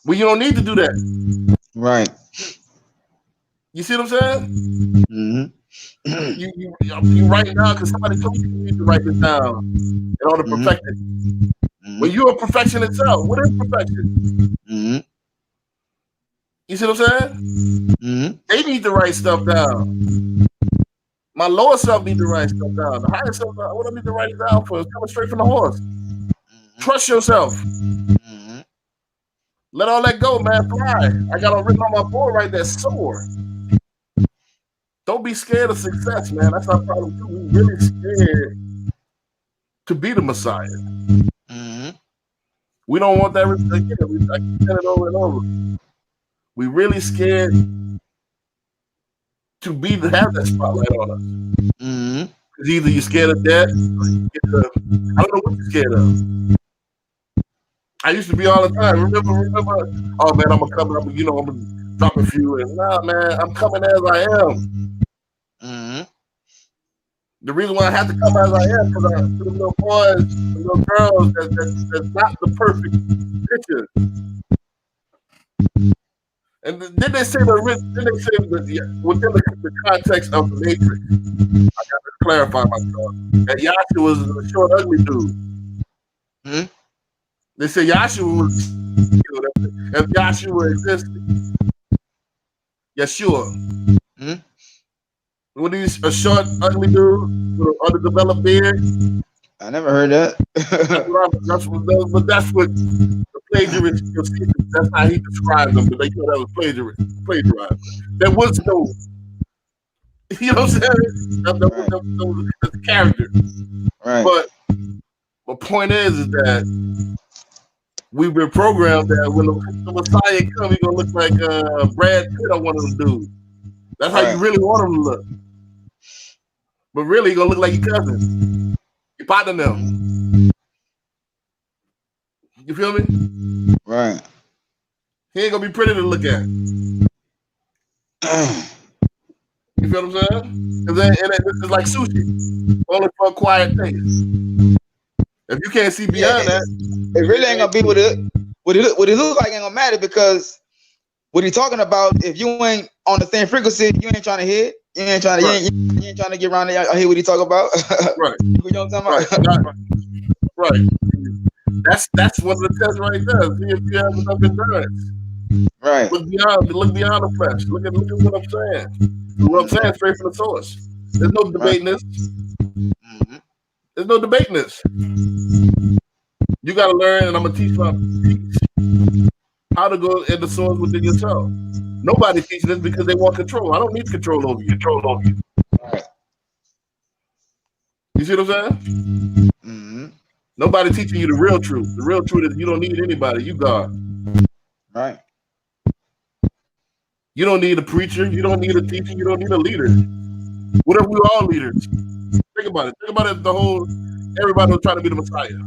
when you don't need to do that. Right. You see what I'm saying? Mm-hmm. You write it down because somebody told you need to write this down in order to perfect it. When you're a perfection itself, what is perfection? Mm-hmm. You see what I'm saying? Mm-hmm. They need to write stuff down. My lower self needs to write stuff down. The higher self, what I need to write it down for is coming straight from the horse. Trust yourself. Mm-hmm. Let all that go, man. Fly. I got it written on my board right there. Soar. Don't be scared of success, man. That's our problem too. We're really scared to be the Messiah. Mm-hmm. We don't want that. Again, I keep saying it over and over. We really scared to have that spotlight on us. Mm-hmm. Because either you're scared of death, or I don't know what you're scared of. I used to be all the time. Remember? Oh man, I'm gonna come up. I'm gonna drop a few. And nah, man, I'm coming as I am. Mm-hmm. The reason why I have to come as I am because the little boys, the little girls, that's not the perfect picture. And then they say within the context of the Matrix, I got to clarify myself that Yahshua was a short, ugly dude. Mm-hmm. They say Yahshua was if Yahshua existed. Yeshua. Mm-hmm. When he's a short, ugly dude with an underdeveloped beard. I never heard that. That's what the plagiarist. That's how he described them. But they thought that was plagiarized. There was no, you know what I'm saying? That was a character. Right. But the point is that we've been programmed that when the Messiah comes, he's gonna look like Brad Pitt or one of them dudes. That's how you really want him to look. But really, he's gonna look like your cousin. Your partner now. You feel me? Right. He ain't gonna be pretty to look at. You feel what I'm saying? And this is like sushi, only for a quiet taste. If you can't see beyond that, it really ain't gonna be what it look like. Ain't gonna matter because what he talking about. If you ain't on the same frequency, you ain't trying to hit. You ain't trying to. You ain't trying to get around there. I hear what he talk about. Right. You know what I'm talking about? Right. That's one of the tests right there. See if you have enough endurance. Right. Look beyond the flesh. Look at what I'm saying. What I'm saying straight from the source. There's no debating this. Mm-hmm. There's no debating this. You got to learn, and I'm gonna teach how to go in the source within yourself. Nobody teaches this because they want control. I don't need control over you. Right. You see what I'm saying? Mm-hmm. Nobody teaching you the real truth. The real truth is you don't need anybody. You God. Right. You don't need a preacher. You don't need a teacher. You don't need a leader. What if we were all leaders? Think about it. Think about it. Everybody was trying to be the Messiah.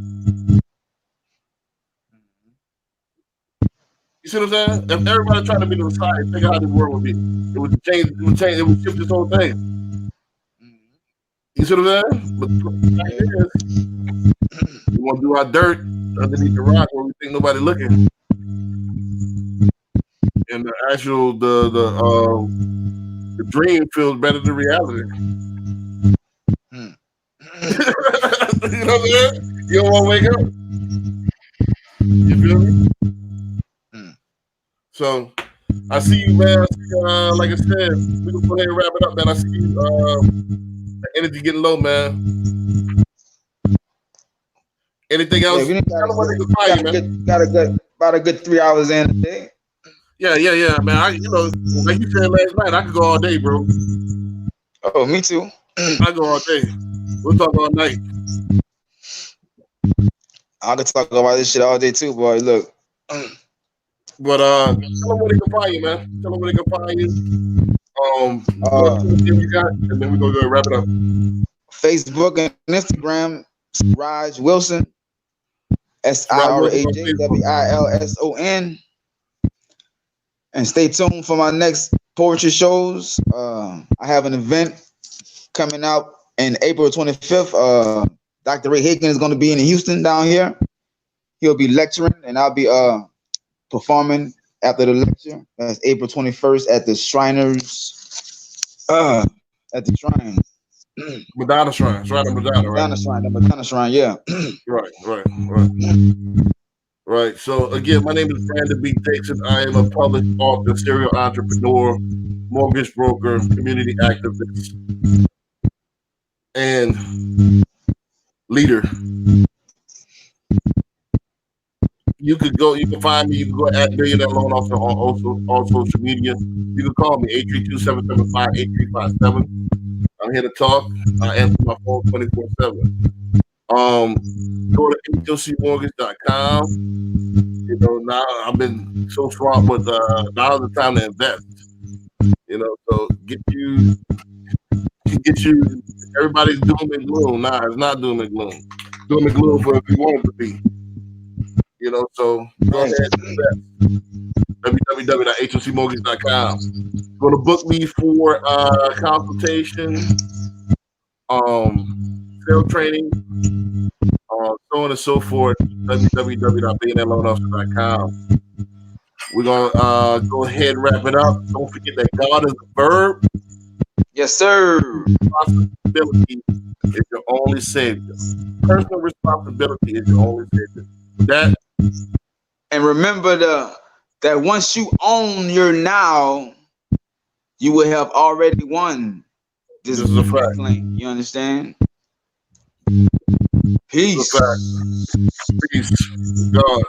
You see what I'm saying? If everybody trying to be the Messiah, think how this world would be. It would change. It would shift this whole thing. You see what I'm saying? But the fact is, we want to do our dirt underneath the rock where we think nobody looking. And the actual the dream feels better than reality. You know what I'm saying? You don't want to wake up. You feel me? So I see you, man. Like I said, we can go ahead and wrap it up, man. I see you. The energy getting low, man. Anything else? Yeah, got a good 3 hours in a day. Yeah, man. Like you said last night, I could go all day, bro. Oh, me too. I go all day. We'll talk all night. I could talk about this shit all day too, boy. Look, But tell them where they can find you, man. Tell them where they can find you. What you got, and then we're gonna go wrap it up. Facebook and Instagram, Raj Wilson, SIRAJWILSON. And stay tuned for my next poetry shows. I have an event coming out in April 25th. Dr. Ray Higgins is going to be in Houston down here. He'll be lecturing, and I'll be performing after the lecture. That's April 21st at the Shriners. At the Shrine. Madonna Shrine. Shrine of Madonna, right? The Madonna Shrine, yeah. Right. So again, my name is Brandon B. Dixon. I am a published author, serial entrepreneur, mortgage broker, community activist, and leader. You can find me. You can go at Billionaire Loan Officer on all social media. You can call me 832-775-8357. I'm here to talk. I answer my phone 24/7. Go to HOCmortgage.com. You know, now I've been so smart with now's the time to invest. You know, so get you. Everybody's doom and gloom. Nah, it's not doom and gloom. Doom and gloom for if you want it to be. You know, so go ahead and invest. www.hocmortgage.com. Going to book me for consultation, sales training, so on and so forth. www.billionaireloanofficer.com. We're going to go ahead and wrap it up. Don't forget that God is a verb. Yes, sir. Responsibility is your only savior. Personal responsibility is your only savior. That. And remember that once you own your now, you will have already won. This is a fact. Claim. You understand? Peace. Peace. God.